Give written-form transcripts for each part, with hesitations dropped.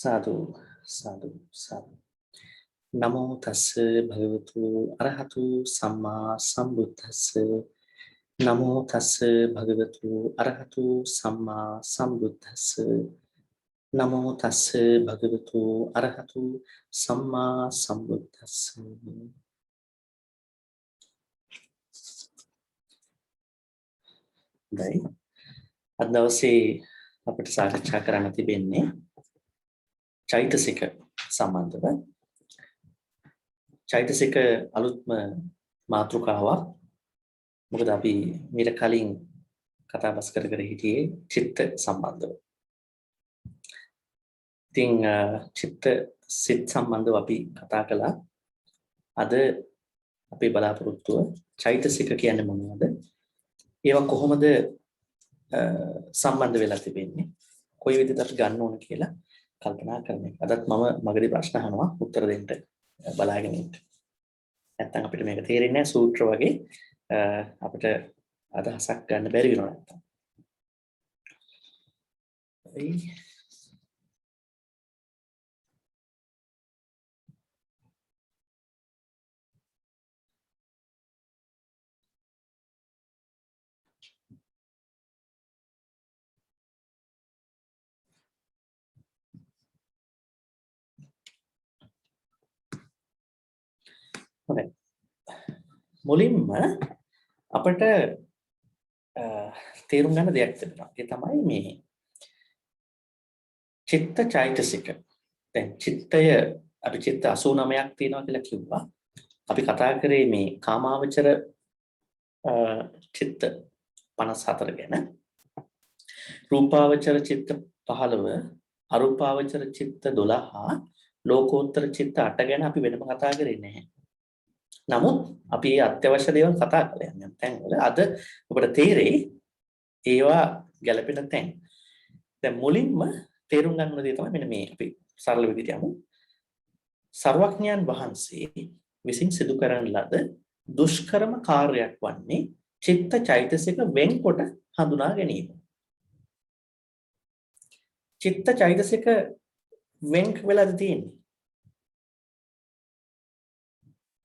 साधु साधु साधु नमो तस्से भगवतु अरहतु सम्मा संबुद्धस्से नमो तस्से भगवतु अरहतु सम्मा संबुद्धस्से नमो तस्से भगवतु अरहतु सम्मा संबुद्धस्से දැයි අද දවසේ අපිට සාකච්ඡා කරන්න තිබෙන්නේ චෛතසික සම්බන්ධව චෛතසික අලුත්ම මාතෘකාවක් මොකද අපි මීට කලින් කතා බස් කර හිටියේ චිත්ත සම්බන්ධව. ඉතින් චිත්ත සිත් සම්බන්ධව අපි කතා කළා. අද අපේ බලාපොරොත්තුව චෛතසික කියන්නේ මොනවද? ඒවා කොහොමද සම්බන්ධ වෙලා තිබෙන්නේ? කොයි විදිහට අපි ගන්න ඕන කියලා කල්පනා කරන එක. අදත් මම මගදී ප්‍රශ්න අහනවා උත්තර දෙන්න බලාගෙන ඉන්න. නැත්තම් අපිට මේක තේරෙන්නේ නැහැ සූත්‍ර වගේ අපිට අදහසක් ගන්න බැරි වෙනවා නැත්තම්. හොඳයි. මුලින්ම අපිට තේරුම් ගන්න දෙයක් තිබෙනවා. ඒ තමයි මේ චිත්ත චෛතසික. දැන් චිත්තය අපි චිත්ත 89ක් තියෙනවා කියලා කිව්වා. අපි කතා කරේ මේ කාමාවචර චිත්ත 54 ගැන. රූපාවචර චිත්ත 15, අරූපාවචර චිත්ත 12, ලෝකෝත්තර චිත්ත 8 ගැන අපි වෙනම කතා කරේ නැහැ. නමුත් අපි අත්‍යවශ්‍ය දේවල් කතා කරලා යන තැන්වල අද ඔබට තේරෙයි ඒවා ගැළපෙන තැන්. දැන් මුලින්ම තේරුම් ගන්න ඕන දේ තමයි මෙන්න මේ අපි සරල විදිහට යමු. සර්වඥයන් වහන්සේ විසින් සිදු කරන ලද දුෂ්කරම කාර්යයක් වන්නේ චිත්ත චෛතසික වෙන්කොට හඳුනා ගැනීම. චිත්ත චෛතසික වෙන් වෙලාද තියෙන්නේ?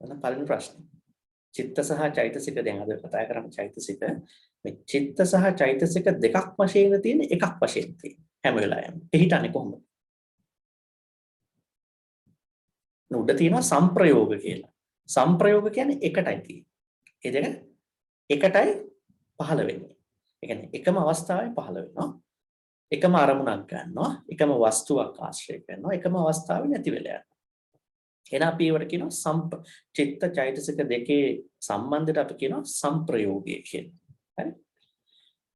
එන පළවෙනි ප්‍රශ්නේ. චිත්ත සහ චෛතසික දැන් අද කතා කරන්නේ චෛතසික. මේ චිත්ත සහ චෛතසික දෙකක් වශයෙන් තියෙන එකක් වශයෙන් තියෙන හැම වෙලාවෙම. පිළිහිටන්නේ කොහොමද? උඩ තියෙනවා සංප්‍රයෝග කියලා. සංප්‍රයෝග කියන්නේ එකටයි තියෙන්නේ. ඒ දෙක එකටයි පහළ වෙන්නේ. ඒ කියන්නේ එකම අවස්ථාවේ පහළ වෙනවා. එකම අරමුණක් ගන්නවා. එකම වස්තුවක් ආශ්‍රය කරනවා. එකම අවස්ථාවේ නැති වෙලා යනවා. එහෙනම් අපි ඒවට කියනවා චිත්ත චෛතසික දෙකේ සම්බන්ධයට අපි කියනවා සංප්‍රයෝගය කියලා. හරි?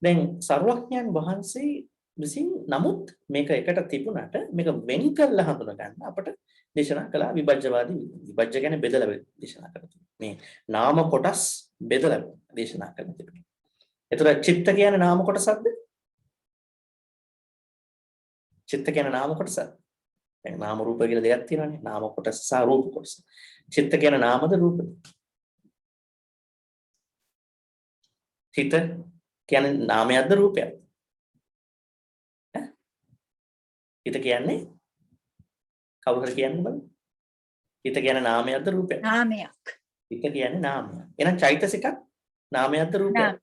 දැන් සර්වඥයන් වහන්සේ විසින් නමුත් මේක එකට තිබුණාට මේක වෙන් කරලා හඳුනා ගන්න අපට දේශනා කළා විභජ්‍යවාදී විභජ්‍ය කියන්නේ බෙදලා දේශනා කරලා මේ නාම කොටස් බෙදලා දේශනා කරලා තිබුණා. ඒතර චිත්ත කියන්නේ නාම කොටසක්ද? චිත්ත කියන්නේ නාම කොටසක්. දැන් නාම රූප කියලා දෙකක් තියෙනවානේ. නාම කොටස සහ රූප කොටස. චිත්ත කියන්නේ නාමද රූපද? චිත්ත කියන්නේ නාමයක්ද රූපයක්ද? ඈ? චිත්ත කියන්නේ කවුරු හරි කියන්නේ බලන්න. චිත්ත කියන්නේ නාමයක්ද රූපයක්ද? නාමයක්. චිත්ත කියන්නේ නාමයක්. එහෙනම් චෛතසිකක් නාමයක්ද රූපයක්ද?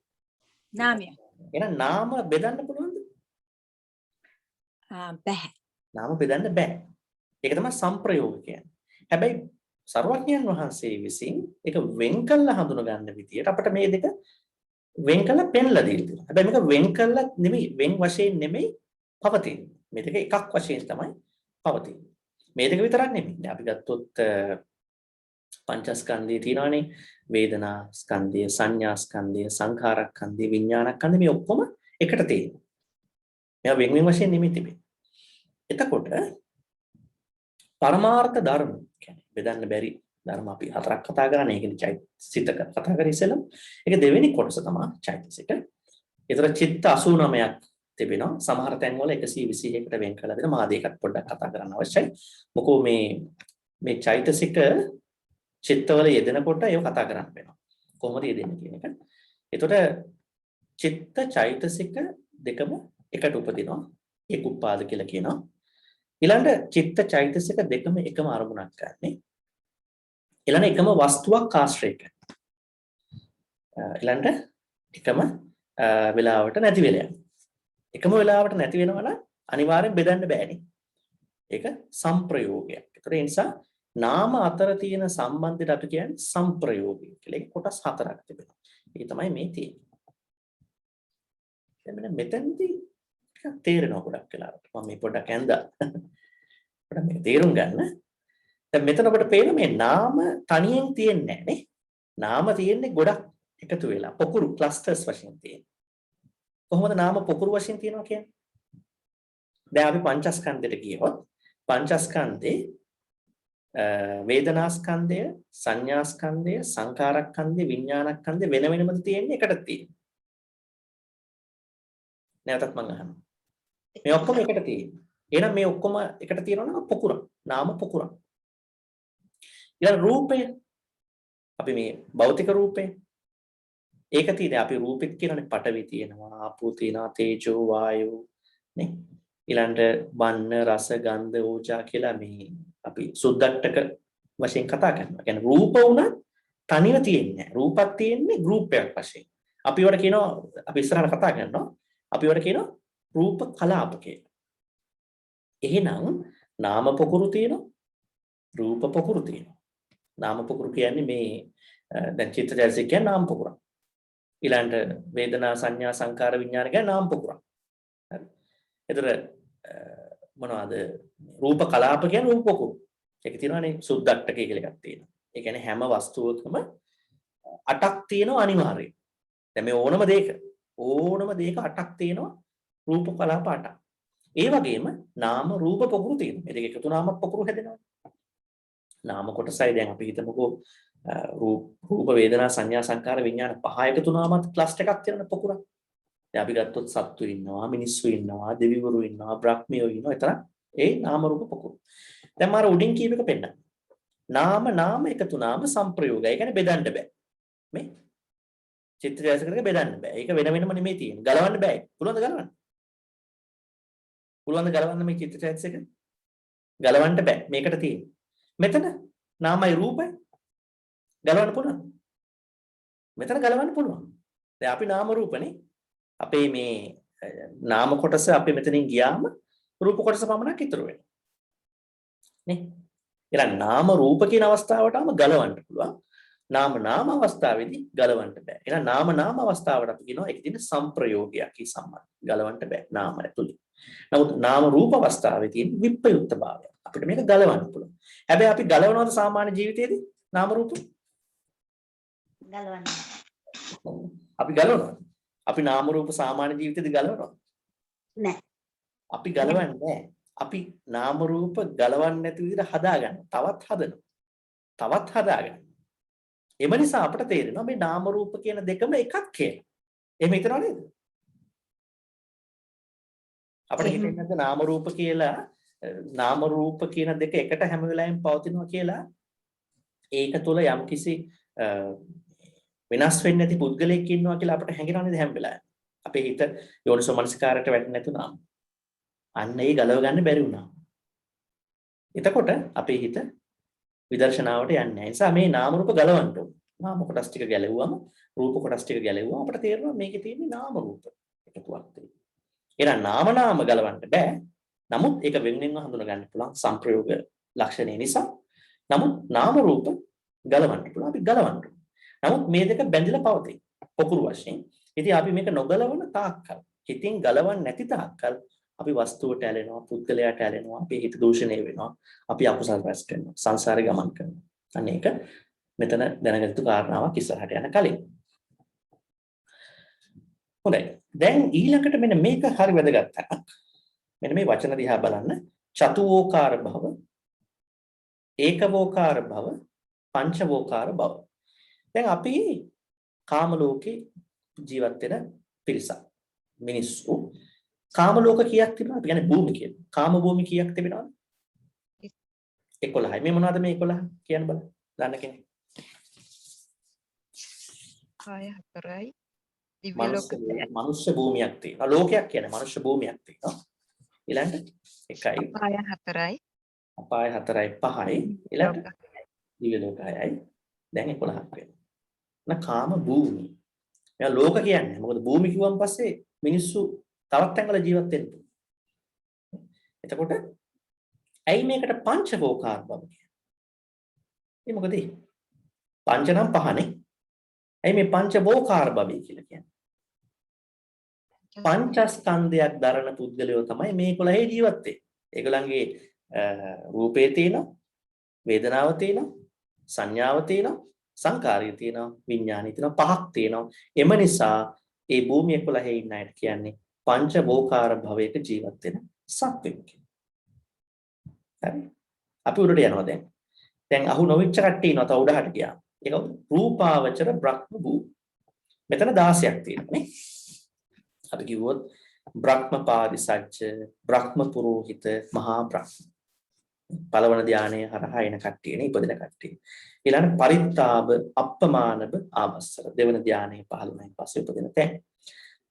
නාමයක්. එහෙනම් නාම බෙදන්න පුළුවන්ද? බැහැ. නාම බෙදන්න බෑ. ඒක තමයි සංප්‍රයෝග කියන්නේ. හැබැයි සර්වඥයන් වහන්සේ විසින් ඒක වෙන් කළා හඳුන ගන්න විදියට අපිට මේ දෙක වෙන් කළා පෙන්ලා දීලා. හැබැයි මේක වෙන් කළා නෙමෙයි වෙන් වශයෙන් නෙමෙයි පවතින්නේ. මේ දෙක එකක් වශයෙන් තමයි පවතින්නේ. මේ දෙක විතරක් නෙමෙයි. අපි ගත්තොත් පංචස්කන්ධය තියෙනවානේ. වේදනා ස්කන්ධය, සංඥා ස්කන්ධය, සංඛාර ස්කන්ධය, විඥාන ස්කන්ධය මේ ඔක්කොම එකට තියෙනවා. මේවා වෙන වෙන වශයෙන් නෙමෙයි තිබෙන්නේ. එතකොට පරමාර්ථ ධර්ම කියන්නේ බෙදන්න බැරි ධර්ම අපි හතරක් කතා කරන්නේ. ඒකනේ චෛතසික කතා කරේ ඉස්සෙල්ලා. ඒක දෙවෙනි කොටස තමයි චෛතසික. ඒතර චිත්ත 89ක් තිබෙනවා. සමහර තැන්වල 121කට වෙන් කළා දෙනවා. මා දෙකක් පොඩ්ඩක් කතා කරන්න අවශ්‍යයි. මොකෝ මේ චෛතසික චිත්තවල යෙදෙනකොට ඒව කතා කරන්න වෙනවා. කොහොමද යෙදෙන්නේ කියන එක. එතකොට චිත්ත චෛතසික දෙකම එකට උපදිනවා. ඒකුප්පාද කියලා කියනවා. ඊළඟ චිත්ත චෛතසික දෙකම එකම අරමුණක් ගන්න. ඊළඟ එකම වස්තුවක් ආශ්‍රය කරන. ඊළඟ එකම වෙලාවට නැති වෙලා යනවා. එකම වෙලාවට නැති වෙනවා නම් අනිවාර්යෙන් බෙදන්න බෑනේ. ඒක සංප්‍රයෝගයක්. ඒතර ඒ නිසා නාම අතර තියෙන සම්බන්ධයට අපි කියන්නේ සංප්‍රයෝගය කියලා. ඒක කොටස් හතරක් තිබෙනවා. ඒක තමයි මේ තියෙන්නේ. දැන් මෙතනදී ටිකක් තේරෙනවා ගොඩක් වෙලාවට. මම මේ පොඩ්ඩක් ඇඳා. අපිට මේක තේරුම් ගන්න. දැන් මෙතන ඔබට පේන මේ නාම තනියෙන් තියෙන්නේ නැහැ නේ. නාම තියෙන්නේ ගොඩක් එකතු වෙලා පොකුරු ක්ලස්ටර්ස් වශයෙන් තියෙනවා. කොහොමද නාම පොකුරු වශයෙන් තියෙනවා කියන්නේ? දැන් අපි පංචස්කන්ධයට ගියොත් පංචස්කන්ධේ වේදනාස්කන්ධය, සංඥාස්කන්ධය, සංකාරස්කන්ධය, විඥානස්කන්ධය වෙන වෙනමද තියෙන්නේ එකට තියෙන්නේ. නැවතත් මම අහනවා. මේ ඔක්කොම එකට තියෙන්නේ. එහෙනම් මේ ඔක්කොම එකට තියෙනවා නම් පොකුරක්. නාම පොකුරක්. ඊළඟ රූපය අපි මේ භෞතික රූපය ඒක තියෙන්නේ අපි රූපෙත් කියනනේ පඨවි තියෙනවා, ආපෝ තියෙනවා, තේජෝ වායෝ නේ. ඊළඟට වර්ණ, රස, ගන්ධ, ඕජා කියලා මේ අපි සුද්ධට්ටක වශයෙන් කතා කරනවා. කියන්නේ රූප උනත් තනිව තියෙන්නේ නැහැ. රූපක් තියෙන්නේ ගෲප් එකක් වශයෙන්. අපි වල කියනවා අපි ඉස්සරහට කතා කරනවා. අපි වල කියනවා රූප කලාප කියලා. එහෙනම් නාම පොකුරු තියෙනවා, රූප පොකුරු තියෙනවා. නාම පොකුරු කියන්නේ මේ දැන් චිත්තජයසික කියන්නේ නාම පොකුරක්. ඊළඟට වේදනා සංඥා සංකාර විඥාන කියන්නේ නාම පොකුරක්. හරි. ඒතර මොනවාද රූප කලාප කියන්නේ රූප පොකුරු. ඒක තියෙනවානේ සුද්ධට්ටකය කියලා එකක් තියෙනවා. ඒ කියන්නේ හැම වස්තුවකම 8ක් තියෙනවා අනිවාර්යයෙන්. දැන් මේ ඕනම දෙයක 8ක් තියෙනවා රූප කලාප 8ක්. ඒ වගේම නාම රූප පොකුරු තියෙනවා. මේ දෙක එකතු නාම පොකුරු හැදෙනවා. නාම කොටසයි දැන් අපි හිතමුකෝ රූප වේදනා සංඥා සංකාර විඥාන පහ එකතු නාමත් ක්ලස්ටර් එකක් තියෙන පොකුරක්. දැන් අපි ගත්තොත් සත්තු ඉන්නවා, මිනිස්සු ඉන්නවා, දෙවිවරු ඉන්නවා, බ්‍රහ්මියෝ ඉන්නවා. ඒතර ඒ නාම රූප පොකුරු. දැන් මාර උඩින් කීප එක පෙන්නන්න. නාම එකතු නාම සංප්‍රයෝගය. ඒ කියන්නේ බෙදන්න බෑ. මේ චිත්තජයසිකක බෙදන්න බෑ. ඒක වෙන වෙනම නෙමෙයි තියෙන්නේ. ගලවන්න බෑ. පුළුවන්ද ගලවන්න? පුළුවන්ද ගලවන්න මේ චිත්තජයසික? ගලවන්න බෑ. මේකට තියෙන්නේ. මෙතන නාමයි රූපයි ගලවන්න පුළුවන්. මෙතන ගලවන්න පුළුවන්. දැන් අපි නාම රූපනේ. අපේ මේ නාම කොටස අපි මෙතනින් ගියාම රූප කොටස පමණක් ඉතුරු වෙනවා. නේ? එහෙනම් නාම රූප කියන අවස්ථාවටම ගලවන්න පුළුවන්. නාම අවස්ථාවේදී ගලවන්න බෑ. එහෙනම් නාම අවස්ථාවට අපි කියනවා ඒක තියෙන සංප්‍රයෝගයක් කී සම්බන්ධ. ගලවන්න බෑ නාම ඇතුළේ. නමුත් නාම රූප අවස්ථාවේ තියෙන විප්‍රයුක්ත භාවය. අපිට මේක ගලවන්න පුළුවන්. හැබැයි අපි ගලවනවද සාමාන්‍ය ජීවිතයේදී නාම රූප? ගලවන්න. අපි ගලවනවා. අපි නාම රූප සාමාන්‍ය ජීවිතේදී ගලවනවා. නෑ. අපි ගලවන්නේ නෑ. අපි නාම රූප ගලවන්නේ නැති විදිහට හදාගන්න. තවත් හදනවා. තවත් හදාගන්න. එම නිසා අපට තේරෙනවා මේ නාම රූප කියන දෙකම එකක් කියලා. එහෙම හිතනව නේද? අපිට හිතෙන්නේ නැද්ද නාම රූප කියලා නාම රූප කියන දෙක එකට හැම වෙලාවෙම පවතිනවා කියලා? ඒක තුළ යම්කිසි වෙනස් වෙන්නේ නැති පුද්ගලයෙක් ඉන්නවා කියලා අපිට හැඟෙනව නේද හැම වෙලාවෙම? අපේ හිත යෝනිසෝ මනසිකාරයට වැටෙන්නේ නැතුණාම. අන්න ඒ ගලව ගන්න බැරි වුණා. එතකොට අපේ හිත විදර්ශනාවට යන්නේ නැහැ. ඒ නිසා මේ නාම රූප ගලවන්න ඕන. නාම කොටස් ටික ගැලෙවුවම රූප කොටස් ටික ගැලෙවුවම අපිට තේරෙනවා මේකේ තියෙන්නේ නාම රූප එකතුවක් තියෙනවා. එහෙනම් නාම ගලවන්න බෑ. නමුත් ඒක වෙන්වෙන්ව හඳුනා ගන්න පුළුවන් සංප්‍රයෝග ලක්ෂණය නිසා. නමුත් නාම රූප ගලවන්න පුළුවන්. අපි ගලවන්න. නමුත් මේ දෙක බැඳිලා පවතී. පොකුරු වශයෙන්. ඉතින් අපි මේක නොගලවන තාක්කල්, හිතින් ගලවන්නේ නැති තාක්කල් අපි වස්තුවට ඇලෙනවා, පුද්ගලයාට ඇලෙනවා, අපේ හිත දූෂණය වෙනවා, අපි අකුසල් රැස් කරනවා, සංසාරේ ගමන් කරනවා. අන්න ඒක මෙතන දැනගත යුතු කාරණාවක් ඉස්සරහට යන කලින්. හොඳයි. දැන් ඊළඟට මෙන්න මේක හරි වැදගත්. මෙන්න මේ වචන දිහා බලන්න. චතුෝකාර භව, ඒකවෝකාර භව, පංචවෝකාර භව. දැන් අපි කාම ලෝකේ ජීවත් වෙන පිරිසක්. මිනිස්සු කාම ලෝක කීයක් තිබෙනවද? අපි කියන්නේ භූමි කියන. කාම භූමි කීයක් තිබෙනවද? 11යි. මේ මොනවද මේ 11 කියන්න බලන්න. දන්න කෙනෙක්. 6 4යි. දිව්‍ය ලෝක 6යි. මනුෂ්‍ය භූමියක් තියෙනවා. ලෝකයක් කියන්නේ මනුෂ්‍ය භූමියක් තියෙනවා. ඊළඟට 1යි අපාය 4යි. අපාය 4යි 5යි ඊළඟට දිව්‍ය ලෝක 6යි දැන් 11ක් වෙනවා. න කාම භූමි. මෙයා ලෝක කියන්නේ. මොකද භූමි කිව්වන් පස්සේ මිනිස්සු තවත් තැන්වල ජීවත් වෙන්න. එතකොට ඇයි මේකට පංචවෝකාර බව කියන්නේ? ඒ මොකද පංච නම් පහනේ. ඇයි මේ පංචවෝකාර බව කියලා කියන්නේ? පංචස්කන්ධයක් දරන පුද්ගලයෝ තමයි මේ 11 ජීවත් වෙන්නේ. ඒගොල්ලන්ගේ රූපේ තියෙනවා, වේදනාව තියෙනවා, සංඥාව තියෙනවා, සංකාරය තියෙනවා, විඥානය තියෙනවා, පහක් තියෙනවා. එම නිසා ඒ භූමිය 11 ඉන්න අයට කියන්නේ පංචවෝකාර භවයක ජීවත් වෙන සත්වෙක් කියලා. හරි. අපි උඩට යනවා දැන්. දැන් අහු නොවිච්ච කට්ටිය ඉන්නවා තව උඩහට ගියා. ඒක රූපාවචර බ්‍රහ්ම භූ. මෙතන 16ක් තියෙනවා නේ. අපි කිව්වොත් බ්‍රහ්මපාදිසච්ච, බ්‍රහ්ම පුරෝහිත, මහා බ්‍රහ්ම. පළවන ධානයේ හරහා එන කට්ටියනේ ඉපදෙන කට්ටිය. ඊළඟ පරිත්තාබ, අප්පමානබ, ආවස්සර. දෙවන ධානයේ 15න් පස්සේ උපදින තැන්.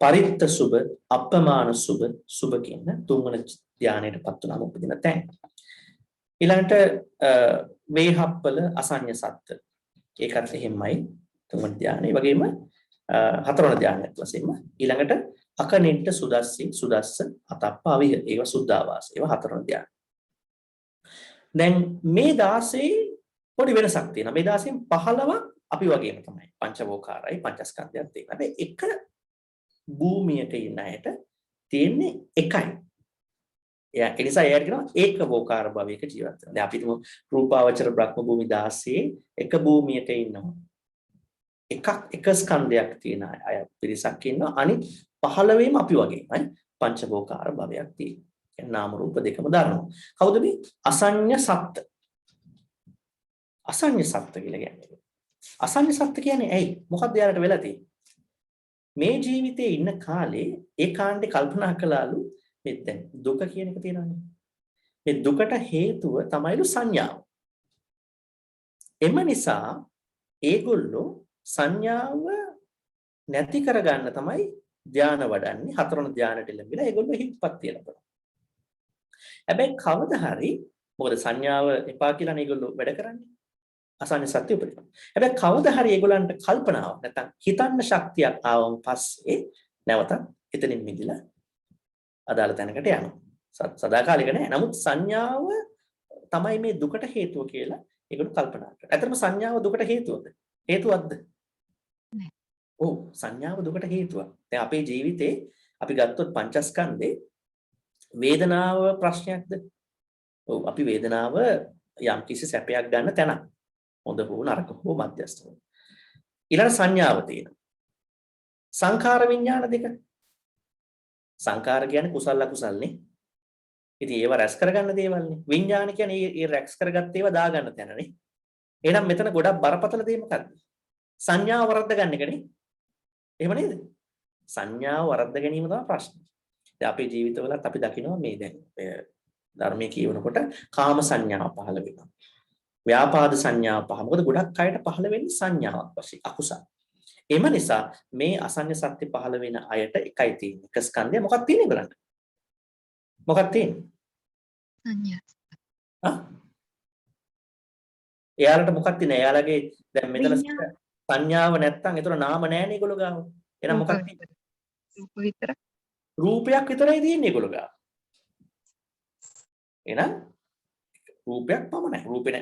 පරිත්ත සුබ, අප්පමාන සුබ, සුබ කියන තුන්වන ධානයටපත් වුණාම උපදින තැන්. ඊළඟට වේහප්පල අසඤ්ඤ සත්ත්‍ය. ඒකත් එහෙමයි තුන්වන ධානය. ඒ වගේම හතරවන ධානයත් වශයෙන්ම ඊළඟට අකනිට්ඨ සුදස්සි සුදස්ස අතප්ප අවිහ. ඒවා සුද්ධාවාස. ඒවා හතරවන ධානය. දැන් මේ 16 පොඩි වෙනසක් තියෙනවා. මේ 16න් 15ක් අපි වගේම තමයි. පංචවෝකාරයි පංචස්කන්ධයක් තියෙනවා. හැබැයි එක භූමියක ඉන්න අයට තියෙන්නේ එකයි. ඒ නිසා එයාට කියනවා ඒකවෝකාර භවයක ජීවත් වෙනවා. දැන් අපි තුමු රූපාවචර බ්‍රහ්ම භූමි 16 එක භූමියක ඉන්නවා. එක ස්කන්ධයක් තියෙන අය පිරිසක් ඉන්නවා. අනිත් 15ෙම අපි වගේමයි පංචවෝකාර භවයක් තියෙනවා. කියන්නේ නාම රූප දෙකම දරනවා. කවුද මේ අසඤ්ඤ සත්ත්‍ය? අසඤ්ඤ සත්ත්‍ය කියලා කියන්නේ. අසඤ්ඤ සත්ත්‍ය කියන්නේ ඇයි? මොකක්ද යාලට වෙලා තියෙන්නේ? මේ ජීවිතේ ඉන්න කාලේ ඒ කාණ්ඩේ කල්පනා කළාලු මේ දැන් දුක කියන එක තියෙනවානේ. මේ දුකට හේතුව තමයිලු සංඥාව. එම නිසා ඒගොල්ලෝ සංඥාව නැති කරගන්න තමයි ධානය වඩන්නේ. හතරවන ධානයට ලැබිලා ඒගොල්ලෝ හිප්පත් ලැබනවා. හැබැයි කවදා හරි මොකද සංඥාව එපා කියලා මේගොල්ලෝ වැඩ කරන්නේ. අසඤ්ඤ සත්‍ය උපදිනවා. හැබැයි කවදා හරි ඒගොල්ලන්ට කල්පනාවක් නැත්නම් හිතන්න ශක්තියක් ආවම පස්සේ නැවත එතනින් මිදලා අදාළ තැනකට යනවා. සදාකාලික නෑ. නමුත් සංඥාව තමයි මේ දුකට හේතුව කියලා ඒගොල්ලෝ කල්පනා කරනවා. ඇත්තටම සංඥාව දුකට හේතුවද? හේතුවක්ද? නෑ. ඔව් සංඥාව දුකට හේතුවක්. දැන් අපේ ජීවිතේ අපි ගත්තොත් පංචස්කන්ධේ වේදනාව ප්‍රශ්නයක්ද? ඔව් අපි වේදනාව යම් කිසි සැපයක් ගන්න තැනක්. හොඳ හෝ නරක හෝ මධ්‍යස්ථ හෝ. ඊළඟ සංඥාව තියෙනවා. සංඛාර විඥාන දෙක. සංඛාර කියන්නේ කුසල අකුසල්නේ. ඉතින් ඒව රැස් කරගන්න දේවල්නේ. විඥාන කියන්නේ ඒ රැස් කරගත්ත ඒවා දාගන්න තැනනේ. එහෙනම් මෙතන ගොඩක් බරපතල දේ මොකද්ද? සංඥාව වරද්ද ගන්න එකනේ. එහෙම නේද? සංඥාව වරද්ද ගැනීම තමයි ප්‍රශ්නේ. දැන් අපේ ජීවිතවලත් අපි දකිනවා මේ දැන් ධර්මයේ කියවනකොට කාම සංඥාව පහළ වෙනවා. ව්‍යාපාද සංඥාව පහ. මොකද ගොඩක් අයට පහළ වෙන්නේ සංඥාවක් වශයෙන් අකුසල. එම නිසා මේ අසඤ්ඤ සත්‍ය පහළ වෙන අයට එකයි තියෙන්නේ. එක ස්කන්ධය මොකක්ද තියෙන්නේ බලන්න. මොකක්ද තියෙන්නේ? සංඥා. එයාලට මොකක්ද තියෙන්නේ? එයාලගේ දැන් මෙතන සංඥාව නැත්තම් ඒතර නාම නැහැ නේ ඒගොල්ලෝ ගාව. එහෙනම් මොකක්ද තියෙන්නේ? රූප විතර. රූපයක් විතරයි තියෙන්නේ ඒගොල්ලෝ ගාව. එහෙනම් රූපයක් පමණයි.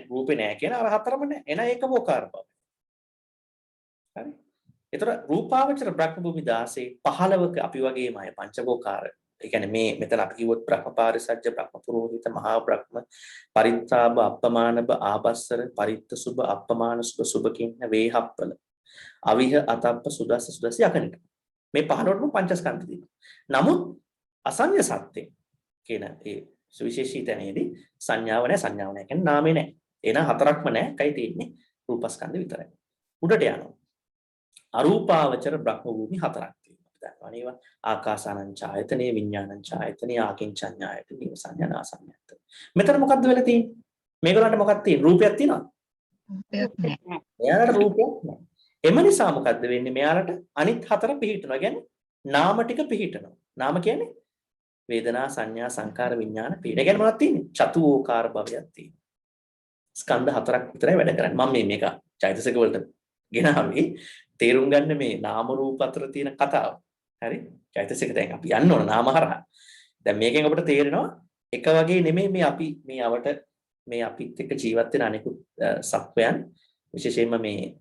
රූපේ නැහැ කියන අර හතරම නැහැ. එහෙනම් ඒක මොකාර බව. හරි. ඒතර රූපාවචර බ්‍රහ්ම භූමි 16 15ක අපි වගේම අය පංචවෝකාර. ඒ කියන්නේ මේ මෙතන අපි කිව්වොත් බ්‍රහ්මපාරිසජ්ජ බ්‍රහ්ම පුරෝහිත මහා බ්‍රහ්ම පරිත්තාබ අප්පමානබ ආබස්සර පරිත්ත සුබ අප්පමාන සුබ සුබ කියන වේහප්පල අවිහ අතප්ප සුදස්ස සුදස්ස යකනිට මේ 15ටම පංචස්කන්ධ තියෙනවා. නමුත් අසඤ්ඤ සත්‍ය කියන ඒ සුවිශේෂී තැනේදී සංඥාව නැහැ කියන්නේ නාමේ නැහැ. එහෙනම් හතරක්ම නැහැ. කයි තියෙන්නේ රූපස්කන්ධ විතරයි. උඩට යනවා. අරූපාවචර බ්‍රහ්ම භූමි හතරක් තියෙනවා. අපි දන්නවා නේද? ආකාසානං ඡායතනේ විඥානං ඡායතනේ ආකින්චඤ්ඤායතනේ සංඥානාසඤ්ඤායත. මෙතන මොකද්ද වෙලා තියෙන්නේ? මේගොල්ලන්ට මොකක්ද තියෙන්නේ? රූපයක් තියෙනවද? රූපයක් නැහැ. මෙයාලට රූපයක් නැහැ. එම නිසා මොකද්ද වෙන්නේ? මෙයාලට අනිත් හතර පිහිටනවා. කියන්නේ නාම ටික පිහිටනවා. නාම කියන්නේ වේදනා සංඥා සංකාර විඥාන පීඩ. ඒ කියන්නේ මොනවද තියෙන්නේ? චතුෝකාර භවයක් තියෙනවා. ස්කන්ධ හතරක් විතරයි වැඩ කරන්නේ. මම මේක චෛතසික වලට ගෙනාවේ තේරුම් ගන්න මේ නාම රූප අතර තියෙන කතාව. හරි? චෛතසික දැන් අපි යන්න ඕන නාම හරහා. දැන් මේකෙන් අපිට තේරෙනවා එක වගේ නෙමෙයි මේ අවට මේ අපිත් එක්ක ජීවත් වෙන අනිකුත් සත්වයන් විශේෂයෙන්ම මේ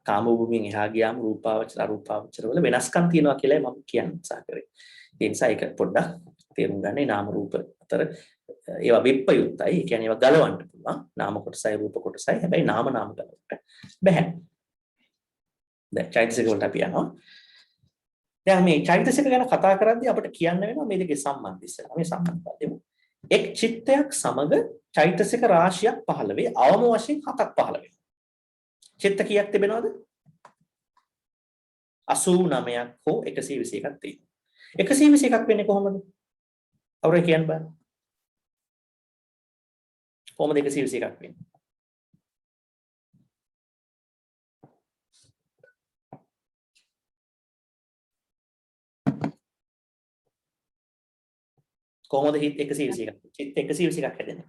කාම භූමියෙන් එහා ගියාම රූපාවචර අරූපාවචර වල වෙනස්කම් තියෙනවා කියලා මම කියන්න උත්සාහ කරේ. ඒ නිසා ඒක පොඩ්ඩක් තේරුම් ගන්න. නාම රූප අතර ඒවා විප්පයුක්තයි. ඒ කියන්නේ ඒවා ගලවන්න පුළුවන්. නාම කොටසයි රූප කොටසයි. හැබැයි නාම ගලවන්න බැහැ. දැන් චෛතසික වලට අපි යනවා. දැන් මේ චෛතසික ගැන කතා කරද්දී අපිට කියන්න වෙනවා මේ දෙකේ සම්බන්ධය ඉස්සෙල්ලා. මේ සම්බන්ධය දෙමු. එක් චිත්තයක් සමග චෛතසික රාශියක් පහළ වේ. අවම වශයෙන් 7ක් පහළ වෙනවා. චිත්ත කීයක් තිබෙනවද? 89ක් හෝ 121ක් තියෙනවා. 121ක් වෙන්නේ කොහොමද? අවුරුයි කියන්න බෑ. කොහොමද 121ක් වෙන්නේ? කොහොමද හිත 121ක්? චිත්ත 121ක් හැදෙන්නේ?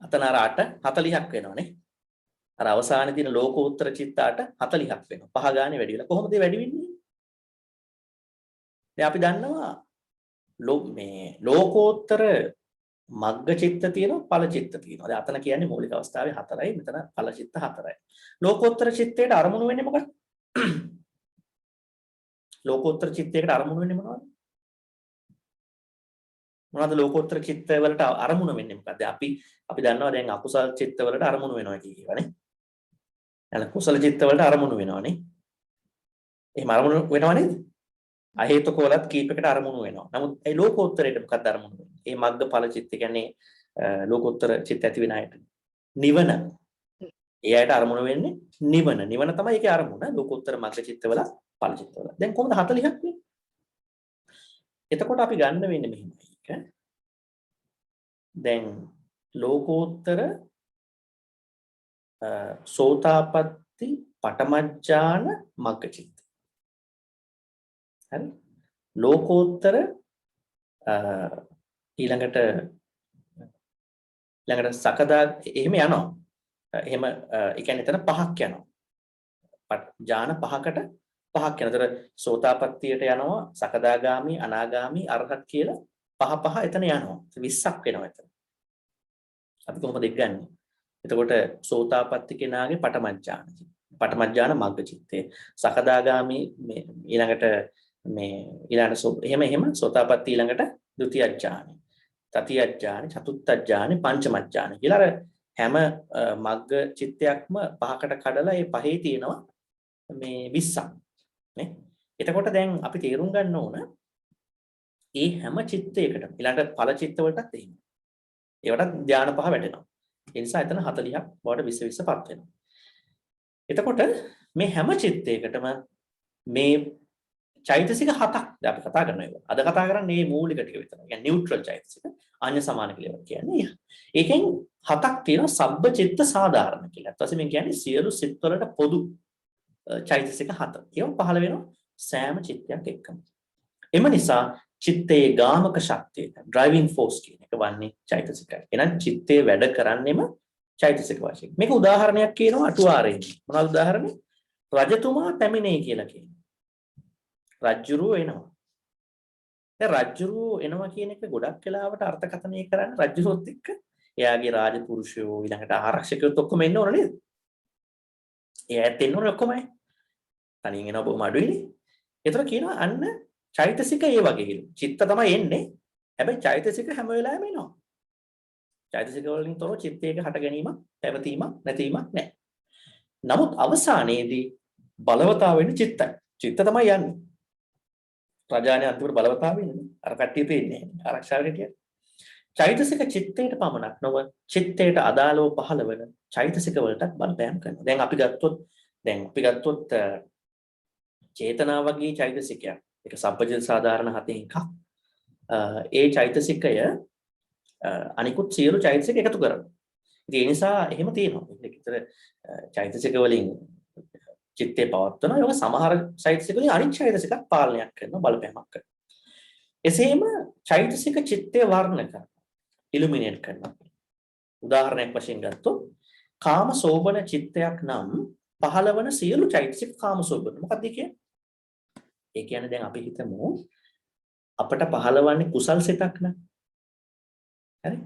අතන අර 8 40ක් වෙනවනේ. අර අවසානයේ තියෙන ලෝකෝත්තර චිත්ත 8 40ක් වෙනවා. පහ ගානේ වැඩි වෙලා. කොහොමද ඒ වැඩි වෙන්නේ? දැන් අපි දන්නවා මේ ලෝකෝත්තර මග්ග චිත්ත තියෙනවා ඵල චිත්ත තියෙනවා. දැන් අතන කියන්නේ මූලික අවස්ථාවේ 4යි මෙතන ඵල චිත්ත 4යි. ලෝකෝත්තර චිත්තයට අරමුණු වෙන්නේ මොකක්ද? ලෝකෝත්තර චිත්තයකට අරමුණු වෙන්නේ මොනවද? මොනවද ලෝකෝත්තර චිත්ත වලට අරමුණු වෙන්නේ මොකද්ද? අපි දන්නවා දැන් අකුසල චිත්ත වලට අරමුණු වෙනවා කියලානේ. එහෙනම් කුසල චිත්ත වලට අරමුණු වෙනවානේ. එහෙම අරමුණු වෙනව නේද? අහේතුක වලත් කීපයකට අරමුණු වෙනවා. නමුත් ඒ ලෝකෝත්තරයට මොකක්ද අරමුණු වෙන්නේ? මේ මග්ගඵල චිත්ත කියන්නේ ලෝකෝත්තර චිත්ත ඇති වෙන අයට. නිවන. ඒ අයට අරමුණු වෙන්නේ නිවන. නිවන තමයි ඒකේ අරමුණ. ලෝකෝත්තර මග්ග චිත්තවල ඵල චිත්තවල. දැන් කොහොමද 40ක් වෙන්නේ? එතකොට අපි ගන්න වෙන්නේ මෙහෙමයි. දැන් ලෝකෝත්තර සෝතාපට්ටි පඨමඥාන මග්ගචිත්ත. හරි? ලෝකෝත්තර ඊළඟට සකදා එහෙම යනවා. එහෙම ඒ කියන්නේ එතන පහක් යනවා. ඥාන පහකට පහක් යනවා. ඒතර සෝතාපට්ටියට යනවා, සකදාගාමි, අනාගාමි, අරහත් කියලා පහ එතන යනවා. 20ක් වෙනවා එතන. අපි කොහොමද ඒක ගන්නෙ? එතකොට සෝතාපට්ටි කෙනාගේ පඨමඥාන මග්ගචිත්තේ. සකදාගාමි මේ ඊළඟට එහෙම සෝතාපට්ටි ඊළඟට ဒုတိ ය ඥානෙ. තතිය ඥානෙ, චතුත්ථ ඥානෙ, පංචම ඥානෙ කියලා අර හැම මග්ග චිත්තයක්ම පහකට කඩලා ඒ පහේ තියෙනවා මේ 20ක් නේ. එතකොට දැන් අපි තේරුම් ගන්න ඕන ඒ හැම චිත්තයකටම ඊළඟට ඵල චිත්ත වලටත් එහෙම. ඒවට ධානය පහ වැටෙනවා. ඒ නිසා එතන 40ක් බවට 20 පත් වෙනවා. එතකොට මේ හැම චිත්තයකටම මේ චෛතසික 7ක් දැන් අපි කතා කරනවා ඒක. අද කතා කරන්නේ මේ මූලික ටික විතරයි. يعني නියුට්‍රල් චෛතසික, අන්‍ය සමාන කියලා කියන්නේ. ඒකෙන් 7ක් තියෙනවා සබ්බ චිත්ත සාධාරණ කියලා. ඊට පස්සේ මේ කියන්නේ සියලු සිත් වලට පොදු චෛතසික 7. ඒවා පහළ වෙනවා සෑම චිත්තයක් එක්කම. එම නිසා චිත්තේ ගාමක ශක්තිය driving force කියන එක වන්නේ චෛතසිකයි. එහෙනම් චිත්තේ වැඩ කරන්නේම චෛතසික වශයෙන්. මේක උදාහරණයක් කියනවා අටුවාරේ. මොනවද උදාහරණේ? රජතුමා පැමිණේ කියලා කියනවා. රජ්ජුරුව එනවා. දැන් රජ්ජුරුව එනවා කියන එක ගොඩක් වෙලාවට අර්ථකථනය කරන්නේ රජ්ජුරුවත් එක්ක එයාගේ රාජපුරුෂයෝ ඊළඟට ආරක්ෂකයෝත් ඔක්කොම එන්න ඕන නේද? එයාත් එන්න ඕන ඔක්කොමයි. තනියෙන් එනවා බොහොම අඩුයිනේ. ඒතර කියනවා අන්න චෛතසික ඒ වගේලු. චිත්ත තමයි එන්නේ. හැබැයි චෛතසික හැම වෙලාවෙම එනවා. චෛතසික වලින් තොරව චිත්තයක හට ගැනීමක්, පැවතීමක්, නැතිවීමක් නැහැ. නමුත් අවසානයේදී බලවතා වෙන්නේ චිත්තයි. චිත්ත තමයි යන්නේ. රජාණන් අන්තිමට බලවතා වෙන්නේ. අර කට්ටිය පේන්නේ නැහැ. ආරක්ෂාවට හිටිය. චෛතසික චිත්තයට පමණක් නොව චිත්තයට අදාළව පහළ වෙන චෛතසික වලටත් බලපෑම් කරනවා. දැන් අපි ගත්තොත් චේතනා වගේ චෛතසිකයක්. ඒක සබ්බජිත සාධාරණ හතෙන් එකක්. ඒ චෛතසිකය අනිකුත් සියලු චෛතසික එකතු කරනවා. ඒ නිසා එහෙම තියෙනවා. ඒකතර චෛතසික වලින් චිත්තේ පවත්වනවා. ඒක සමහර චෛතසික වලින් අනිත් චෛතසිකක් පාලනයක් කරනවා, බලපෑමක් කරනවා. එසේම චෛතසික චිත්තේ වර්ණ කරනවා, ඉලුමිනේට් කරනවා. උදාහරණයක් වශයෙන් ගත්තොත් කාම සෝබන චිත්තයක් නම් පහළවන සියලු චෛතසික කාම සෝබන. මොකක්ද කියන්නේ? ඒ කියන්නේ දැන් අපි හිතමු අපට පහළවන්නේ කුසල් සිතක් නේ. හරි?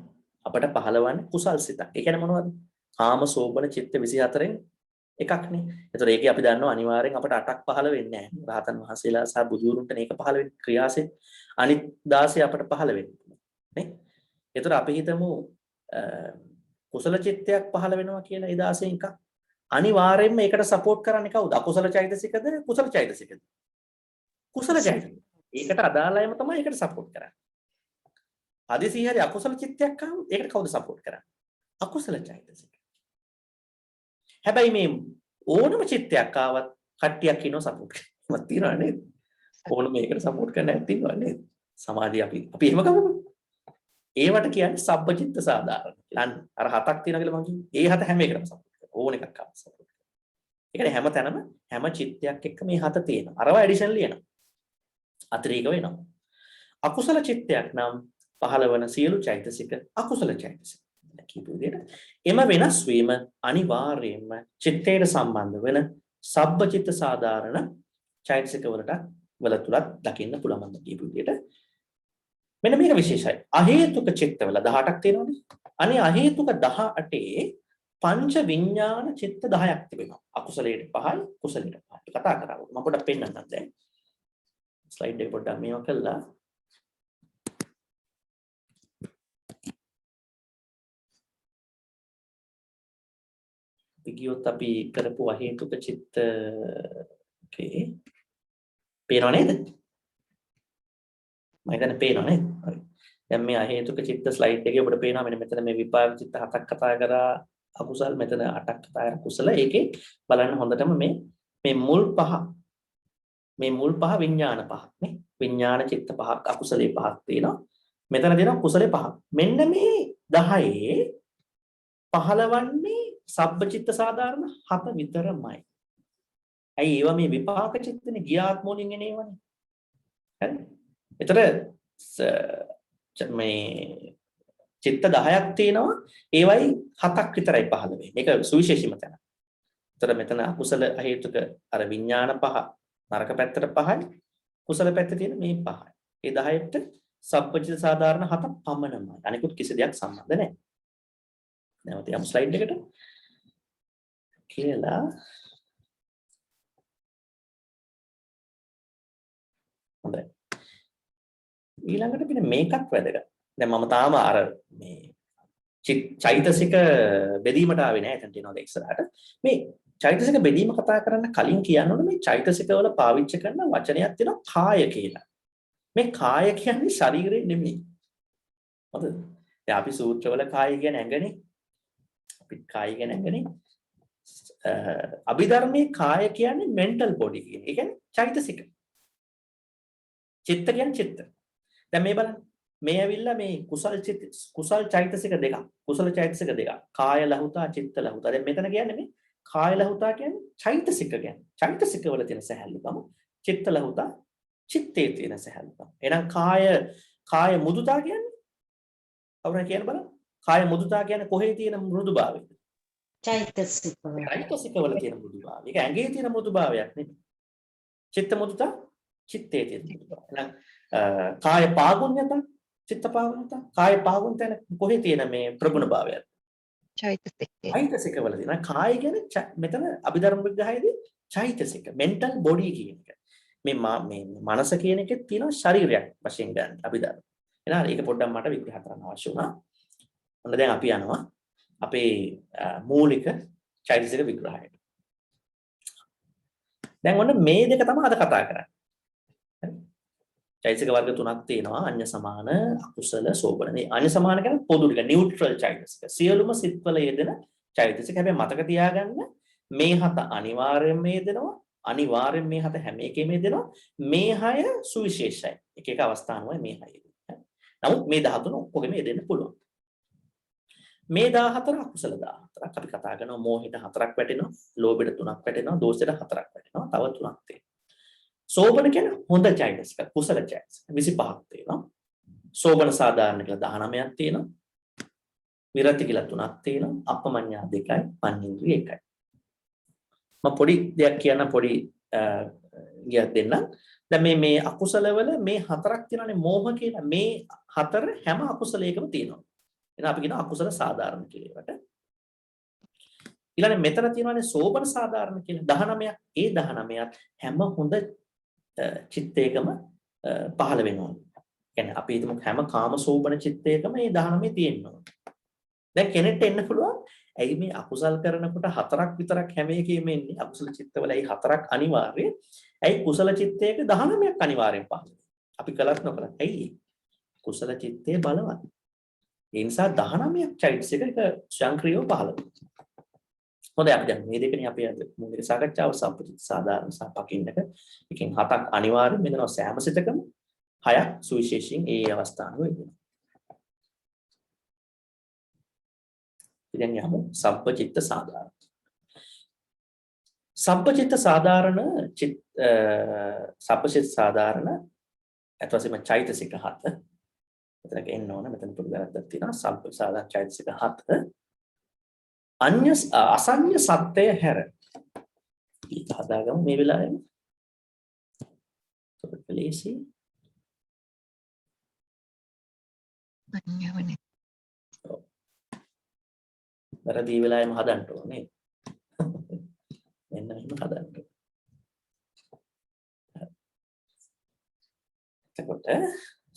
අපට පහළවන්නේ කුසල් සිතක්. ඒ කියන්නේ මොනවද? කාම සෝබන චිත්ත 24න් එකක් නේ. ඒතර ඒකේ අපි දන්නවා අනිවාර්යෙන් අපට 8ක් පහළ වෙන්නේ නැහැ. රහතන් වහන්සේලා සහ බුදුරුන්ට මේක පහළ වෙන්නේ ක්‍රියාසෙන්. අනිත් 16 අපට පහළ වෙන්නේ නේ. ඒතර අපි හිතමු කුසල චිත්තයක් පහළ වෙනවා කියලා ඒ 16න් එකක්. අනිවාර්යෙන්ම ඒකට සපෝට් කරන්නේ කවුද? අකුසල චෛතසිකද කුසල චෛතසිකද? කුසල චෛතසික. ඒකට අදාළයම තමයි ඒකට සපෝට් කරන්නේ. හදිසියෙ හරි අකුසල චිත්තයක් ආවොත් ඒකට කවුද සපෝට් කරන්නේ? අකුසල චෛතසික. හැබැයි මේ ඕනම චිත්තයක් ආවත් කට්ටියක් ඉන්නව සපෝට් කරනවා තියනවා නේද? ඕනම මේකට සපෝට් කරන්න ඇත්තිනවා නේද? සමාධිය අපි එහෙම ගමුකෝ. ඒවට කියන්නේ සබ්බචිත්ත සාධාරණ කියලා. අර හතක් තියෙනවා කියලා මම කිව්වේ. ඒ හත හැම එකටම සපෝට් කරනවා. ඕන එකක් ආව සපෝට් කරනවා. ඒ කියන්නේ හැම තැනම හැම චිත්තයක් එක්ක මේ හත තියෙනවා. අරව ඇඩිෂන් ලියනවා. අතිරේක වෙනවා. අකුසල චිත්තයක් නම් පහළවන සියලු චෛතසික අකුසල චෛතසික. කියපු විදිහට එම වෙනස් වීම අනිවාර්යයෙන්ම චිත්තයට සම්බන්ධ වෙන සබ්බචිත්ත සාධාරණ චෛතසික වල තුලත් දකින්න පුළුවන් කියපු විදිහට මෙන්න මේක විශේෂයි. අහේතුක චිත්තවල 18ක් තියෙනවනේ. අනේ අහේතුක 18 පංච විඥාන චිත්ත 10ක් තිබෙනවා. අකුසලයට 5යි කුසලයට 5යි. කතා කරා. මම පොඩ්ඩක් පෙන්නන්නම් දැන්. ස්ලයිඩ් එක පොඩ්ඩක් මේවා කළා. ගියොත් අපි කරපු අහේතුක චිත්ත පේනව නේද? මම හිතන්නේ පේනව නේද? හරි. දැන් මේ අහේතුක චිත්ත ස්ලයිඩ් එකේ ඔබට පේනවා මෙන්න මෙතන මේ විපාක චිත්ත 7ක් කතා කරා අකුසල්, මෙතන 8ක් කතා කරා කුසල. ඒකේ බලන්න හොඳටම මේ මුල් පහ විඥාන පහක් නේ. විඥාන චිත්ත පහක් අකුසලේ පහක් තියෙනවා. මෙතන දෙනවා කුසලේ පහක්. මෙන්න මේ 10 පහළවන්නේ සබ්බචිත්ත සාධාරණ 7 විතරමයි. ඇයි ඒවා මේ විපාක චිත්තනේ ගියාත්ම වලින් එන ඒවානේ. හරි? ඒතර මේ චිත්ත 10ක් තියෙනවා. ඒවයි 7ක් විතරයි පහළ වෙන්නේ. මේක සුවිශේෂීම තැන. ඒතර මෙතන අකුසල හේතුක අර විඥාන පහ නරක පැත්තට 5යි. කුසල පැත්තේ තියෙන මේ 5යි. ඒ 10ට සබ්බචිත්ත සාධාරණ 7 පමණමයි. අනිකුත් කිසි දෙයක් සම්බන්ධ නැහැ. නැවත යමු ස්ලයිඩ් එකට. කියලා හොඳයි. ඊළඟට මෙන්න මේකත් වැදගත්. දැන් මම තාම අර මේ චෛතසික බෙදීමට ආවේ නැහැ. එතනට එනවාද ඉස්සරහට. මේ චෛතසික බෙදීම කතා කරන්න කලින් කියන්න ඕනේ මේ චෛතසික වල පාවිච්චි කරන වචනයක් තියෙනවා කාය කියලා. මේ කාය කියන්නේ ශරීරය නෙමෙයි. හරිද? දැන් අපි සූත්‍රවල කාය කියන්නේ ඇඟනේ. අපි කාය කියන්නේ ඇඟනේ. අභිධර්මයේ කාය කියන්නේ mental body කියන. ඒ කියන්නේ චෛතසික. චිත්ත කියන්නේ චිත්ත. දැන් මේ බලන්න. මේ ඇවිල්ලා මේ කුසල් චෛතසික දෙකක්. කුසල චෛතසික දෙකක්. කාය ලහුතා චිත්ත ලහුතා. දැන් මෙතන කියන්නේ මේ කාය ලහුතා කියන්නේ චෛතසික කියන්නේ. චෛතසික වල තියෙන සැහැල්ලුකම. චිත්ත ලහුතා චිත්තේ තියෙන සැහැල්ලුකම. එහෙනම් කාය මුදුතා කියන්නේ කවුරුහරි කියන බලන්න. කාය මුදුතා කියන්නේ කොහේ තියෙන මෘදුභාවය? චෛතසික වල තියෙන මෘදුභාවය. ඒක ඇඟේ තියෙන මෘදුභාවයක් නෙමෙයි. චිත්ත මුදුතා චිත්තේ තියෙන මෘදුභාවය. එහෙනම් කාය පාගුණ්‍යතා චිත්ත පාගුණ්‍යතා කාය පාගුණ්‍යතා කොහේ තියෙන මේ ප්‍රගුණ භාවයද? චෛතසික වල තියෙන. කාය කියන්නේ මෙතන අභිධර්ම විග්‍රහයේදී චෛතසික mental body කියන එක. මේ මනස කියන එකේ තියෙන ශරීරයක් වශයෙන් ගන්න අභිධර්ම. එහෙනම් ඒක පොඩ්ඩක් මට විග්‍රහ කරන්න අවශ්‍ය වුණා. ඔන්න දැන් අපි යනවා අපේ මූලික චෛතසික විග්‍රහයට. දැන් ඔන්න මේ දෙක තමයි අද කතා කරන්නේ. චෛතසික වර්ග තුනක් තියෙනවා. අඤ්ඤ සමාන, අකුසල, සෝබන. මේ අඤ්ඤ සමාන කියන්නේ පොදු ටික නියුට්‍රල් චෛතසික. සියලුම සිත්වල යෙදෙන චෛතසික. හැබැයි මතක තියාගන්න මේ හත අනිවාර්යයෙන්ම යෙදෙනවා. අනිවාර්යෙන් මේ හත හැම එකෙම යෙදෙනවා. මේ හය සුවිශේෂයි. එක එක අවස්ථානුවයි මේ හය. නමුත් මේ 13 ඔක්කොගෙම යෙදෙන්න පුළුවන්. මේ 14 අකුසල 14ක් අපි කතා කරනවා. මෝහෙට 4ක් වැටෙනවා, ලෝභෙට 3ක් වැටෙනවා, දෝෂෙට 4ක් වැටෙනවා. තව 3ක් තියෙනවා. සෝබන කියන්නේ හොඳ චෛතසික, කුසල චෛතසික 25ක් තියෙනවා. සෝබන සාධාරණ කියලා 19ක් තියෙනවා. විරති කියලා 3ක් තියෙනවා. අපමඤ්ඤා 2යි, පඤ්ඤේන්ද්‍රිය 1යි. මම පොඩි දෙයක් කියන්න පොඩි ගියක් දෙන්න. දැන් මේ අකුසල වල මේ 4ක් තියෙනවානේ මෝහ කියලා. මේ 4 හැම අකුසලයකම තියෙනවා. එහෙනම් අපි කියනවා අකුසල සාධාරණ කියලා ඒකට. ඊළඟ මෙතන තියෙනවානේ සෝබන සාධාරණ කියලා 19ක්. ඒ 19ත් හැම හොඳ චිත්තයකම පහළ වෙනවා. කියන්නේ අපි හිතමු හැම කාම සෝබන චිත්තයකම මේ 19 තියෙනවා. දැන් කෙනෙක්ට එන්න පුළුවන් ඇයි මේ අකුසල් කරනකොට 4ක් විතරක් හැම එකෙම එන්නේ අකුසල චිත්තවල ඇයි 4ක් අනිවාර්ය ඇයි කුසල චිත්තයක 19ක් අනිවාර්යෙන් පහළ අපි කලක් නොකලක් ඇයි කුසල චිත්තේ බලවත් ඒ නිසා 19ක් චෛතසික එක ස්වයංක්‍රීයව පහළ හොඳයි අපි දැන් මේ දෙකනේ අපි අද මුලික සාකච්ඡාව සම්පූර්ණ සාධාරණ සහ පකින්නක එකෙන් 7ක් අනිවාර්යෙන් මෙතන සෑම සිතකම 6ක් සුවිශේෂයෙන් ඒ අවස්ථානුව වෙනවා ඉතින් යමු සබ්බචිත්ත සාධාරණ. සබ්බචිත්ත සාධාරණ සබ්බචිත්ත සාධාරණ අත වශයෙන්ම චෛතසික 7. මෙතනක එන්න ඕන මෙතන පොඩි වැරද්දක් තියෙනවා සබ්බ සාධාරණ චෛතසික 7. අඤ්ඤ අසඤ්ඤ සත්‍යය හැර. ඊට හදාගමු මේ වෙලාවෙම. ඒක ලේසි. අඤ්ඤවනේ. වැරදි වෙලාවෙම හදන්න ඕනේ. මෙන්න මෙහෙම හදන්න. එතකොට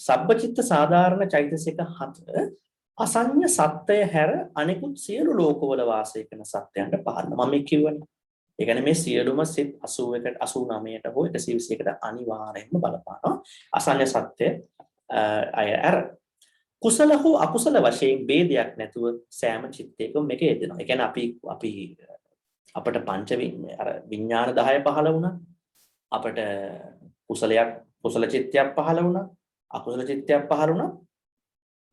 සබ්බචිත්ත සාධාරණ චෛතසික 7 අසඤ්ඤ සත්‍යය හැර අනිකුත් සියලු ලෝකවල වාසය කරන සත්‍යයන්ට පහළ. මම මේ කියවනේ. ඒ කියන්නේ මේ සියලුම සිත් 81ට 89ට හෝ 121ට අනිවාර්යයෙන්ම බලපානවා. අසඤ්ඤ සත්‍ය අය අර කුසල හෝ අකුසල වශයෙන් ભેදයක් නැතුව සෑම චිත්තයකම මේක යෙදෙනවා. ඒ කියන්නේ අපි අපට පංච අර විඥාන 10 පහළ වුණා. අපට කුසල චිත්තයක් පහළ වුණා. අකුසල චිත්තයක් පහළ වුණා.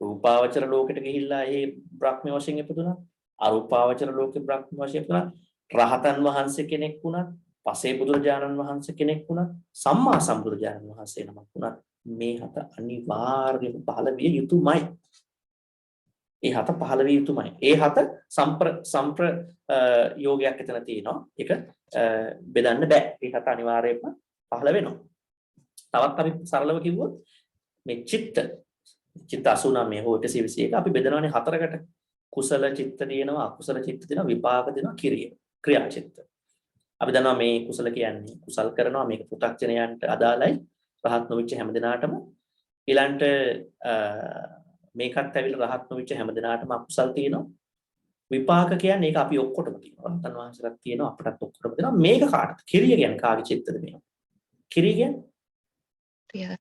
රූපාවචර ලෝකෙට ගිහිල්ලා ඒ බ්‍රහ්ම වශයෙන් ඉපදුණා. අරූපාවචර ලෝකෙ බ්‍රහ්ම වශයෙන් ඉපදුණා. රහතන් වහන්සේ කෙනෙක් වුණා. පසේ බුදුරජාණන් වහන්සේ කෙනෙක් වුණා. සම්මා සම්බුදුරජාණන් වහන්සේ නමක් වුණා. මේ 7 අනිවාර්යයෙන්ම පහළ විය යුතුමයි. ඒ 7 පහළ විය යුතුමයි. ඒ 7 සම්ප්‍ර යෝගයක් එතන තියෙනවා. ඒක බෙදන්න බෑ. ඒ 7 අනිවාර්යයෙන්ම පහළ වෙනවා. තවත් අපි සරලව කිව්වොත් මේ චිත්ත 89 හෝ 121 අපි බෙදනවානේ 4කට. කුසල චිත්ත තියෙනවා, අකුසල චිත්ත තියෙනවා, විපාක දෙනවා, ක්‍රියා චිත්ත. අපි දන්නවා මේ කුසල කියන්නේ කුසල් කරනවා මේක පු탁ජනයන්ට අදාළයි. රහත් නොවිච්ච හැමදෙනාටම ඊළඟට මේකත් ඇවිල්ලා රහත් නොවිච්ච හැමදෙනාටම අකුසල් තියෙනවා විපාක කියන්නේ ඒක අපි ඔක්කොටම තියෙනවා රහතන් වහන්සේලාට තියෙනවා අපටත් ඔක්කොටම තියෙනවා මේක කාටද කිරිය කියන්නේ කාගේ චිත්තද මේක කිරිය කියන්නේ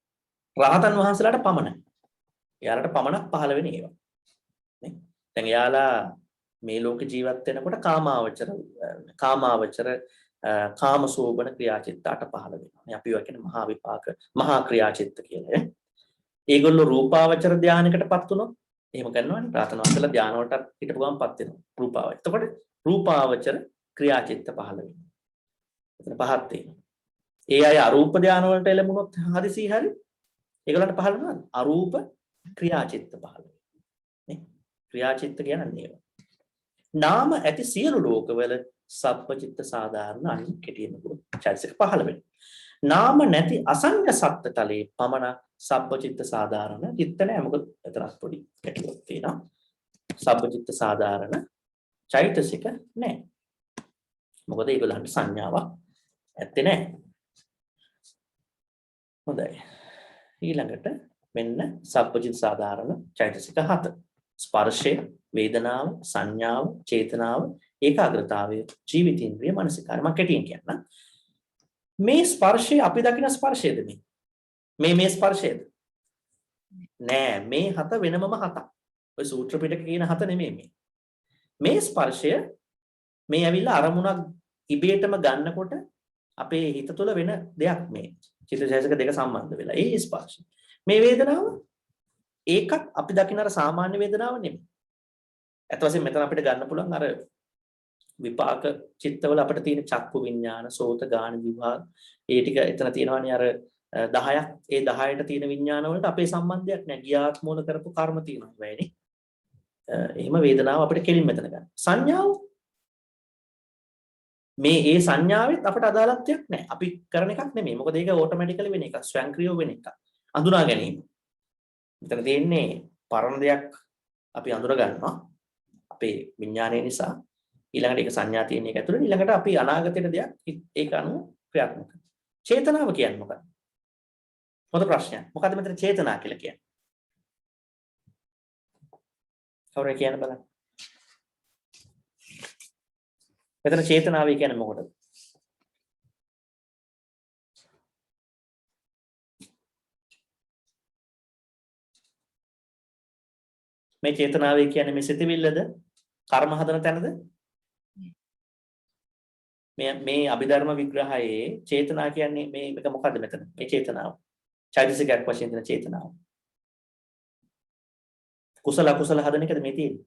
රහතන් වහන්සේලාට පමණයි එයාලට පමණක් පහළ වෙන ඒවා නේ දැන් එයාලා මේ ලෝක ජීවත් වෙනකොට කාමාවචර කාමසෝබන ක්‍රියාචිත්ත 8 පහළ වෙනවා. අපි ඔය කියන්නේ මහා විපාක, මහා ක්‍රියාචිත්ත කියලා. ඒගොල්ලෝ රූපාවචර ධානයකටපත් වුණොත් එහෙම කරනවනේ. රාතන වහන්සේලා ධාන වලට හිටපු ගමන්පත් වෙනවා. රූපාවචර. එතකොට රූපාවචර ක්‍රියාචිත්ත පහළ වෙනවා. එතන පහක් තියෙනවා. ඒ අය අරූප ධාන වලට එළඹුණොත් හදිසි හරි ඒගොල්ලන්ට පහළ වෙනවා අරූප ක්‍රියාචිත්ත පහළ වෙනවා. නේ? ක්‍රියාචිත්ත කියන්නේ ඒවා. නාම ඇති සියලු ලෝකවල සබ්බචිත්ත සාධාරණ අනිත් කෙටියෙම චෛතසික 15 වෙනි. නාම නැති අසඤ්ඤ සත්ත්‍ය තලයේ පමණ සබ්බචිත්ත සාධාරණ චිත්ත නැහැ. මොකද එතරම් පොඩි කැටියක් තියෙනවා. සබ්බචිත්ත සාධාරණ චෛතසික නැහැ. මොකද ඒගොල්ලන්ට සංඥාවක් ඇත්තේ නැහැ. හොඳයි. ඊළඟට මෙන්න සබ්බචිත්ත සාධාරණ චෛතසික 7. ස්පර්ශය, වේදනාව, සංඥාව, චේතනාව, ඒකාග්‍රතාවය, ජීවිතේන්ද්‍රිය, මානසිකාරය. මම කෙටියෙන් කියන්න. මේ ස්පර්ශය අපි දකින ස්පර්ශයද මේ ස්පර්ශයද? නෑ, මේ 7 වෙනමම 7ක්. ඔය සූත්‍ර පිටකේ කියන 7 නෙමෙයි මේ. මේ ස්පර්ශය මේ ඇවිල්ලා අරමුණක් ඉබේටම ගන්නකොට අපේ හිත තුළ වෙන දෙයක් මේ. චිත්තජයසක දෙක සම්බන්ධ වෙලා. ඒ ස්පර්ශය. මේ වේදනාව ඒකත් අපි දකින අර සාමාන්‍ය වේදනාව නෙමෙයි. අත වශයෙන් මෙතන අපිට ගන්න පුළුවන් අර විපාක චිත්තවල අපිට තියෙන චක්කු විඥාන, සෝත ගාන විභාග ඒ ටික එතන තියෙනවානේ අර 10ක් ඒ 10ට තියෙන විඥාන වලට අපේ සම්බන්ධයක් නැහැ. ගියාත්ම වල කරපු කර්ම තියෙනවා වෙයිනේ. එහෙම වේදනාව අපිට කෙලින් මෙතන ගන්න. සංඥාව මේ ඒ සංඥාවෙත් අපට අදාළත්වයක් නැහැ. අපි කරන එකක් නෙමෙයි. මොකද ඒක ඕටෝමැටිකලි වෙන එකක්. ස්වයංක්‍රීයව වෙන එකක්. අඳුනා ගැනීම. මෙතන තියෙන්නේ පරණ දෙයක් අපි අඳුර ගන්නවා. අපේ විඥානය නිසා ඊළඟට ඒක සංඥා තියෙන එක ඇතුළේ ඊළඟට අපි අනාගතයට දෙයක් ඒක අනුව ක්‍රියාත්මක කරනවා. චේතනාව කියන්නේ මොකක්ද? හොඳ ප්‍රශ්නයක්. මොකද්ද මෙතන චේතනා කියලා කියන්නේ? කවුරු කියන්න බලන්න. මෙතන චේතනාවයි කියන්නේ මොකටද? මේ චේතනාවයි කියන්නේ මේ සිතවිල්ලද? කර්ම හදන තැනද? මේ අභිධර්ම විග්‍රහයේ චේතනා කියන්නේ මේක මොකද්ද මෙතන? මේ චේතනාව. චෛතසිකයක් වශයෙන් දෙන චේතනාව. කුසල අකුසල හදන එකද මේ තියෙන්නේ?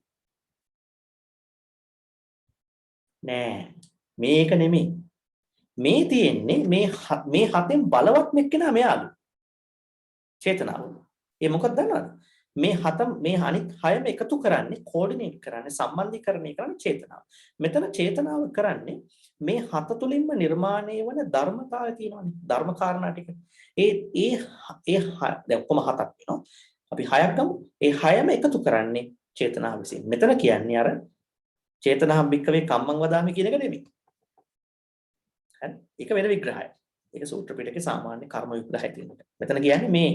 නෑ. මේක නෙමෙයි. මේ තියෙන්නේ මේ හතෙන් බලවත් මෙක්කෙනා මෙයාලු. චේතනාව. ඒ මොකක්ද දන්නවද? මේ අනිත් හයම එකතු කරන්නේ කෝඩිනේට් කරන්නේ සම්බන්ධීකරණය කරන්නේ චේතනාව. මෙතන චේතනාව කරන්නේ මේ හත තුලින්ම නිර්මාණය වන ධර්මතාවය තියෙනවානේ. ධර්ම කාරණා ටික. දැන් ඔක්කොම හතක් වෙනවා. අපි හයක් ගමු. ඒ හයම එකතු කරන්නේ චේතනාව විසින්. මෙතන කියන්නේ අර චේතනාම් භික්කවේ කම්මං වදාමි කියන එක නෙමෙයි. හරි? ඒක වෙන විග්‍රහයක්. ඒක සූත්‍ර පිටකේ සාමාන්‍ය කර්ම විග්‍රහය තියෙනවා. මෙතන කියන්නේ මේ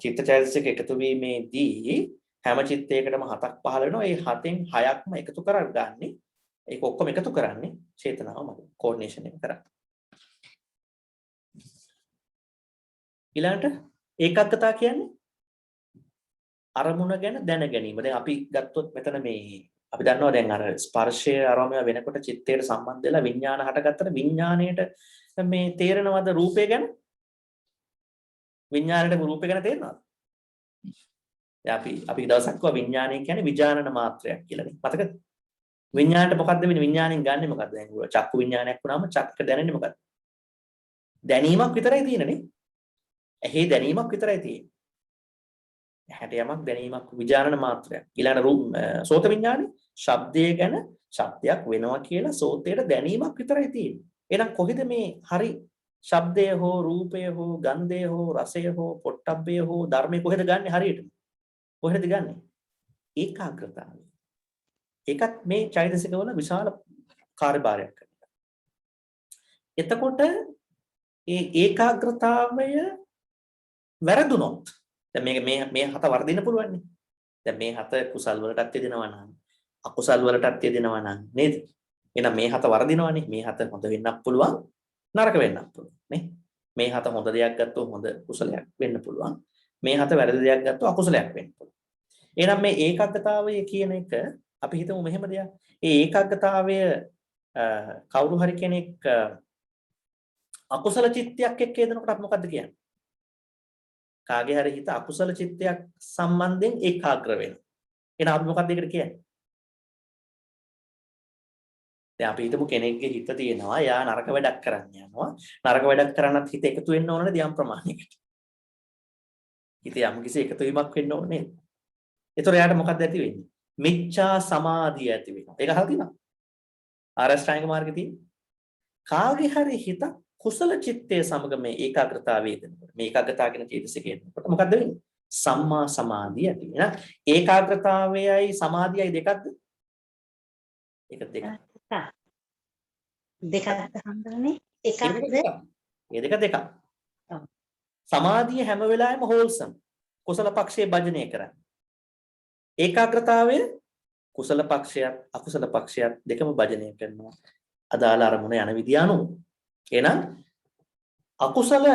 චිත්තචෛතසික එකතු වීමේදී හැම චිත්තයකටම හතක් පහළ වෙනවා. ඒ හතෙන් හයක්ම එකතු කරගන්නේ ඒක ඔක්කොම එකතු කරන්නේ චේතනාවමයි. කෝඩිනේෂන් එක කරන්නේ. ඊළඟට ඒකාග්‍රතාව කියන්නේ අරමුණ ගැන දැන ගැනීම. දැන් අපි ගත්තොත් මෙතන මේ අපි දන්නවා දැන් අර ස්පර්ශය අරමුණ වෙනකොට චිත්තයට සම්බන්ධ වෙලා විඥාන හටගත්තට විඥාණයට මේ තේරෙනවද රූපය ගැන? විඥාණයට රූපය ගැන තේරෙනවද? දැන් අපි දවසක් කිව්වා විඥානය කියන්නේ විඥානන මාත්‍රයක් කියලා නේ. මතකද? විඥාණයට මොකද්ද වෙන්නේ? විඥාණයෙන් ගන්නෙ මොකද්ද? දැන් චක්කු විඥානයක් වුණාම චක්ක දැනෙන්නේ මොකද්ද? දැනීමක් විතරයි තියෙන්නේ නේ. ඇහි දැනීමක් විතරයි තියෙන්නේ. ඇහැට යමක් දැනීමක් විඥානන මාත්‍රයක්. ඊළඟ සෝත විඥානේ ශබ්දය ගැන ශබ්දයක් වෙනවා කියලා සෝතේට දැනීමක් විතරයි තියෙන්නේ. එහෙනම් කොහෙද මේ හරි ශබ්දය හෝ රූපය හෝ ගන්ධය හෝ රසය හෝ පොට්ටබ්බය හෝ ධර්මය කොහෙද ගන්නෙ හරියට? කොහෙද ගන්නෙ? ඒකාග්‍රතාවය. ඒකත් මේ චෛතසිකවල විශාල කාර්යභාරයක් කරනවා. එතකොට ඒ ඒකාග්‍රතාවය වැරදුනොත් දැන් මේ හත වර්ධින්න පුළුවන් නේ. දැන් මේ හත කුසල් වලටත් යෙදෙනවා නම් අකුසල් වලටත් යෙදෙනවා නම් නේද? එහෙනම් මේ හත වර්ධිනවනේ. මේ හත හොඳ වෙන්නත් පුළුවන් නරක වෙන්නත් පුළුවන් නේ. මේ හත හොඳ දෙයක් ගත්තොත් හොඳ කුසලයක් වෙන්න පුළුවන්. මේ හත වැරදි දෙයක් ගත්තොත් අකුසලයක් වෙන්න පුළුවන්. එහෙනම් මේ ඒකාග්‍රතාවය කියන එක අපි හිතමු මෙහෙම දෙයක්. ඒ ඒකාග්‍රතාවය කවුරු හරි කෙනෙක් අකුසල චිත්තයක් එක්ක යෙදෙනකොට අපි මොකද්ද කියන්නේ? කාගේ හරි හිත අකුසල චිත්තයක් සම්බන්ධයෙන් ඒකාග්‍ර වෙනවා. එහෙනම් අපි මොකක්ද ඒකට කියන්නේ? දැන් අපි හිතමු කෙනෙක්ගේ හිත තියෙනවා එයා නරක වැඩක් කරන්න යනවා. නරක වැඩක් කරන්නත් හිත එකතු වෙන්න ඕනනේ යම් ප්‍රමාණයකට. හිත යම් කිසි එකතු වීමක් වෙන්න ඕනේ නේද? ඒතර එයාට මොකක්ද ඇති වෙන්නේ? මිච්ඡා සමාධිය ඇති වෙනවා. ඒක අහලා තියෙනවද? ආරෂ්ඨාංග මාර්ගයේ තියෙන. කාගේ හරි හිත කුසල චිත්තයේ සමග මේ ඒකාග්‍රතාවය දෙනකොට මේ ඒකාග්‍රතාව කියන චේතසිකේ දෙනකොට මොකද්ද වෙන්නේ? සම්මා සමාධිය ඇති වෙනවා. ඒකාග්‍රතාවයයි සමාධියයි දෙකක්ද? ඒක දෙකක්. දෙකක්ද හම්බුනේ? එකක්ද? ඒ දෙක. සමාධිය හැම වෙලාවෙම හෝල්සම්. කුසල පක්ෂයේ භජනය කරන්නේ. ඒකාග්‍රතාවය කුසල පක්ෂයත් අකුසල පක්ෂයත් දෙකම භජනය කරනවා. අදාළ අරමුණ යන විදිය අනුව. එහෙනම් අකුසල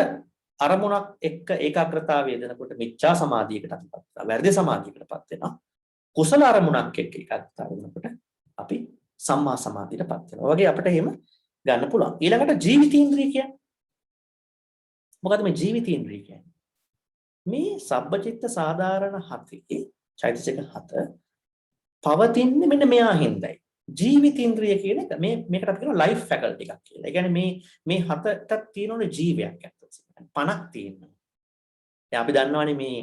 අරමුණක් එක්ක ඒකාග්‍රතාවය දෙනකොට මිච්ඡා සමාධියකටපත් වෙනවා. වැරදි සමාධියකටපත් වෙනවා. කුසල අරමුණක් එක්ක ඒකාග්‍රතාවය වෙනකොට අපි සම්මා සමාධියටපත් වෙනවා. වගේ අපිට එහෙම ගන්න පුළුවන්. ඊළඟට ජීවිතීන්ද්‍රිය කියන්නේ මොකද්ද මේ ජීවිතීන්ද්‍රිය කියන්නේ? මේ සබ්බචිත්ත සාධාරණ හතේ චෛතසික හත පවතින්නේ මෙන්න මෙයා හින්දායි. ජීවිතේන්ද්‍රිය කියන එක මේකට අපි කියනවා ලයිෆ් ෆැකල්ටි එකක් කියලා. ඒ කියන්නේ මේ හතට තියෙනවනේ ජීවයක් ඇත්තට. පණක් තියෙනවා. දැන් අපි දන්නවනේ මේ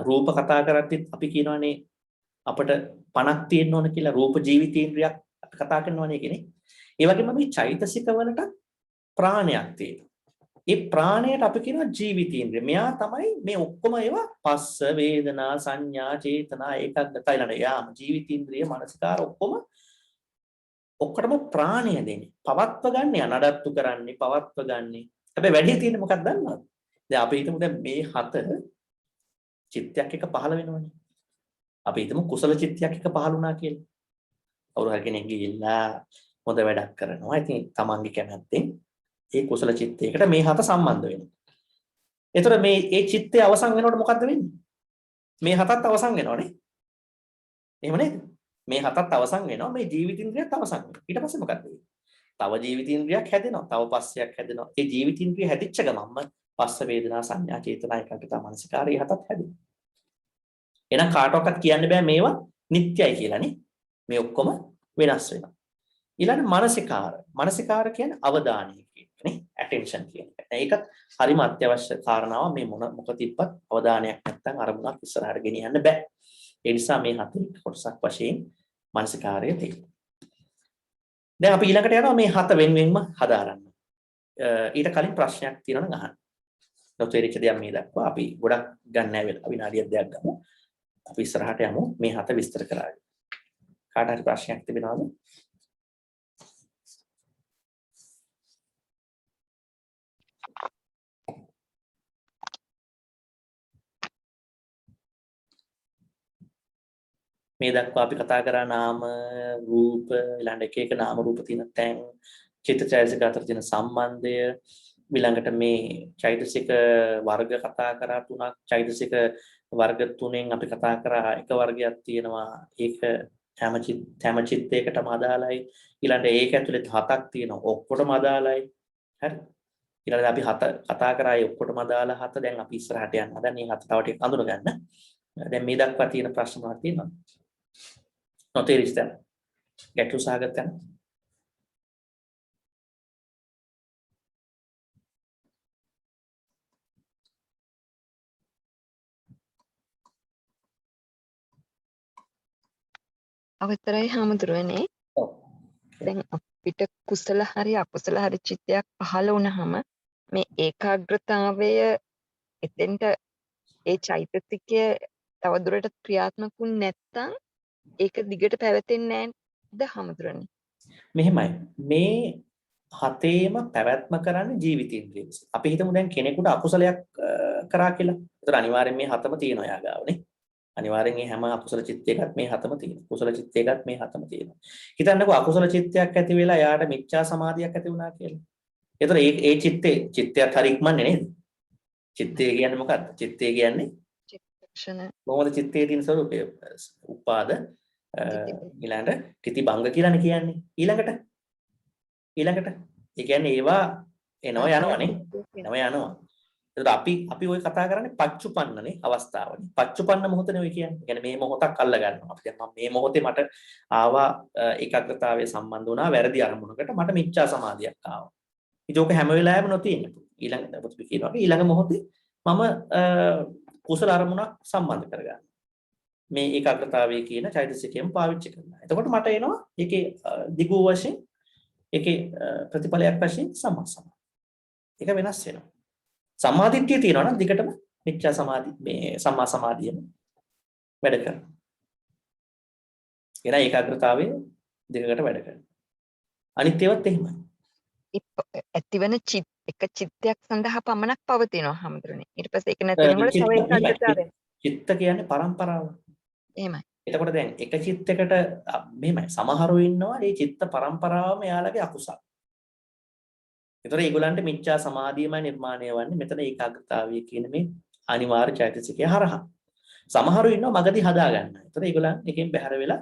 රූප කතා කරද්දිත් අපි කියනවනේ අපිට පණක් තියෙන්න ඕන කියලා රූප ජීවිතේන්ද්‍රියක් අපි කතා කරනවනේ කියන්නේ. ඒ වගේම මේ චෛතසික වලට ප්‍රාණයක් තියෙනවා. ඒ ප්‍රාණයට අපි කියනවා ජීවිතේන්ද්‍රිය. මෙයා තමයි මේ ඔක්කොම ඒවා පස්ස වේදනා සංඥා චේතනා ඒකග්ගත ඊළඟ යාම ජීවිතේන්ද්‍රිය මනසකාර ඔක්කොටම ප්‍රාණය දෙන්නේ. පවත්ව ගන්න නඩත්තු කරන්නේ පවත්ව ගන්නේ. හැබැයි වැඩි තියෙන්නේ මොකක්ද දන්නවද? දැන් අපි හිතමු දැන් මේ හත චිත්තයක් එක පහළ වෙනවනේ. අපි හිතමු කුසල චිත්තයක් එක පහළ වුණා කියලා. කවුරු හරි කෙනෙක් ගිහිල්ලා හොඳ වැඩක් කරනවා. ඉතින් තමන්ගේ කැමැත්තෙන් ඒ කුසල චිත්තයකට මේ හත සම්බන්ධ වෙනවා. එතකොට මේ චිත්තය අවසන් වෙනකොට මොකද්ද වෙන්නේ? මේ හතත් අවසන් වෙනවනේ. එහෙම නේද? මේ හතත් අවසන් වෙනවා. මේ ජීවිතින්ද්‍රියත් අවසන් වෙනවා. ඊට පස්සේ මොකද්ද වෙන්නේ? තව ජීවිතින්ද්‍රියක් හැදෙනවා. තව පස්සයක් හැදෙනවා. ඒ ජීවිතින්ද්‍රිය හැදිච්ච ගමන්ම පස්ස වේදනා සංඥා චේතනා ඒකග්ගත මනසිකාරය හතත් හැදෙනවා. එහෙනම් කාටවත් කියන්න බෑ මේවා නිට්ටයයි කියලානේ. මේ ඔක්කොම වෙනස් වෙනවා. ඊළඟ මානසිකාර. මානසිකාර කියන්නේ අවධානය කියන්නේ attention කියන එක. ඒකත් හරිම අත්‍යවශ්‍ය කාරණාවක්. මේ මොක තිබ්බත් අවධානයක් නැත්නම් අරමුණක් ඉස්සරහට ගෙනියන්න බෑ. ඒ නිසා මේ හතේ කොටසක් වශයෙන් මානසිකාරය තියෙනවා. දැන් අපි ඊළඟට යනවා මේ හත වෙන්වෙන්ම හදාරන්න. ඊට කලින් ප්‍රශ්නයක් තියෙනවා නම් අහන්න. නොතේරිච්ච දෙයක් මේ දක්වා අපි ගොඩක් ගන්න නැහැ වෙලා විනාඩියක් දෙකක් ගමු. අපි ඉස්සරහට යමු මේ හත විස්තර කරාගෙන. කාට හරි ප්‍රශ්නයක් තිබෙනවද? මේ දක්වා අපි කතා කරා නාම රූප ඊළඟ එක නාම රූප තියෙන තැන් චිත්තචෛතසික අතර තියෙන සම්බන්ධය ඊළඟට මේ චෛතසික වර්ග කතා කරා තුනක් චෛතසික වර්ග තුනෙන් අපි කතා කරා එක වර්ගයක් තියෙනවා ඒක හැම චිත්තයකටම අදාළයි ඊළඟ ඒක ඇතුලේ හතක් තියෙනවා ඔක්කොටම අදාළයි හරි ඊළඟට අපි හත කතා කරා ඒ ඔක්කොටම අදාළ හත දැන් අපි ඉස්සරහට යනවා දැන් මේ හත තව ටිකක් අඳුර ගන්න දැන් මේ දක්වා තියෙන ප්‍රශ්න මොනවද තියෙනවද නොතේරිච්ච තැන ගැටළු සහගත තැන අවතරයි හාමුදුරුවනේ ඔව් දැන් අපිට කුසල හරි අකුසල හරි චිත්තයක් පහළ වුණාම මේ ඒකාග්‍රතාවය එතෙන්ට ඒ චෛතසිකය තවදුරටත් ක්‍රියාත්මක වුනේ නැත්නම් ඒක දිගට පැවතෙන්නේ නැද්ද හාමුදුරනේ? මෙහෙමයි මේ හතේම පැවැත්ම කරන්නේ ජීවිතේන්ද්‍රිය. අපි හිතමු දැන් කෙනෙකුට අකුසලයක් කරා කියලා. ඒතර අනිවාර්යෙන් මේ හතම තියෙනවා යාගාවනේ. අනිවාර්යෙන් මේ හැම අකුසල චිත්තයකත් මේ හතම තියෙනවා. කුසල චිත්තයකත් මේ හතම තියෙනවා. හිතන්නකෝ අකුසල චිත්තයක් ඇති වෙලා යාට මිච්ඡා සමාධියක් ඇති වුණා කියලා. ඒතර ඒ චිත්තයක් හරි ඉක්මන්නේ නේද? චිත්තය කියන්නේ මොකක්ද? චිත්තය කියන්නේ චිත්තක්ෂණ මොකද චිත්තයේ තියෙන ස්වરૂපය? උපාද ඊළඟට තිති භංග කියලානේ කියන්නේ. ඊළඟට ඒ කියන්නේ ඒවා එනවා යනවානේ. එනවා යනවා. ඒකට අපි ওই කතා කරන්නේ පච්චුපන්නනේ අවස්ථාවනේ. පච්චුපන්න මොහොතනේ ඔය කියන්නේ. ඒ කියන්නේ මේ මොහොතක් අල්ල ගන්නවා. අපි දැන් මේ මොහොතේ මට ආවා ඒකාග්‍රතාවයේ සම්බන්ධ වුණා වැරදි අරමුණකට මට මිච්ඡා සමාධියක් ආවා. ඉතින් ඕක හැම වෙලාවෙම නොතියෙන්නේ. ඊළඟ කියනවා ඊළඟ මොහොතේ මම කුසල අරමුණක් සම්බන්ධ කරගන්නවා. මේ ඒකාග්‍රතාවයේ කියන චෛතසිකයෙන් පාවිච්චි කරනවා. එතකොට මට එනවා ඒකේ දිගු වශයෙන් ඒකේ ප්‍රතිඵලයක් වශයෙන් සම්මා සමාධි. ඒක වෙනස් වෙනවා. සම්මාදිට්ඨිය තියෙනවා නම් දිගටම මිච්ඡා සමාධි මේ සම්මා සමාධියම වැඩ කරනවා. එන ඒකාග්‍රතාවයේ දිගට වැඩ කරනවා. අනිත් ඒවාත් එහෙමයි. ඇතිවන එක චිත්තයක් සඳහා පමණක් පවතිනවා හැමදෙරනේ. ඊට පස්සේ ඒක නැති වෙනකොට තව ඒකාග්‍රතාවය. චිත්ත කියන්නේ පරම්පරාව. එහෙමයි. එතකොට දැන් එක චිත්තයකට මෙහෙමයි සමහරව ඉන්නවා මේ චිත්ත පරම්පරාවම එයාලගේ අකුසල. ඒතර ඒගොල්ලන්ට මිච්ඡා සමාධියමයි නිර්මාණය වන්නේ මෙතන ඒකාග්‍රතාවය කියන මේ අනිවාර්ය චෛතසිකය හරහා. සමහරව ඉන්නවා මගදී හදා ගන්න. ඒතර ඒගොල්ලන් එකෙන් බැහැර වෙලා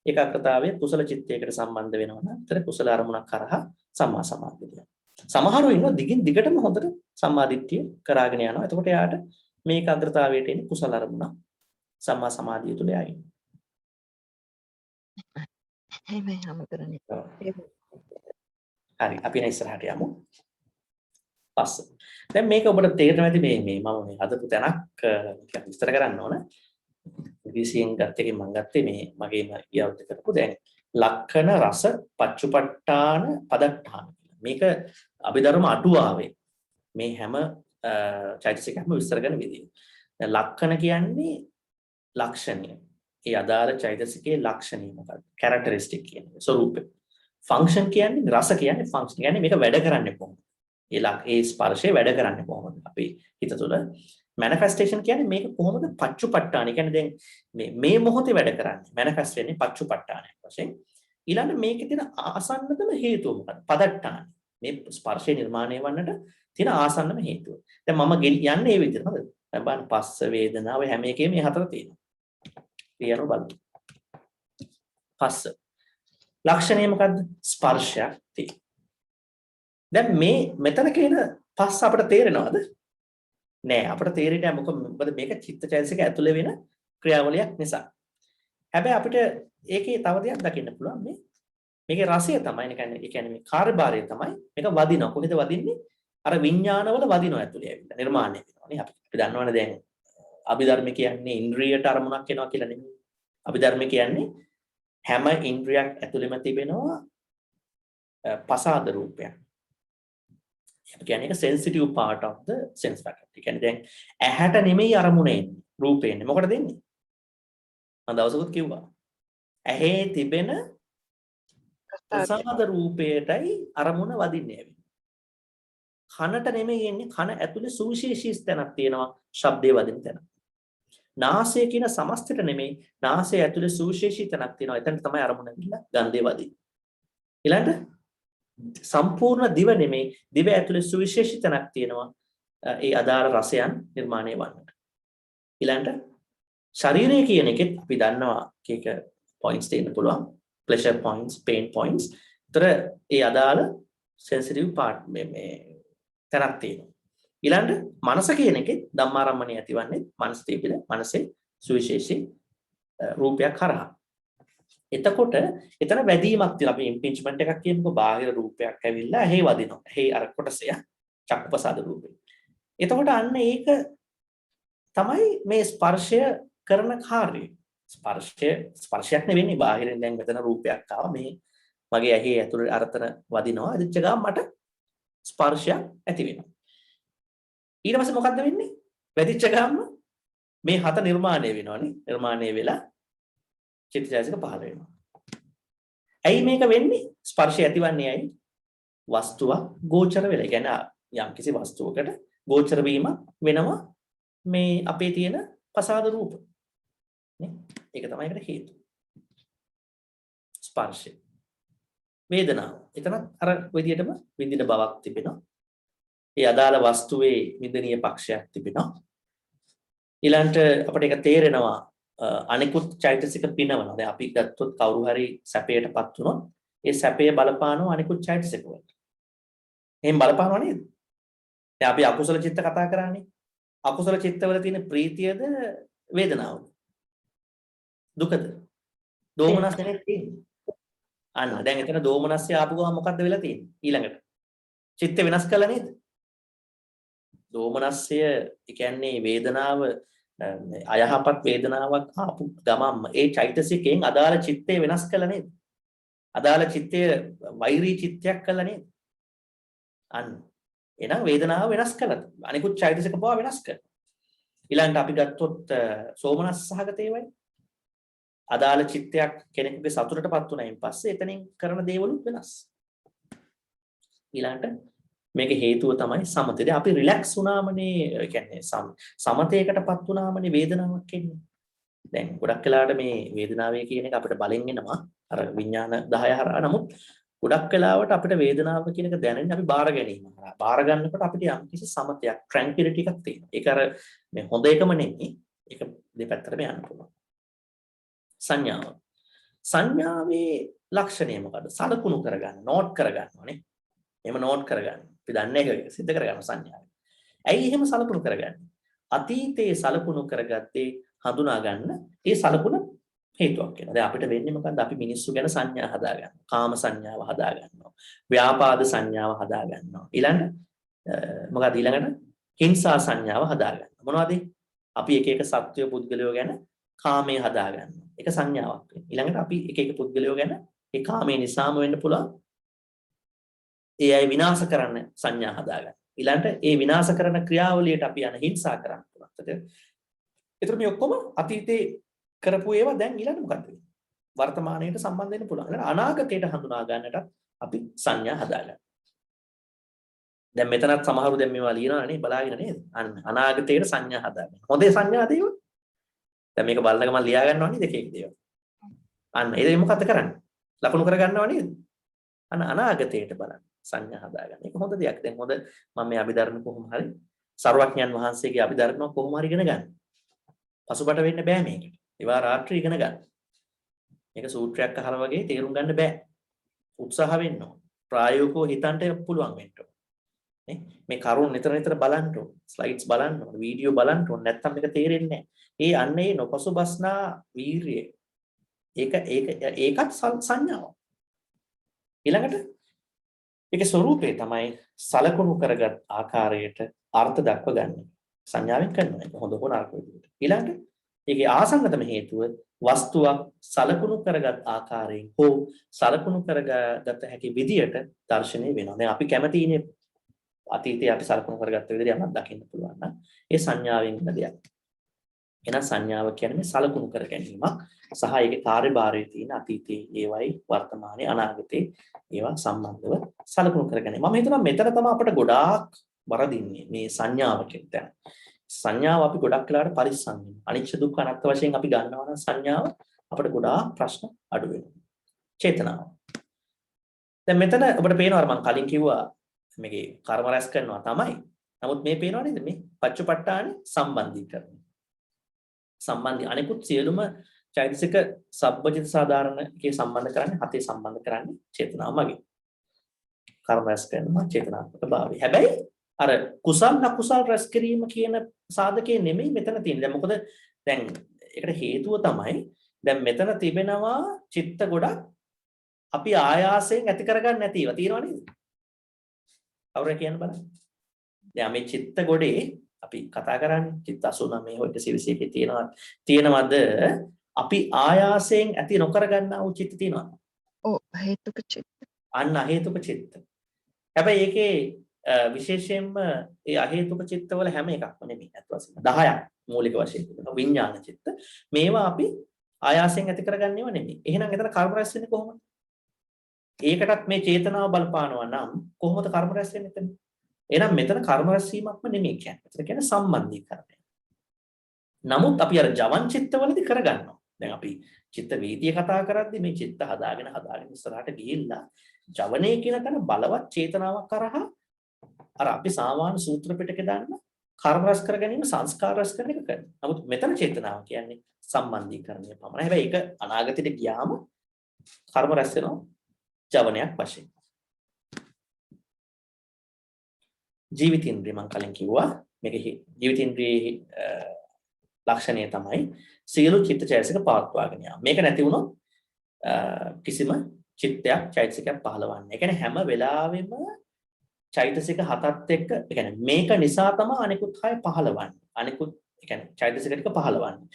ඒකාග්‍රතාවයේ කුසල චිත්තයකට සම්බන්ධ වෙනවා නම් ඒතර කුසල අරමුණක් කරහා සම්මා සමාධිය. සමහරව ඉන්නවා දිගින් දිගටම හොඳට සම්මාදිට්ඨිය කරාගෙන යනවා. එතකොට එයාට මේ ඒකාග්‍රතාවයට එන්නේ කුසල අරමුණ සම්මා සමාධිය තුල යයි. එහෙමයි හැමදෙරනේ. ඔව්. හරි අපි එන ඉස්සරහට යමු. පස්ස. දැන් මේක ඔබට තේරෙනවා ඇති මේ මම මේ හදපු තැනක් ටිකක් විස්තර කරන්න ඕන. විශේෂයෙන් ගත්තේ මම ගත්තේ මේ මගේම ඊයවුත් කරපු දැන් ලක්ෂණ රස පච්චුපට්ඨාන පදට්ඨාන. මේක අභිධර්ම අටුවාවේ මේ හැම චෛතසිකයක්ම විස්තර කරන විදිය. දැන් ලක්ෂණ කියන්නේ ලක්ෂණය. ඒ අදාළ චෛතසිකයේ ලක්ෂණය මොකක්ද? කැරක්ටරිස්ටික් කියන්නේ ස්වરૂපය. ෆන්ක්ෂන් කියන්නේ රස කියන්නේ ෆන්ක්ෂන් කියන්නේ මේක වැඩ කරන්නේ කොහොමද? ඒ ස්පර්ශය වැඩ කරන්නේ කොහොමද? අපේ හිත තුළ මැනිෆෙස්ටේෂන් කියන්නේ මේක කොහොමද පච්චුපට්ඨාන. කියන්නේ දැන් මේ මොහොතේ වැඩ කරන්නේ මැනිෆෙස්ට් වෙන්නේ පච්චුපට්ඨානයක් වශයෙන්. ඊළඟ මේකේ තියෙන ආසන්නතම හේතුව මොකක්ද? පදට්ඨාන. මේ ස්පර්ශය නිර්මාණය වන්නට තියෙන ආසන්නම හේතුව. දැන් මම යන්නේ මේ විදිහට හරිද? දැන් බලන්න පස්ස වේදනාව හැම එකේම මේ හතර තියෙනවා. ක්ලියරව බලන්න. පස්ස. ලක්ෂණය මොකද්ද? ස්පර්ශයක් තියෙනවා. දැන් මේ මෙතන කියන පස්ස අපිට තේරෙනවද? නෑ අපිට තේරෙන්නේ මොකද මේක චිත්තචෛතසික ඇතුලේ වෙන ක්‍රියාවලියක් නිසා. හැබැයි අපිට ඒකේ තව දෙයක් දකින්න පුළුවන් මේකේ රසය තමයි ඒ කියන්නේ මේ කාර්යභාරය තමයි මේක වදිනවා. කොහෙද වදින්නේ? අර විඥානවල වදිනවා ඇතුලේ ඇවිල්ලා නිර්මාණය වෙනවා නේ. අපි දන්නවනේ දැන් අභිධර්ම කියන්නේ ඉන්ද්‍රියට අරමුණක් එනවා කියලා නෙමෙයි. අභිධර්ම කියන්නේ හැම ඉන්ද්‍රියක් ඇතුළෙම තිබෙනවා පසාද රූපයක්. ඒ කියන්නේ ඒක sensitive part of the sense faculty. ඒ කියන්නේ දැන් ඇහැට නෙමෙයි අරමුණ එන්නේ රූපේ එන්නේ. මොකටද එන්නේ? මම දවසකුත් කිව්වා. ඇහි තිබෙන ප්‍රසාද රූපයටයි අරමුණ වදින්නේ ඇවිත්. කනට නෙමෙයි එන්නේ. කන ඇතුලේ සුවිශේෂී ස්ථානක් තියෙනවා ශබ්දේ වදින තැන. නාසය කියන සමස්තයට නෙමෙයි. නාසය ඇතුලේ සුවිශේෂී තැනක් තියෙනවා. එතන තමයි අරමුණ ගිහිල්ලා ගන්ධේ වදින්නේ. ඊළඟට සම්පූර්ණ දිව නෙමෙයි. දිව ඇතුලේ සුවිශේෂී තැනක් තියෙනවා. ඒ අදාළ රසයන් නිර්මාණය වන්නට. ඊළඟට ශරීරය කියන එකෙත් අපි දන්නවා කීක points දෙන්න පුළුවන්. pleasure points, pain points. ඒතර ඒ අදාළ sensitive part මේ තැනක් තියෙනවා. ඊළඟට මනස කියන එකේ ධම්මාරම්මණය ඇතිවන්නේ මනස තිබිල මනසේ සුවිශේෂී රූපයක් කරා. එතකොට එතන වැදීමක් තියෙනවා. අපි ඉම්පින්ච්මන්ට් එකක් කියනකො බාහිර රූපයක් ඇවිල්ලා ඇහි වදිනවා. ඇහි අර කොටසය චක්කපසාද රූපේ. එතකොට අන්න ඒක තමයි මේ ස්පර්ශය කරන කාර්යය. ස්පර්ශයක් නෙවෙන්නේ බාහිරින් දැන් මෙතන රූපයක් ආවා මේ මගේ ඇහි ඇතුළේ අරතන වදිනවා. එදිච්ච ගමන් මට ස්පර්ශයක් ඇති වෙනවා. ඊට පස්සේ මොකද්ද වෙන්නේ? වැදිච්ච ගමන් මේ හත නිර්මාණය වෙනවනේ. නිර්මාණය වෙලා චිත්තචෛතසික පහළ වෙනවා. ඇයි මේක වෙන්නේ? ස්පර්ශය ඇතිවන්නේ ඇයි? වස්තුවක් ගෝචර වෙලා. ඒ කියන්නේ යම්කිසි වස්තුවකට ගෝචර වීම වෙනවා මේ අපේ තියෙන පසාද රූප. නේ? ඒක තමයි ඒකට හේතුව. ස්පර්ශය. වේදනාව. එතනත් අර විදියටම විඳින බවක් තිබෙනවා. ඒ අදාළ වස්තුවේ විඳිනීය පක්ෂයක් තිබෙනවා. ඊළඟට අපිට ඒක තේරෙනවා අනිකුත් චෛතසික පිනවනවා. දැන් අපි ගත්තොත් කවුරු හරි සැපයටපත් වුණොත් ඒ සැපය බලපානවා අනිකුත් චෛතසික වලට. එහෙන් බලපානවා නේද? දැන් අපි අකුසල චිත්ත කතා කරන්නේ. අකුසල චිත්තවල තියෙන ප්‍රීතියද වේදනාවද? දුකද? දෝමනස්නේ තියෙන්නේ. අන්න දැන් එතන දෝමනස්ය ආපු ගමන් මොකද්ද වෙලා තියෙන්නේ? ඊළඟට චිත්ත වෙනස් කළා නේද? දෝමනස්ය ඒ කියන්නේ වේදනාව අයහපත් වේදනාවක් ආපු ගමන්ම ඒ චෛතසිකයෙන් අදාළ චිත්තය වෙනස් කළා නේද? අදාළ චිත්තය වෛරී චිත්තයක් කළා නේද? අන්න එහෙනම් වේදනාව වෙනස් කළා. අනිකුත් චෛතසික පවා වෙනස් කළා. ඊළඟට අපි ගත්තොත් සෝමනස් සහගත ඒවායි. අදාළ චිත්තයක් කෙනෙකුගේ සතුටටපත් වුණායින් පස්සේ එතනින් කරන දේවලුත් වෙනස්. ඊළඟට මේක හේතුව තමයි සමතේ. දැන් අපි රිලැක්ස් වුණාමනේ, ඒ කියන්නේ සමතේකටපත් වුණාමනේ වේදනාවක් එන්නේ. දැන් ගොඩක් වෙලාවට මේ වේදනාවේ කියන එක අපිට බලෙන් එනවා අර විඥාන 10 හරහා. නමුත් ගොඩක් වෙලාවට අපිට වේදනාව කියන එක දැනෙන්නේ අපි බාර ගැනීම හරහා. බාර ගන්නකොට අපිට යම්කිසි සමතයක්, ට්‍රැන්කිලිටි එකක් තියෙනවා. ඒක අර මේ හොඳ එකම නෙමෙයි. ඒක දෙපැත්තටම යන්න පුළුවන්. සංඥාව. සංඥාවේ ලක්ෂණය මොකද්ද? සලකුණු කරගන්න, නෝට් කරගන්නවානේ. එහෙම නෝට් කරගන්න. අපි දන්නේ ඒක සිද්ධ කරගන්න සංඥාව. ඇයි එහෙම සලකුණු කරගන්නේ? අතීතයේ සලකුණු කරගත්තේ හඳුනා ගන්න. ඒ සලකුණ හේතුවක් වෙනවා. දැන් අපිට වෙන්නේ මොකද්ද? අපි මිනිස්සු ගැන සංඥා හදා ගන්නවා. කාම සංඥාව හදා ගන්නවා. ව්‍යාපාද සංඥාව හදා ගන්නවා. මොකද ඊළඟට හිංසා සංඥාව හදා ගන්නවා. මොනවද? අපි එක එක සත්වය පුද්ගලයෝ ගැන කාමයේ හදා ගන්නවා. ඒක සංඥාවක් වෙනවා. ඊළඟට අපි එක එක පුද්ගලයෝ ගැන ඒ කාමයේ නිසාම වෙන්න පුළුවන් ඒ අය විනාශ කරන්න සංඥා හදා ගන්නවා. ඊළඟට ඒ විනාශ කරන ක්‍රියාවලියට අපි යන හිංසා කරන්න පුළුවන්. ඒතර මේ ඔක්කොම අතීතේ කරපු ඒවා දැන් ඊළඟට මොකද වෙන්නේ? වර්තමානයට සම්බන්ධ වෙන්න පුළුවන්. අනාගතයට හඳුනා ගන්නට අපි සංඥා හදා ගන්නවා. දැන් මෙතනත් සමහරු දැන් මේවා ලියනවා නේ බලාගෙන නේද? අන්න අනාගතයට සංඥා හදාගන්න. හොඳේ සංඥා දේවල්. දැන් මේක බලන ගමන් ලියා ගන්නවා නේද එක එක දේවල්. අන්න ඒ මොකද්ද කරන්නේ? ලකුණු කර ගන්නවා නේද? අන්න අනාගතයට බලන්න සංඥා හදාගන්න. ඒක හොඳ දෙයක්. දැන් හොඳ මම මේ අභිධර්ම කොහොම හරි සර්වඥයන් වහන්සේගේ අභිධර්ම කොහොම හරි ඉගෙන ගන්න. පසුබට වෙන්න බෑ මේකට. ඒවා රාත්‍රී ඉගෙන ගන්න. මේක සූත්‍රයක් අහලා වගේ තේරුම් ගන්න බෑ. උත්සාහ වෙන්න ඕන. ප්‍රායෝගිකව හිතන්න පුළුවන් වෙන්න ඕන. මේ කරුණ නිතර නිතර බලන්න ඕන. ස්ලයිඩ්ස් බලන්න ඕන. වීඩියෝ බලන්න ඕන. නැත්තම් මේක තේරෙන්නේ නැහැ. අන්නේ නොපසුබස්නා වීරිය. ඒකත් සංඥාවක්. ඊළඟට ඒකේ ස්වરૂපේ තමයි සලකුණු කරගත් ආකාරයට අර්ථ දක්ව ගන්න. සංඥාවෙන් කරනවා. ඒක හොඳ හොන අර්ථ විදිහට. ඊළඟට ඒකේ ආසන්නතම හේතුව වස්තුවක් සලකුණු කරගත් ආකාරයෙන් හෝ සලකුණු කරගත හැකි විදියට දර්ශනය වෙනවා. දැන් අපි කැමතිනේ අතීතයේ අපි සලකුණු කරගත්ත විදිහට යමක් දකින්න පුළුවන් නම් ඒ සංඥාවෙන් ඉන්න දෙයක්. එහෙනම් සංඥාව කියන්නේ මේ සලකුණු කර ගැනීමක් සහ ඒකේ කාර්යභාරයේ තියෙන අතීතයේ ඒවයි වර්තමානයේ අනාගතයේ ඒවා සම්බන්ධව සලකුණු කර ගැනීම. මම හිතනවා මෙතන තමයි අපිට ගොඩාක් වරදින්නේ මේ සංඥාව කියන තැන. සංඥාව අපි ගොඩක් වෙලාවට පරිස්සම් වෙනවා. අනිච්ච දුක්ඛ අනාත්ම වශයෙන් අපි ගන්නවා නම් සංඥාව අපිට ගොඩාක් ප්‍රශ්න අඩු වෙනවා. චේතනාව. දැන් මෙතන ඔබට පේනවා මම කලින් කිව්වා මේකේ කර්ම රැස් කරනවා තමයි. නමුත් මේ පේනවා නේද මේ පච්චපට්ඨානේ සම්බන්ධීකරණය. සම්බන්ධي අනිකුත් සියලුම චෛතසික සබ්බජිත සාධාරණකේ සම්බන්ධ කරන්නේ හතේ සම්බන්ධ කරන්නේ චේතනාව මගින්. කර්ම රැස් කරනවා චේතනාත්මක භාවය. හැබැයි අර කුසල් අකුසල් රැස් කිරීම කියන සාධකේ නෙමෙයි මෙතන තියෙන්නේ. දැන් මොකද දැන් ඒකට හේතුව තමයි දැන් මෙතන තිබෙනවා චිත්ත ගොඩක් අපි ආයාසයෙන් ඇති කරගන්න නැතිව තියෙනවා නේද? කවුරු කියන්න බලන්න. දැන් මේ චිත්ත ගොඩේ අපි කතා කරන්නේ චිත්ත 89 හොයිට සිවිසේකේ තියෙනවද අපි ආයාසයෙන් ඇති නොකර ගන්නා වූ චිත්ත තියෙනවද? ඔව් හේතුක චිත්ත. අන්න හේතුක චිත්ත. හැබැයි ඒකේ විශේෂයෙන්ම ඒ අහේතුක චිත්තවල හැම එකක්ම නෙමෙයි අත් වශයෙන් 10ක් මූලික වශයෙන් තිබෙනවා විඥාන චිත්ත. මේවා අපි ආයාසයෙන් ඇති කරගන්නේව නෙමෙයි. එහෙනම් එතන කර්ම රැස් වෙන්නේ කොහොමද? ඒකටත් මේ චේතනාව බලපානවා නම් කොහොමද කර්ම රැස් වෙන්නේ එතන? එහෙනම් මෙතන කර්ම රැස්වීමක්ම නෙමෙයි කියන්නේ. මෙතන කියන්නේ සම්බන්ධීකරණය. නමුත් අපි අර ජවන් චිත්තවලදී කරගන්නවා. දැන් අපි චිත්ත වීතිය කතා කරද්දී මේ චිත්ත හදාගෙන ඉස්සරහට ගිහිල්ලා ජවනයේ කියන තැන බලවත් චේතනාවක් කරහා අර අපි සාමාන්‍ය සූත්‍ර පිටකේ දාන්න කර්ම රැස් කර ගැනීම සංස්කාර රැස් කරන එක කරනවා. නමුත් මෙතන චේතනාව කියන්නේ සම්බන්ධීකරණය පමණයි. හැබැයි ඒක අනාගතයට ගියාම කර්ම රැස් වෙනවා ජවනයක් වශයෙන්. ජීවිතින්ද්‍රිය මම කලින් කිව්වා මේක ජීවිතින්ද්‍රියේ ලක්ෂණය තමයි සියලු චිත්තචෛතසික පවත්වාගෙන යාම. මේක නැති වුණොත් කිසිම චිත්තයක් චෛතසිකයක් පහළවන්නේ. ඒ කියන්නේ හැම වෙලාවෙම චෛතසික හතත් එක්ක ඒ කියන්නේ මේක නිසා තමයි අනිකුත් හය පහළවන්නේ. අනිකුත් ඒ කියන්නේ චෛතසික ටික පහළවන්නේ.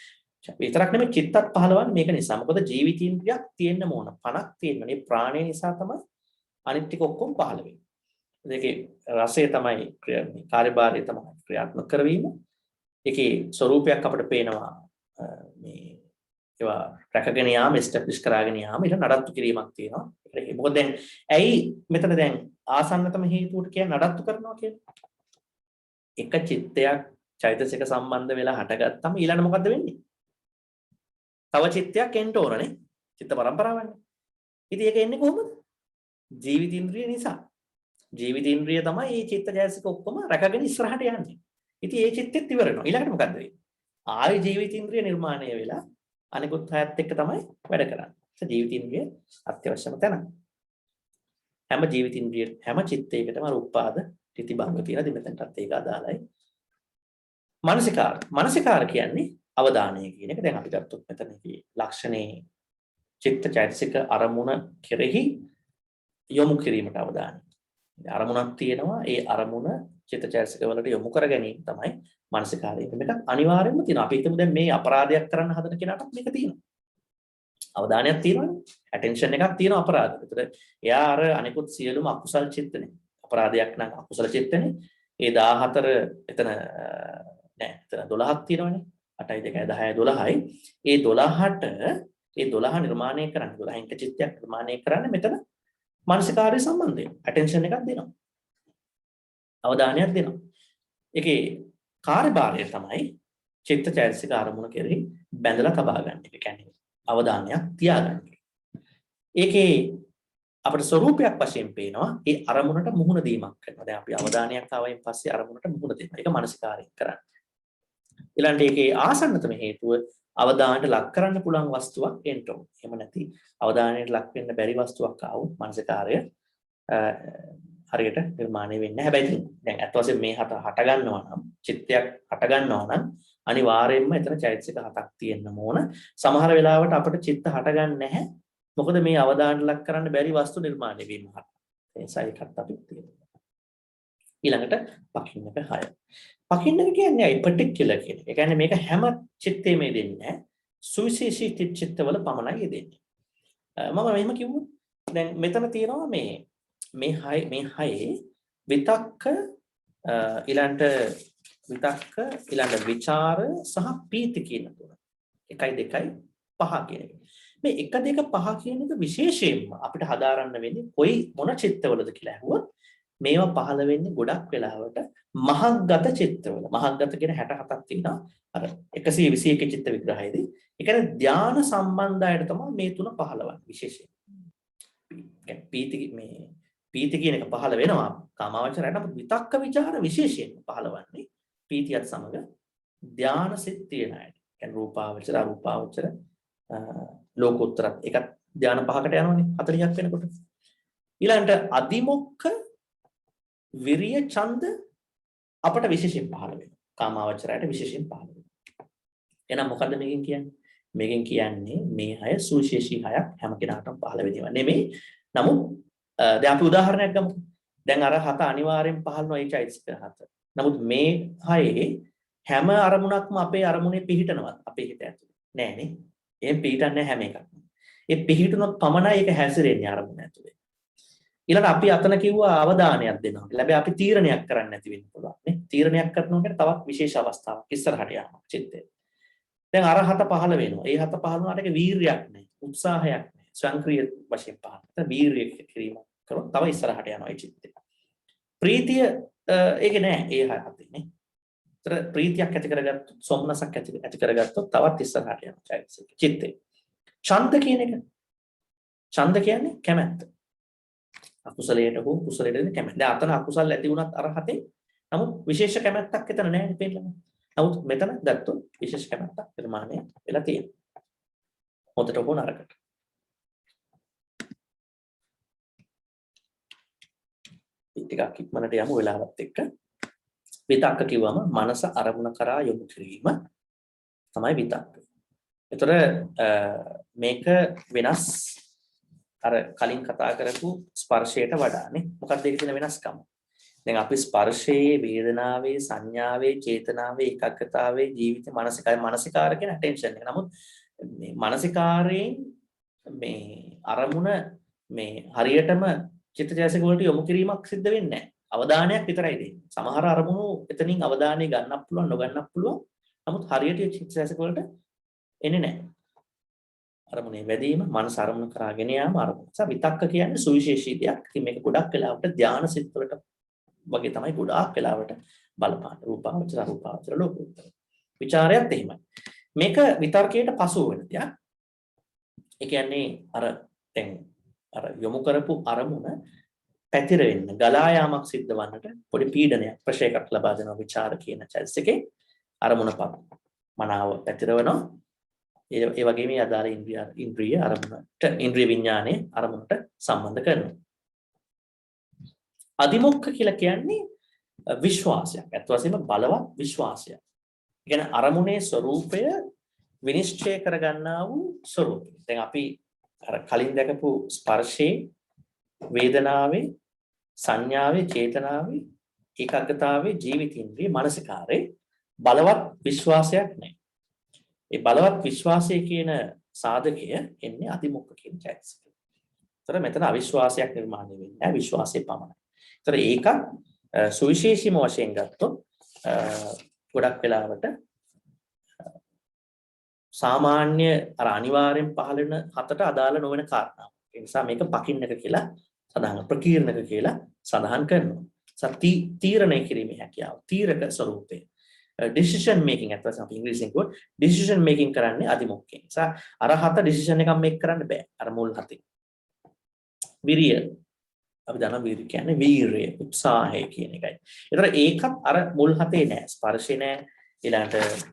විතරක් නෙමෙයි චිත්තත් පහළවන්නේ මේක නිසා. මොකද ජීවිතින්ද්‍රියක් තියෙන්න ඕන. පණක් තියෙන්න. මේ ප්‍රාණය නිසා තමයි අනිත් ටික ඔක්කොම පහළ වෙන්නේ. ඒකේ රසය තමයි කාර්යභාරය තමයි ක්‍රියාත්මක කරවීම. ඒකේ ස්වરૂපයක් අපිට පේනවා මේ ඒවා රැකගෙන යාම එස්ටැබ්ලිෂ් කරගෙන යාම ඊට නඩත්තු කිරීමක් තියෙනවා. ඒක මොකද දැන් ඇයි මෙතන දැන් ආසන්නතම හේතුවට කියන්නේ නඩත්තු කරනවා කියන්නේ? එක චිත්තයක් චෛතසික සම්බන්ධ වෙලා හටගත්තම ඊළඟ මොකද්ද වෙන්නේ? තව චිත්තයක් එන්න ඕනනේ. චිත්ත පරම්පරාවන්නේ. ඉතින් ඒක එන්නේ කොහොමද? ජීවිතින්ද්‍රිය නිසා. ජීවිතින්ද්‍රිය තමයි මේ චිත්තජයසික ඔක්කොම රැකගෙන ඉස්සරහට යන්නේ. ඉතින් මේ චිත්තෙත් ඉවර වෙනවා. ඊළඟට මොකද්ද වෙන්නේ? ආයි ජීවිතින්ද්‍රිය නිර්මාණය වෙලා අනිකුත් හයත් එක්ක තමයි වැඩ කරන්නේ. ඒ ජීවිතින්ද්‍රිය අත්‍යවශ්‍යම තැන. හැම ජීවිතින්ද්‍රිය හැම චිත්තයකටම උපාද ප්‍රතිභංග තියෙන දෙමෙතනටත් ඒක අදාළයි. මානසිකාර කියන්නේ අවධානය කියන එක. දැන් අපි ගත්තොත් මෙතනදී ලක්ෂණේ චිත්ත චෛතසික අරමුණ කෙරෙහි යොමු කිරීමට අවධානය. අරමුණක් තියෙනවා, ඒ අරමුණ චිත්ත චෛතසික වලට යොමු කර ගැනීම තමයි මානසිකාරය. මේක අනිවාර්යයෙන්ම තියෙනවා. අපි හිතමු දැන් මේ අපරාධයක් කරන්න හදන කෙනාටත් මේක තියෙනවා. අවධානයක් තියෙනවනේ. ඇටෙන්ෂන් එකක් තියෙනවා අපරාධෙට. ඒතර එයා අර අනිකුත් සියලුම අකුසල් චිත්තනේ. අපරාධයක් නම් අකුසල චිත්තනේ. ඒ 14 එතන නෑ. එතන 12ක් තියෙනවනේ. 8යි 2යි 10යි 12යි. ඒ 12ට ඒ 12 නිර්මාණය කරන්නේ 12 එක චිත්තයක් නිර්මාණය කරන්නේ මෙතන මානසිකාර්ය සම්බන්ධයෙන්. ඇටෙන්ෂන් එකක් දෙනවා. අවධානයක් දෙනවා. ඒකේ කාර්යභාරය තමයි චිත්ත චෛතසික අරමුණ කෙරෙහි බැඳලා තබා ගන්න එක. කියන්නේ අවධානයක් තියාගන්න. ඒකේ අපිට ස්වરૂපයක් වශයෙන් පේනවා ඒ අරමුණට මුහුණ දීමක් කරනවා. දැන් අපි අවධානයක් ආවයින් පස්සේ අරමුණට මුහුණ දෙනවා. ඒක මානසිකාරයෙන් කරන්නේ. ඊළඟට ඒකේ ආසන්නතම හේතුව අවධානයට ලක් කරන්න පුළුවන් වස්තුවක් එන්න ඕන. එහෙම නැති අවධානයට ලක් වෙන්න බැරි වස්තුවක් ආවොත් මානසිකාරය හරියට නිර්මාණය වෙන්නේ නැහැ. හැබැයි දැන් අත් වශයෙන් මේ හට ගන්නවා නම් චිත්තයක් හට ගන්නවා නම් අනිවාර්යයෙන්ම එතන චෛතසික හතක් තියෙන්න ඕන. සමහර වෙලාවට අපිට චිත්ත හටගන්නේ නැහැ. මොකද මේ අවධානයට ලක් කරන්න බැරි වස්තු නිර්මාණය වීම හරහා. ඒ නිසා ඒකත් අපි තියෙනවා. ඊළඟට පකින්නක 6. පකින්නක කියන්නේ අයි particular කියන එක. ඒ කියන්නේ මේක හැම චිත්තෙම දෙන්නේ නැහැ. සුවිශේෂී චිත්තවල පමණයි දෙන්නේ. මම මෙහෙම කිව්වොත් දැන් මෙතන තියෙනවා මේ 6 විතක්ක ඊළඟට විචාර සහ පීති කියන තුන. 1 2 5 කියන එක. මේ 1 2 5 කියන එක විශේෂයෙන්ම අපිට හදාරන්න වෙන්නේ කොයි මොන චිත්තවලද කියලා අහුවොත් මේවා පහළ වෙන්නේ ගොඩක් වෙලාවට මහග්ගත චිත්තවල. මහග්ගත කියන 67ක් තියෙනවා. අර 121 චිත්ත විග්‍රහයේදී. ඒ කියන්නේ ධානා සම්බන්ධයට තමයි මේ තුන පහළවන්නේ විශේෂයෙන්. පීති කියන එක පහළ වෙනවා කාමාවචරයට. නමුත් විතක්ක ਵਿਚාර විශේෂයෙන් පහළවන්නේ පීතියත් සමග ධානා සිත් තියෙන අයට. කියන්නේ රූපාවචර, අරූපාවචර, ලෝකෝත්තර එකත් ධානා 5කට යනවනේ 40ක් වෙනකොට. ඊළඟට අදිමොක්ඛ විරිය ඡන්ද අපට විශේෂයෙන් පහළ වෙනවා. කාමාවචරයට විශේෂයෙන් පහළ වෙනවා. එහෙනම් මොකද්ද මේකෙන් කියන්නේ? මේකෙන් කියන්නේ මේ 6 සුවිශේෂී 6ක් හැම කෙනාටම පහළ වෙනවා නෙමෙයි. නමුත් දැන් අපි උදාහරණයක් ගමු. දැන් අර 7 අනිවාර්යෙන් පහළ වෙන ඒ චෛතසික 7. නමුත් මේ 6 හැම අරමුණක්ම අපේ අරමුණේ පිහිටනවා. අපේ හිත ඇතුලේ. නෑනේ. එහෙන් පිහිටන්නේ හැම එකක්ම. ඒ පිහිටුනොත් පමණයි ඒක හැසිරෙන්නේ අරමුණ ඇතුලේ. ඊළඟ අපි අතන කිව්වා අවධානයක් දෙනවා. හැබැයි අපි තීරණයක් කරන්න නැති වෙන්න පුළුවන් නේ. තීරණයක් කරනවා කියන්නේ තවත් විශේෂ අවස්ථාවක් ඉස්සරහට යනවා චිත්තේ. දැන් අර 7 පහළ වෙනවා. ඒ 7 පහළ වුණාට ඒක වීරියක් නැහැ. උත්සාහයක් නැහැ. ස්වයංක්‍රීය වශයෙන් පහළ. ඒක වීරිය කිරීම කරොත් තව ඉස්සරහට යනවා ඒ චිත්තේ. ප්‍රීතිය ඒක නෑ ඒ 7 නේ. ඒතර ප්‍රීතියක් ඇති කරගත්තොත් සොම්නසක් ඇති කරගත්තොත් තවත් ඉස්සරහට යනවා චිත්තේ. ඡන්ද කියන එක. ඡන්ද කියන්නේ කැමැත්ත. අකුසලයට හෝ කුසලයට දෙන කැමැත්ත. දැන් අතන අකුසල ඇති වුණත් අර 7 නමුත් විශේෂ කැමැත්තක් එතන නැහැ නේ පෙන්නන්න. නමුත් මෙතන ගත්තොත් විශේෂ කැමැත්තක් නිර්මාණය වෙලා තියෙනවා. හොඳට හෝ නරකට. ටිකක් ඉක්මනට යමු වෙලාවත් එක්ක. විතක්ක කිව්වම මනස අරමුණ කරා යොමු කිරීම තමයි විතක්ක. ඒතර මේක වෙනස් අර කලින් කතා කරපු ස්පර්ශයට වඩානේ. මොකක්ද ඒකේ තියෙන වෙනස්කම? දැන් අපි ස්පර්ශයේ, වේදනාවේ, සංඥාවේ, චේතනාවේ, ඒකග්ගතාවේ, ජීවිත මානසිකාර කියන attention එක. නමුත් මේ මානසිකාරයෙන් මේ අරමුණ මේ හරියටම චිත්තජයසික වලට යොමු කිරීමක් සිද්ධ වෙන්නේ නැහැ. අවධානයක් විතරයි දෙන්නේ. සමහර අරමුණු එතනින් අවධානය ගන්නත් පුළුවන්, නොගන්නත් පුළුවන්. නමුත් හරියට චිත්තජයසික වලට එන්නේ නැහැ. අරමුණේ වැඩිම මනස අරමුණ කරාගෙන යාම අරමුණ. විතක්ක කියන්නේ සුවිශේෂී දෙයක්. ඉතින් මේක ගොඩක් වෙලාවට ධානා සිත් වලට වගේ තමයි ගොඩාක් වෙලාවට බලපාන. රූපාවචර, අරූපාවචර, ලෝකෝත්තර. ਵਿਚාරයත් එහෙමයි. මේක විතර්කයට පසු වෙන දෙයක්. ඒ කියන්නේ දැන් යොමු කරපු අරමුණ පැතිර වෙන්න, ගලා යාමක් සිද්ධ වන්නට පොඩි පීඩනයක්, ප්‍රශේකයක් ලබා දෙනවා විචාර කියන චෛතසිකේ අරමුණ මනාව පැතිරවනවා. ඒ වගේම අදාළ ඉන්ද්‍රිය අරමුණට, ඉන්ද්‍රිය විඥානයේ අරමුණට සම්බන්ධ කරනවා. අදිමොක්ඛ කියලා කියන්නේ විශ්වාසයක්. අත් වශයෙන්ම බලවත් විශ්වාසයක්. කියන්නේ අරමුණේ ස්වરૂපය විනිශ්චය කරගන්නා වූ ස්වરૂපය. දැන් අපි අර කලින් දැකපු ස්පර්ශේ, වේදනාවේ, සංඥාවේ, චේතනාවේ, ඒකාග්‍රතාවේ, ජීවිතින්ද්‍රිය, මානසිකාරේ බලවත් විශ්වාසයක් නැහැ. ඒ බලවත් විශ්වාසය කියන සාධකය එන්නේ අතිමුක්ඛ කියන චෛතසිකය. ඒතර මෙතන අවිශ්වාසයක් නිර්මාණය වෙන්නේ නැහැ, විශ්වාසය පමණයි. ඒතර ඒක සුවිශේෂීම වශයෙන් ගත්තොත් ගොඩක් වෙලාවට සාමාන්‍ය අර අනිවාර්යෙන් පහළ වෙන හතට අදාළ නොවන කාරණා. ඒ නිසා මේක පකින්නක කියලා සඳහන් ප්‍රකීර්ණක කියලා සඳහන් කරනවා. සත්‍ය තීරණය කිරීමේ හැකියාව, තීරක ස්වરૂපේ. decision making අත් වශයෙන් අපි ඉංග්‍රීසියෙන් කිව්වොත් decision making කරන්නේ අදිමුඛයෙන්. ඒ නිසා අර හත decision එකක් මේක කරන්න බෑ. අර මුල් හතේ. විරිය අපි දන්නා වීර්ය කියන්නේ වීරය, උත්සාහය කියන එකයි. ඒතර ඒකත් අර මුල් හතේ නෑ. ස්පර්ශේ නෑ. ඊළඟට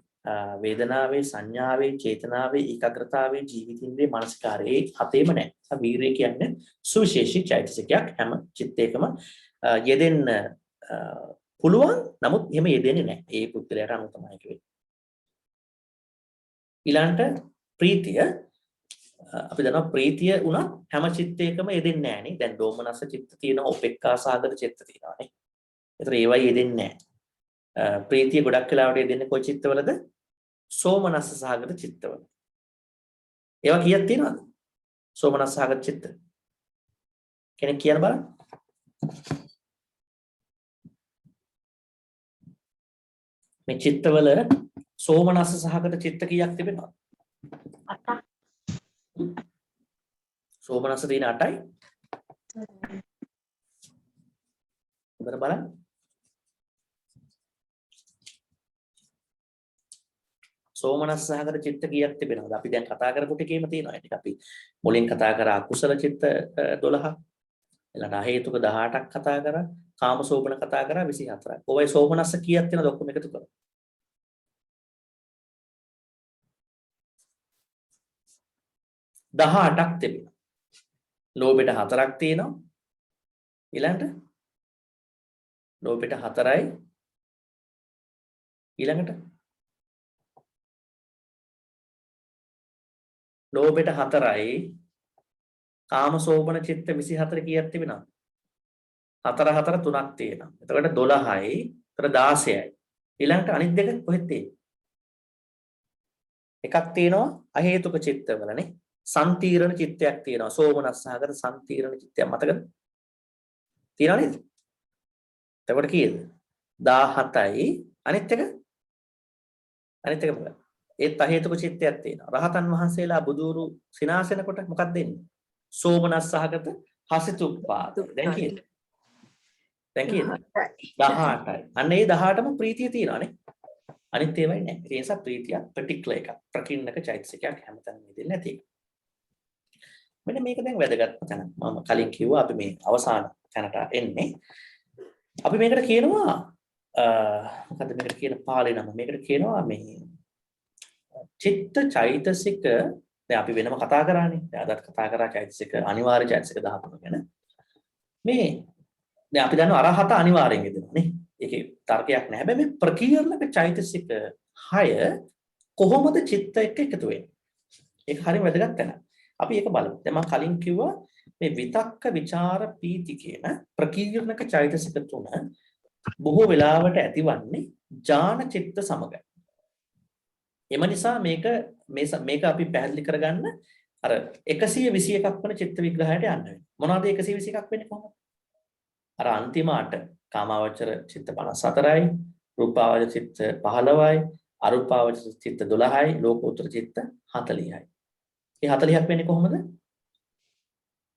වේදනාවේ, සංඥාවේ, චේතනාවේ, ඒකාග්‍රතාවේ, ජීවිතින්ද්‍රිය, මානසිකාරයේ හතේම නෑ. ඒ වීරය කියන්නේ සුවිශේෂී චෛතසිකයක් හැම චිත්තයකම යෙදෙන්න පුළුවන්. නමුත් එහෙම යෙදෙන්නේ නෑ. ඒ පුද්ගලයාට අනුව තමයි කිව්වේ. ඊළඟට ප්‍රීතිය අපි දන්නවා ප්‍රීතිය උනත් හැම චිත්තයකම යෙදෙන්නේ නැහැ නේ. දැන් දෝමනස්ස චිත්ත තියෙනවා, උපේක්ඛා සාගත චිත්ත තියෙනවා නේ. ඒතර ඒවයි යෙදෙන්නේ නැහැ. ප්‍රීතිය ගොඩක් වෙලාවට යෙදෙන්නේ කොයි චිත්තවලද? සෝමනස්ස සාගත චිත්තවල. ඒවා කීයක් තියෙනවද? සෝමනස්ස සාගත චිත්ත. කෙනෙක් කියන්න බලන්න. මේ චිත්තවල සෝමනස්ස සහගත චිත්ත කීයක් තිබෙනවද? 8ක්. සෝමනස්ස තියෙන 8යි. හොඳට බලන්න. සෝමනස්ස සහගත චිත්ත කීයක් තිබෙනවද? අපි දැන් කතා කරපු ටිකේම තියෙනවා. ඒක අපි මුලින් කතා කරා අකුසල චිත්ත 12ක්. ඊළඟ අහේතුක 18ක් කතා කරා. කාමසෝමන කතා කරා 24ක්. ඔයයි සෝමනස්ස කීයක් තියෙනවද ඔක්කොම එකතු කරලා? 18ක් තිබෙනවා. ලෝභෙට 4ක් තියෙනවා. ඊළඟට ලෝභෙට 4යි. ඊළඟට ලෝභෙට 4යි. කාමසෝමන චිත්ත 24 කීයක් තිබෙනවද? 4 4 3ක් තියෙනවා. එතකොට 12යි. එතකොට 16යි. ඊළඟට අනිත් දෙක කොහෙද තියෙන්නේ? එකක් තියෙනවා අහේතුක චිත්තවලනේ. සම්තිරණ චිත්තයක් තියෙනවා. සෝමනස්සහගත සම්තිරණ චිත්තයක් මතකද? තියෙනව නේද? එතකොට කීයද? 17යි. අනිත් එක මොකක්ද? ඒත් අහේතුක චිත්තයක් තියෙනවා. රහතන් වහන්සේලා බුදුරු සිනාසෙනකොට මොකක්ද දෙන්නේ? සෝමනස්සහගත හසිතුප්පාද. දැන් කීයද? 18යි. අන්න ඒ 18ම ප්‍රීතිය තියෙනවානේ. අනිත් ඒවායි නැහැ. ඒ නිසා ප්‍රීතිය පර්ටිකුලර් එකක්. ප්‍රකින්නක චෛතසිකයක් හැමතැනම දෙන්නේ නැති එක. මෙන්න මේක දැන් වැදගත්ම තැන. මම කලින් කිව්වා අපි මේ අවසාන තැනට එන්නේ. අපි මේකට කියනවා මොකද්ද මේකට කියන පාළි නම? මේකට කියනවා මේ චිත්ත චෛතසික. දැන් අපි වෙනම කතා කරානේ. දැන් අදත් කතා කරා චෛතසික අනිවාර්ය චෛතසික 13 ගැන. මේ දැන් අපි දන්නවා අරහත අනිවාර්යෙන් යෙදෙනවා නේ. ඒකේ තර්කයක් නැහැ. හැබැයි මේ ප්‍රකීර්ණක චෛතසික 6 කොහොමද චිත්ත එක්ක එකතු වෙන්නේ? ඒක හරිය වැදගත් තැන. අපි ඒක බලමු. දැන් මම කලින් කිව්වා මේ විතක්ක ਵਿਚාර පීති කියන ප්‍රකීර්ණක චෛතසික තුන බොහෝ වෙලාවට ඇතිවන්නේ ඥාන චිත්ත සමග. එම නිසා මේක අපි පැහැදිලි කරගන්න අර 121ක් වන චිත්ත විග්‍රහයට යන්න වෙනවා. මොනවද 121ක් වෙන්නේ කොහොමද? අර අන්තිම 8 කාමාවචර චිත්ත 54යි, රූපාවචර චිත්ත 15යි, අරූපාවචර චිත්ත 12යි, ලෝකෝත්තර චිත්ත 40යි. මේ 40ක් වෙන්නේ කොහොමද?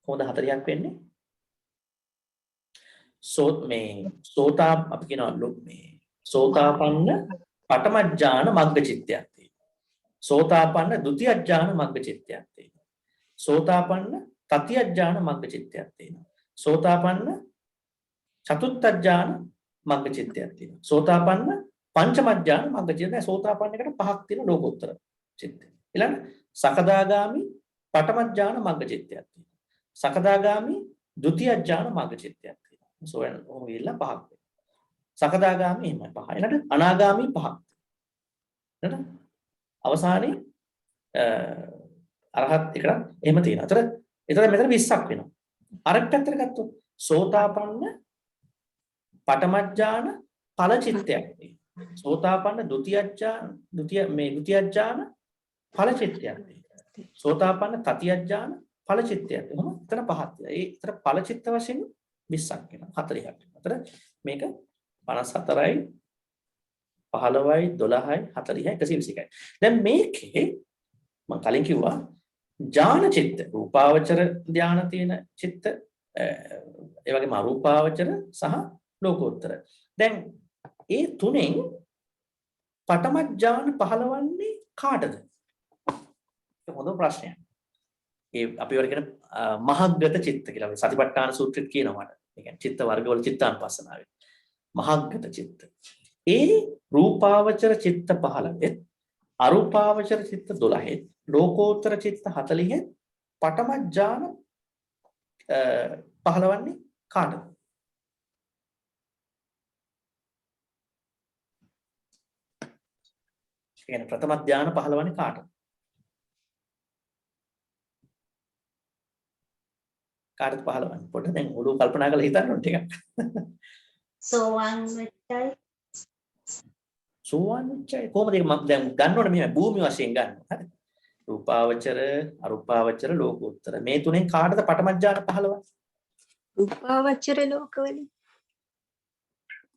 කොහොමද 40ක් වෙන්නේ? අපි කියනවා මේ සෝතාපන්න පඨම ඥාන මග්ග චිත්තයක් තියෙනවා. සෝතාපන්න ဒုတိ ය ඥාන මග්ග චිත්තයක් තියෙනවා. සෝතාපන්න තතිය ඥාන මග්ග චිත්තයක් තියෙනවා. සෝතාපන්න චතුත්ථ ඥාන මග්ග චිත්තයක් තියෙනවා. සෝතාපන්න පංචම ඥාන මග්ග චිත්තය. සෝතාපන්න එකට පහක් තියෙන ලෝකෝත්තර චිත්තය. ඊළඟ සකදාගාමි පඨම ඥාන මග්ග චිත්තයක් තියෙනවා. සකදාගාමි ဒုတိ ය ඥාන මග්ග චිත්තයක් තියෙනවා. සෝයන් ඔහොම ගිහිල්ලා පහක් වෙනවා. සකදාගාමි එහෙමයි පහ. ඊළඟට අනාගාමි පහක්. නේද? අවසානයේ අරහත් එකට එහෙම තියෙනවා. ඒතර මෙතන 20ක් වෙනවා. අරක් පැත්තට ගත්තොත් සෝතාපන්න පඨමඥාන ඵල චිත්තයක් තියෙනවා. සෝතාපන්න ဒ ුතියඥාන ဒ ුතිය මේ ဒ ුතියඥාන ඵල චිත්තයක් තියෙනවා. සෝතාපන්න තතියඥාන ඵල චිත්තයක්. එහෙනම් එතන පහක් තියෙනවා. ඒ එතන ඵල චිත්ත වශයෙන් 20ක් වෙනවා. 40ක් වෙනවා. එතන මේක 54යි 15යි 12යි 40යි 121යි. දැන් මේකේ මම කලින් කිව්වා ඥාන චිත්ත රූපාවචර ධානය තියෙන චිත්ත ඒ වගේම අරූපාවචර සහ ලෝකෝත්තර. දැන් ඒ තුනෙන් පඨම ඥාන පහළවන්නේ කාටද? ඒක හොඳ ප්‍රශ්නයක්. ඒ අපි වල කියන මහග්ගත චිත්ත කියලා අපි සතිපට්ඨාන සූත්‍රෙත් කියනවා මට. ඒ කියන්නේ චිත්ත වර්ගවල චිත්තානුපස්සනාවේ. මහග්ගත චිත්ත. ඒ රූපාවචර චිත්ත 15 අරූපාවචර චිත්ත 12 ලෝකෝත්තර චිත්ත 40 පඨම ඥාන පහළවන්නේ කාටද? කියන්නේ ප්‍රථම ඥාන පහළවන්නේ කාටද? කාටද පහළවන්නේ? පොඩ්ඩක් දැන් ඔළුව කල්පනා කරලා හිතන්න ඕන ටිකක්. සෝවාන් වෙච්චයි සෝවාන් වෙච්චයි කොහොමද ඒක මම දැන් ගන්න ඕනේ මෙහෙම භූමි වශයෙන් ගන්නවා. හරි. රූපාවචර, අරූපාවචර, ලෝකෝත්තර මේ තුනෙන් කාටද පඨම ඥාන පහළවන්නේ? රූපාවචර ලෝකවලින්.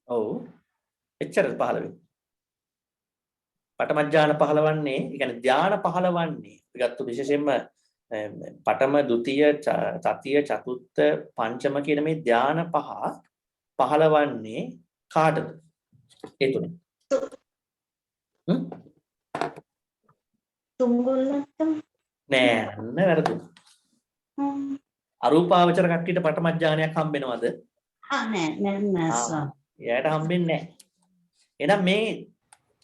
ඔව්. එච්චරද පහළ වෙන්නේ. පඨම ඥාන පහළවන්නේ, ඒ කියන්නේ ධාන පහළවන්නේ. අපි ගත්ත විශේෂයෙන්ම පඨම, ဒ ුතිය, තතිය, චතුත්ථ, පංචම කියන මේ ධාන පහ පහළවන්නේ කාටද? ඒ තුනේ. තුන්ගොල්ලන්ටම නෑ අන්න වැරදුනා. අරූපාවචර කට්ටියට පඨම ඥානයක් හම්බෙනවද? නෑ ස්වාමී. එයාට හම්බෙන්නේ නෑ. එහෙනම් මේ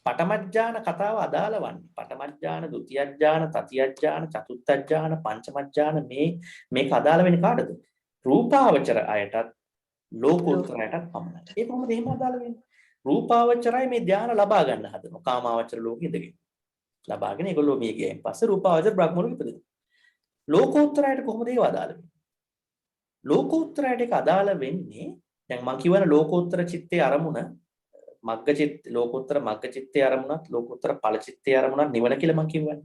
පඨම ඥාන කතාව අදාළ වන්නේ පඨම ඥාන, ဒ ුතිය ඥාන, තතිය ඥාන, චතුත්ථ ඥාන, පංචම ඥාන මේක අදාළ වෙන්නේ කාටද? රූපාවචර අයටත් ලෝකෝත්තර අයටත් පමණයි. ඒක කොහොමද එහෙම අදාළ වෙන්නේ? රූපාවචරයි මේ ධාන ලබා ගන්න හදනවා. කාමාවචර ලෝකෙ ඉඳගෙන. ලබාගෙන ඒගොල්ලෝ මිය ගියයින් පස්සේ රූපාවචර බ්‍රහ්ම ලෝකෙ ඉපදෙනවා. ලෝකෝත්තරයට කොහොමද ඒක අදාළ වෙන්නේ? ලෝකෝත්තරයට ඒක අදාළ වෙන්නේ දැන් මම කියවන ලෝකෝත්තර චිත්තේ අරමුණ මග්ග චිත්ත ලෝකෝත්තර මග්ග චිත්තේ අරමුණත් ලෝකෝත්තර ඵල චිත්තේ අරමුණත් නිවන කියලා මම කියවන්නේ.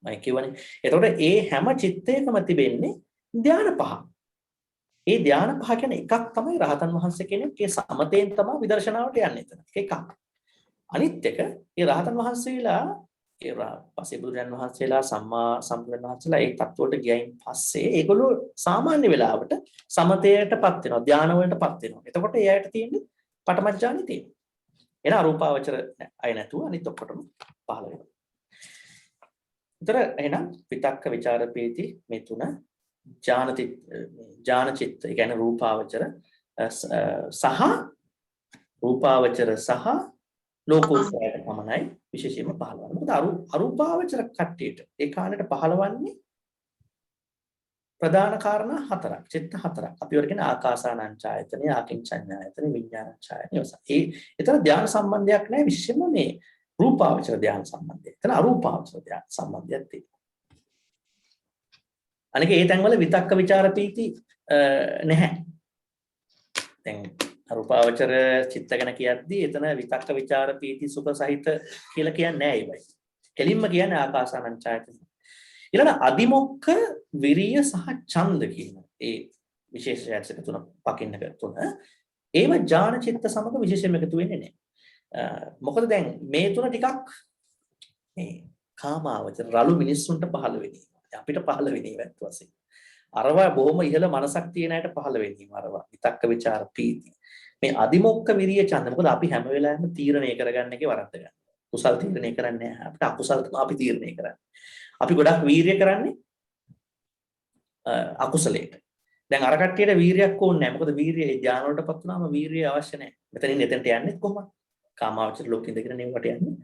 මම කියවනේ. එතකොට ඒ හැම චිත්තයකම තිබෙන්නේ ධාන පහ. ඒ ධාන පහ කියන්නේ එකක් තමයි රහතන් වහන්සේ කෙනෙක් ඒ සමතෙන් තමයි විදර්ශනාවට යන්නේ එතන. එකක්. අනිත් එක ඒ රහතන් වහන්සේලා ඒ පස්සේ බුදුරජාණන් වහන්සේලා සම්මා සම්බුදුරජාණන් වහන්සේලා ඒ තත්ත්වයට ගියයින් පස්සේ ඒගොල්ලෝ සාමාන්‍ය වෙලාවට සමතයටපත් වෙනවා ධාන වලටපත් වෙනවා. එතකොට ඒ අයට තියෙන්නේ පඨම ඥානෙ තියෙනවා. එන අරූපාවචර අය නැතුව අනිත් ඔක්කොටම පහළ වෙනවා. උතර එහෙනම් විතක්ක ਵਿਚාර ප්‍රීති මේ තුන ඥාන චිත්ත ඒ කියන්නේ රූපාවචර සහ ලෝකෝත්තරයට පමණයි විශේෂයෙන්ම පහළවන්නේ. මොකද අරූපාවචර කට්ටියට ඒ කාණයට පහළවන්නේ ප්‍රධාන කාරණා හතරක්, චිත්ත හතරක්. අපි වල කියන ආකාසානං ඡායතනෙ, ආකින්චඤ්ඤායතනෙ, විඥානං ඡායතනෙ. ඒතර ධ්‍යාන සම්බන්ධයක් නැහැ විශේෂයෙන්ම මේ රූපාවචර ධ්‍යාන සම්බන්ධය. එතන අරූපාවචර ධ්‍යාන සම්බන්ධයක් තියෙනවා. අනික ඒ තැන්වල විතක්ක ਵਿਚාර පීති නැහැ. දැන් අරූපාවචර චිත්ත ගැන කියද්දී එතන විතක්ක ਵਿਚාර පීති සුඛ සහිත කියලා කියන්නේ නැහැ ඒවයි. කෙලින්ම කියන්නේ ආකාසානං ඡායතනෙ. ඊළඟ අදිමොක්ඛ විරිය සහ ඡන්ද කියන ඒ විශේෂයන්සක තුන පකින්නක තුන ඒව ඥාන චිත්ත සමග විශේෂයෙන්ම එකතු වෙන්නේ නැහැ. මොකද දැන් මේ තුන ටිකක් මේ කාමාවචර රළු මිනිස්සුන්ට පහළ වෙන්නේ. අපිට පහළ වෙන්නේ වැත් වශයෙන්. අරවා බොහොම ඉහළ මනසක් තියෙන අයට පහළ වෙන්නේ අරවා විතක්ක ਵਿਚාර පීති. මේ අදිමොක්ඛ විරිය ඡන්ද මොකද අපි හැම වෙලාවෙම තීරණය කරගන්න එකේ වරද්ද ගන්න. කුසල් තීරණය කරන්නේ නැහැ. අපිට අකුසල් තමයි අපි තීරණය කරන්නේ. අපි ගොඩක් වීරිය කරන්නේ අකුසලයට. දැන් අර කට්ටියට වීරියක් ඕනේ නැහැ. මොකද වීරිය ඒ ඥාන වලටපත් වුණාම වීරිය අවශ්‍ය නැහැ. මෙතනින් එතනට යන්නේ කොහොමද? කාමාවචර ලෝකෙ ඉඳගෙන නෙවට යන්නේ.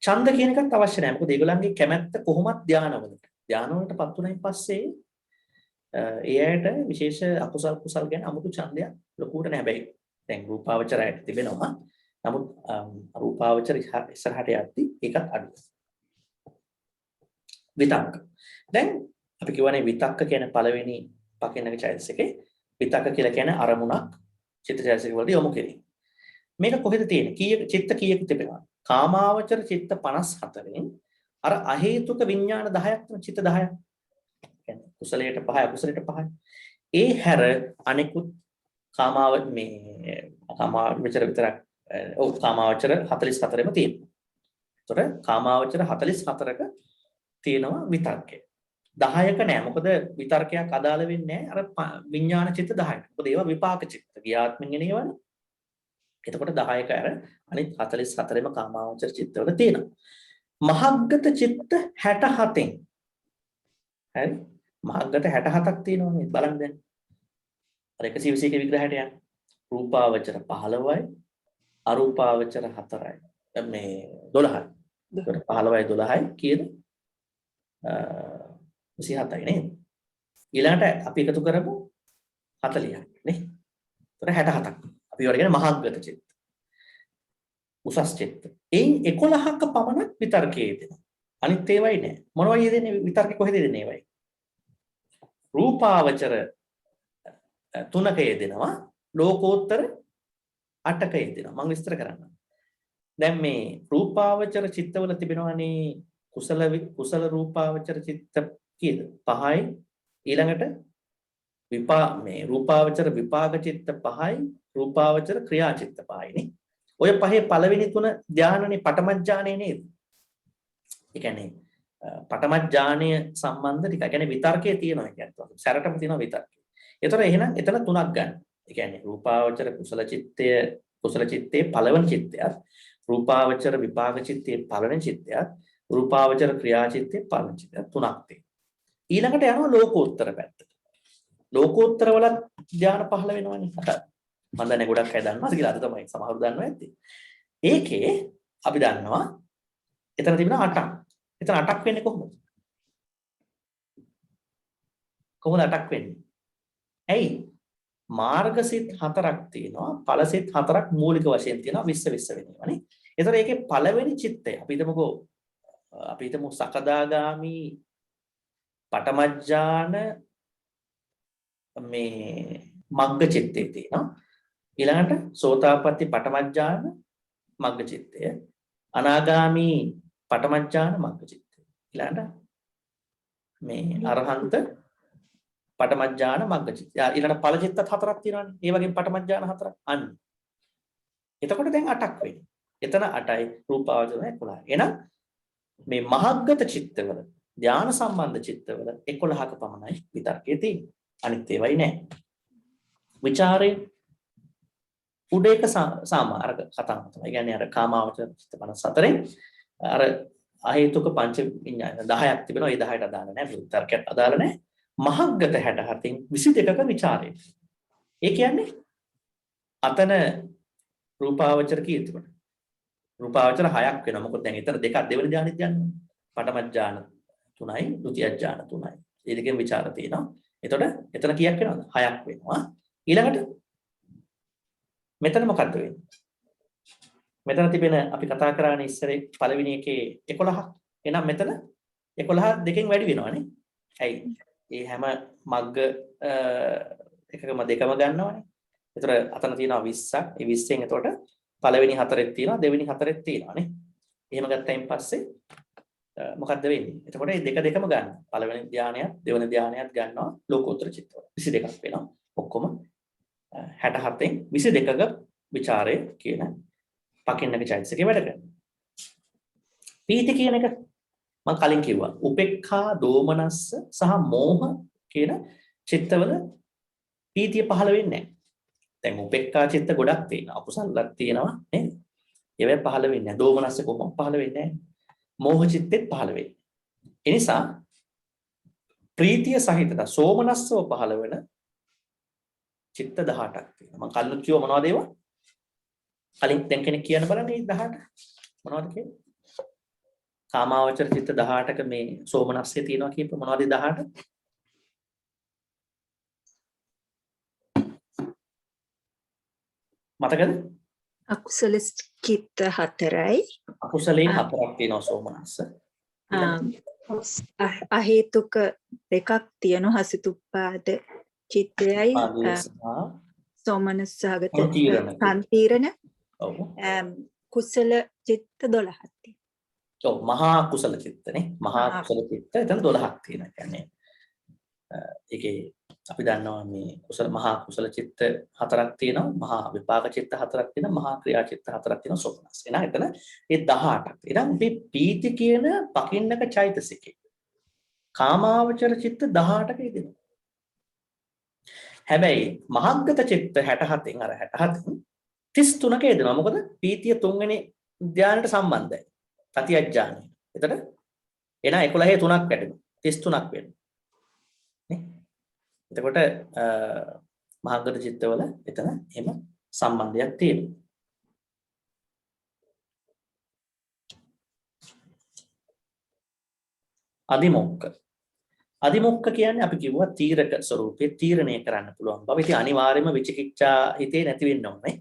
ඡන්ද කියන එකත් අවශ්‍ය නැහැ. මොකද ඒගොල්ලන්ගේ කැමැත්ත කොහොමත් ධානවලට. ධානවලටපත් වුණයින් පස්සේ ඒ ඇයට විශේෂ අකුසල් කුසල් ගැන 아무තු ඡන්දයක් ලොකුවට නැහැ. හැබැයි දැන් රූපාවචරයට තිබෙනවා නමුත් රූපාවචර ඉස්සරහට යද්දි ඒකත් අඩුයි. විතක්ක. දැන් අපි කියවනේ විතක්ක කියන්නේ පළවෙනි පකින්නක චෛතසිකේ. විතක්ක කියලා කියන්නේ අරමුණක් චිත්ත චෛතසික වලදී යොමු කිරීම. මේක කොහෙද තියෙන්නේ? චිත්ත කීයක තිබෙනවා? කාමාවචර චිත්ත 54න් අර අහේතුක විඥාන 10ක් තියෙන චිත්ත 10ක්. කියන්නේ කුසලයට 5යි අකුසලයට 5යි. ඒ හැර අනෙකුත් කාමාවචර විතරක් කාමාවචර 44ෙම තියෙනවා. ඒතර කාමාවචර 44ක තියෙනවා විතර්කය. 10ක නෑ. මොකද විතර්කයක් අදාළ වෙන්නේ නෑ අර විඥාන චිත්ත 10ට. මොකද ඒවා විපාක චිත්ත. ගියාත්මෙන් එනේවනේ. එතකොට 10ක අර අනිත් 44ෙම කාමාවචර චිත්තවල තියෙනවා. මහග්ගත චිත්ත 67න්. හරි? මහග්ගත 67ක් තියෙනවා මේ බලන්න දැන්. අර 121 ක විග්‍රහයට යන්න. රූපාවචර 15යි අරූපාවචර 4යි. මේ 12යි. 15යි 12යි කීයද? 27යි නේද? ඊළඟට අපි එකතු කරමු 40යි නේ. ඒතර 67ක්. අපි ඒවට කියන්නේ මහග්ගත චිත්ත. උසස් චිත්ත. එයින් 11ක පමණක් විතර්කයේ දෙනවා. අනිත් ඒවායි නෑ. මොනවයි දෙන්නේ විතර්ක කොහෙද දෙන්නේ ඒවායි? රූපාවචර 3ක යෙදෙනවා. ලෝකෝත්තර 8ක යෙදෙනවා. මම විස්තර කරන්නම්. දැන් මේ රූපාවචර චිත්තවල තිබෙනවානේ කුසල රූපාවචර චිත්ත කීයද? 5යි ඊළඟට මේ රූපාවචර විපාක චිත්ත 5යි රූපාවචර ක්‍රියා චිත්ත 5යි නේ. ඔය පහේ පළවෙනි තුන ධානනේ පඨම ඥානේ නේද? ඒ කියන්නේ පඨම ඥානය සම්බන්ධ ටික. ඒ කියන්නේ විතර්කයේ තියෙනවා කියන්නේ. සැරටම තියෙනවා විතර්කය. ඒතර එහෙනම් එතන තුනක් ගන්න. ඒ කියන්නේ රූපාවචර කුසල චිත්තයේ පළවෙනි චිත්තයත් රූපාවචර විපාක චිත්තයේ පළවෙනි චිත්තයත් රූපාවචර ක්‍රියා චිත්තයේ පළවෙනි චිත්තයත් තුනක් තියෙනවා. ඊළඟට යනවා ලෝකෝත්තර පැත්තට. ලෝකෝත්තර වල ධාන 15 වෙනවනේ. මම දන්නේ ගොඩක් අය දන්නවාද කියලා අද තමයි සමහරව දන්නවා ඇත්තේ. ඒකේ අපි දන්නවා එතන තිබෙනවා 8ක්. එතන 8ක් වෙන්නේ කොහොමද? කොහොමද 8ක් වෙන්නේ? ඇයි? මාර්ගසිත 4ක් තියෙනවා. ඵලසිත 4ක් මූලික වශයෙන් තියෙනවා 20 වෙනවනේ. ඒතර ඒකේ පළවෙනි චිත්තය අපි හිතමු සකදාගාමි පඨම ඥාන මේ මග්ග චිත්තේ තියෙනවා. ඊළඟට සෝතාපට්ටි පඨම ඥාන මග්ග චිත්තය. අනාගාමි පඨම ඥාන මග්ග චිත්තය. ඊළඟට මේ අරහන්ත පඨම ඥාන මග්ග චිත්තය. ඊළඟට ඵල චිත්තත් 4ක් තියෙනවානේ. ඒ වගේම පඨම ඥාන 4ක්. අන්න. එතකොට දැන් 8ක් වෙන්නේ. එතන 8යි රූපාවචර 11යි. එහෙනම් මේ මහග්ගත චිත්තවල ධාන සම්බන්ධ චිත්තවල 11ක පමණයි විතර්කයේ තියෙන්නේ. අනිත් ඒවායි නෑ. ਵਿਚාරේ උඩේක සාමාර කතාව තමයි. කියන්නේ අර කාමාවචර චිත්ත 54න් අර අහේතුක පංච විඥාන 10ක් තිබෙනවා. ඒ 10ට අදාළ නෑ. විතර්කයට අදාළ නෑ. මහග්ගත 67න් 22ක ਵਿਚාරේ. ඒ කියන්නේ අතන රූපාවචර කීයද තිබුණා? රූපාවචර 6ක් වෙනවා. මොකද දැන් ඊතර දෙකක් දෙවෙනි ධානෙත් යන්නේ. පඨම ඥාන 3යි, ဒုတိ ය ඥාන 3යි. මේ දෙකෙන් ਵਿਚාර තියෙනවා. එතකොට එතන කීයක් වෙනවද? 6ක් වෙනවා. ඊළඟට මෙතන මොකද්ද වෙන්නේ? මෙතන තිබෙන අපි කතා කරානේ ඉස්සරේ පළවෙනි එකේ 11ක්. එහෙනම් මෙතන 11 දෙකෙන් වැඩි වෙනවනේ. ඇයි? මේ හැම මග්ග එකකම දෙකම ගන්නවනේ. ඒතර අතන තියෙනවා 20ක්. ඒ 20න් එතකොට පළවෙනි හතරෙත් තියෙනවා, දෙවෙනි හතරෙත් තියෙනවානේ. එහෙම ගත්තයින් පස්සේ මොකද්ද වෙන්නේ? එතකොට මේ දෙක දෙකම ගන්න. පළවෙනි ධානයත්, දෙවෙනි ධානයත් ගන්නවා ලෝකෝත්තර චිත්තවල. 22ක් වෙනවා. ඔක්කොම 67න් 22ක ਵਿਚාරය කියන පකින්නක චෛතසිකේ වැඩ කරනවා. පීති කියන එක මම කලින් කිව්වා. උපේක්ඛා, දෝමනස්ස සහ මෝහ කියන චිත්තවල පීතිය පහළ වෙන්නේ නැහැ. දැන් උපේක්ඛා චිත්ත ගොඩක් තියෙනවා. අකුසලක් තියෙනවා නේද? ඒවා පහළ වෙන්නේ නැහැ. දෝමනස්ස කොහොමද පහළ වෙන්නේ නැහැ. මෝහ චිත්තෙත් පහළ වෙන්නේ. ඒ නිසා ප්‍රීතිය සහිතව සෝමනස්සව පහළ වෙන චිත්ත 18ක් තියෙනවා. මම කලින් කිව්ව මොනවද ඒවා? කලින් දැන් කෙනෙක් කියන්න බලන්න මේ 18 මොනවද කියන්නේ? කාමාවචර චිත්ත 18ක මේ සෝමනස්සේ තියෙනවා කියපු මොනවද 18? මතකද? අකුසල චිත්ත 4යි. අකුසලයෙන් 4ක් තියෙනවා සෝමනස්ස. අහේතුක 2ක් තියෙනවා හසිතුප්පාද චිත්තයයි සෝමනස්සගත සම්තිරණ. ඔව්. කුසල චිත්ත 12ක් තියෙනවා. ඔව් මහා කුසල චිත්තනේ. මහා කුසල චිත්ත එතන 12ක් තියෙනවා. කියන්නේ ඒකේ අපි දන්නවා මේ කුසල මහා කුසල චිත්ත 4ක් තියෙනවා. මහා විපාක චිත්ත 4ක් තියෙනවා. මහා ක්‍රියා චිත්ත 4ක් තියෙනවා සෝමනස්ස. එහෙනම් එතන ඒ 18ක්. එහෙනම් මේ පීති කියන පකින්නක චෛතසිකේ කාමාවචර චිත්ත 18ක ඉදෙනවා. හැබැයි මහග්ගත චිත්ත 67න් අර 67න් 33ක ඉදෙනවා. මොකද පීතිය තුන්වෙනි ධානයට සම්බන්ධයි. තතියඥානයි. එතකොට එන 11 3ක් වැටෙනවා. 33ක් වෙනවා. නේ? එතකොට මහග්ගත චිත්තවල එතන එහෙම සම්බන්ධයක් තියෙනවා. අදිමොක්ක. අදිමොක්ක කියන්නේ අපි කිව්වා තීරක ස්වරූපේ තීරණය කරන්න පුළුවන් බව. ඉතින් අනිවාර්යයෙන්ම විචිකිච්ඡා හිතේ නැති වෙන්න ඕනේ.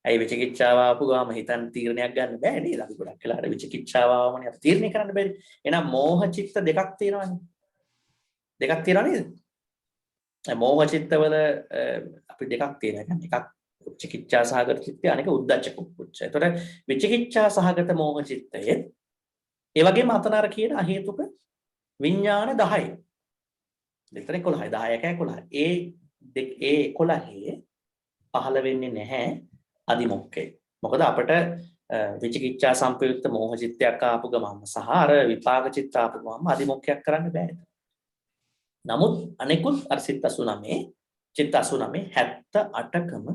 ඇයි විචිකිච්ඡාව ආපු ගාම හිතන් තීරණයක් ගන්න බෑ නේද? අපි ගොඩක් වෙලාවට විචිකිච්ඡාව ආවමනේ අපි තීරණය කරන්න බැරි. එහෙනම් මෝහ චිත්ත දෙකක් තියෙනවානේ. දෙකක් තියෙනවා නේද? මෝහ චිත්තවල අපි දෙකක් තියෙනවා. එකක් විචිකිච්ඡා සහගත චිත්තය අනික උද්ධච්ච කුක්කුච්ච. ඒතකොට විචිකිච්ඡා සහගත මෝහ චිත්තයේ ඒ වගේම අතනර කියන අහේතුක විඥාන 10යි. දෙතර 11යි 10ක 11යි. ඒ 11 පහළ වෙන්නේ නැහැ අදිමොක්කේ. මොකද අපිට විචිකිච්ඡා සංපයුක්ත මෝහ චිත්තයක් ආපු ගමන් සහ අර විපාක චිත්ත ආපු ගමන් අදිමොක්කයක් කරන්න බෑ. නමුත් අනෙකුත් අර සිත් 89 චිත්ත 89 78කම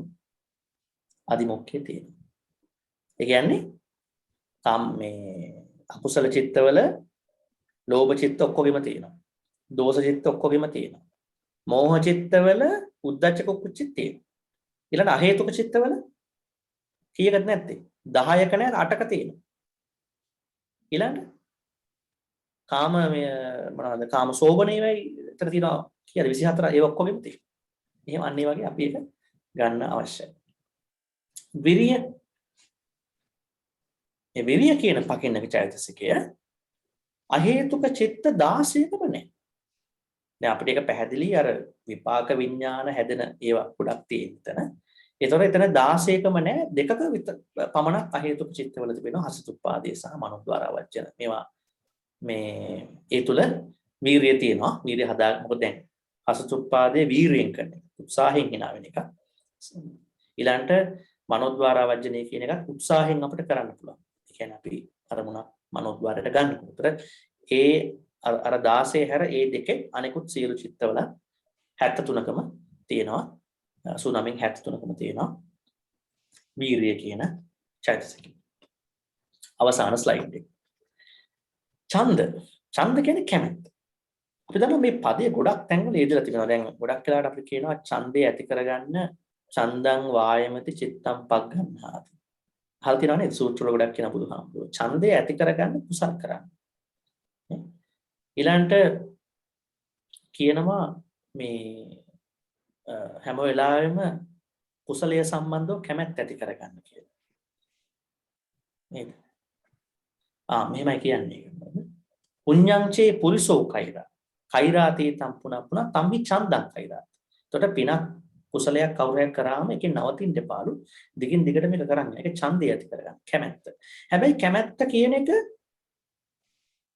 අදිමොක්කේ තියෙනවා. ඒ කියන්නේ මේ අකුසල චිත්තවල ලෝභ චිත්ත ඔක්කොගෙම තියෙනවා. දෝෂ චිත්ත ඔක්කොගෙම තියෙනවා. මෝහ චිත්තවල උද්ධච්ච කුක්කුච්ච තියෙනවා. ඊළඟ අහේතුක චිත්තවල කීයකද නැත්තේ? 10ක නෑ 8ක තියෙනවා. ඊළඟ කාම මොනවාද? කාම සෝබනේවයි විතර තියෙනවා. කීයද 24 ඒ ඔක්කොගෙම තියෙනවා. එහෙම අන්න ඒ වගේ අපි ඒක ගන්න අවශ්‍යයි. විරිය ඒ විරිය කියන පකින්නක චෛතසිකය අහේතුක චිත්ත 16කම නැහැ. දැන් අපිට ඒක පැහැදිලි අර විපාක විඥාන හැදෙන ඒවා ගොඩක් තියෙන තැන. ඒතොර එතන 16කම නැහැ. දෙකක පමණක් අහේතුක චිත්තවල තිබෙනවා හසිතුප්පාදේ සහ මනෝද්වාර වචන. මේවා මේ ඒ තුල වීරිය තියෙනවා. වීරිය හදා මොකද දැන් හසිතුප්පාදේ වීරියෙන් කරන එක. උත්සාහයෙන් හිනා වෙන එක. ඊළඟට මනෝද්වාර වචනේ කියන එකත් උත්සාහයෙන් අපිට කරන්න පුළුවන්. ඒ කියන්නේ අපි අරමුණක් මනෝද්වාරයට ගන්නකොට ඒ අර 16 හැර ඒ දෙකේ අනෙකුත් සියලු චිත්තවල 73කම තියෙනවා. 89න් 73කම තියෙනවා. වීරිය කියන චෛතසිකය. අවසාන ස්ලයිඩ් එක. ඡන්ද කියන්නේ කැමැත්ත. අපි දන්නවා මේ පදයේ ගොඩක් තැන්වල යෙදලා තිබෙනවා. දැන් ගොඩක් වෙලාවට අපි කියනවා ඡන්දය ඇති කරගන්න ඡන්දං වායමති චිත්තං පග්ගණ්හාති. හල් තියනවා නේද? සූත්‍ර වල ගොඩක් කියන බුදුහාමුදුරුවෝ. ඡන්දය ඇති කරගන්න කුසල් කරන්න. ඊළඟට කියනවා මේ හැම වෙලාවෙම කුසලයේ සම්බන්ධව කැමැත්ත ඇති කරගන්න කියලා. නේද? මෙහෙමයි කියන්නේ. පුඤ්ඤංචේ පුරිසෝ කෛරා. කෛරාතීතම් පුනප්පුන තම්හි ඡන්දං කෛරා. එතකොට පිනක් කුසලයක් කවුරයක් කරාම ඒකේ නවතින්න එපාලු. දිගින් දිගට මේක කරන්න. ඒක ඡන්දය ඇති කරගන්න. කැමැත්ත. හැබැයි කැමැත්ත කියන එක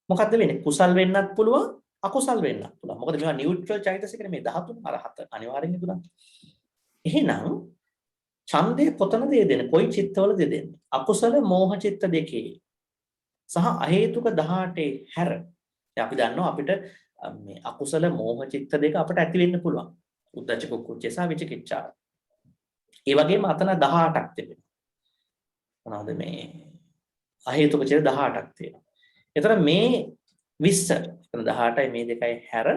මොකද්ද වෙන්නේ? කුසල් වෙන්නත් පුළුවන්, අකුසල් වෙන්නත් පුළුවන්. මොකද මේවා නියුට්‍රල් චෛතසිකනේ මේ 13 අර 7 අනිවාර්යෙන් ඉදුණා. එහෙනම් ඡන්දේ කොතනද දෙන්නේ? කොයි චිත්තවලද දෙන්නේ? අකුසල මෝහ චිත්ත දෙකේ සහ අහේතුක 18 හැර. දැන් අපි දන්නවා අපිට මේ අකුසල මෝහ චිත්ත දෙක අපිට ඇති වෙන්න පුළුවන්. උද්ධච්ච කුක්කුච්ච සහ විචිකිච්ඡා. ඒ වගේම අතන 18ක් තිබෙනවා. මොනවද මේ අහේතුක චිත්ත 18ක් තියෙනවා. එතන මේ 20 එතන 18යි මේ දෙකයි හැර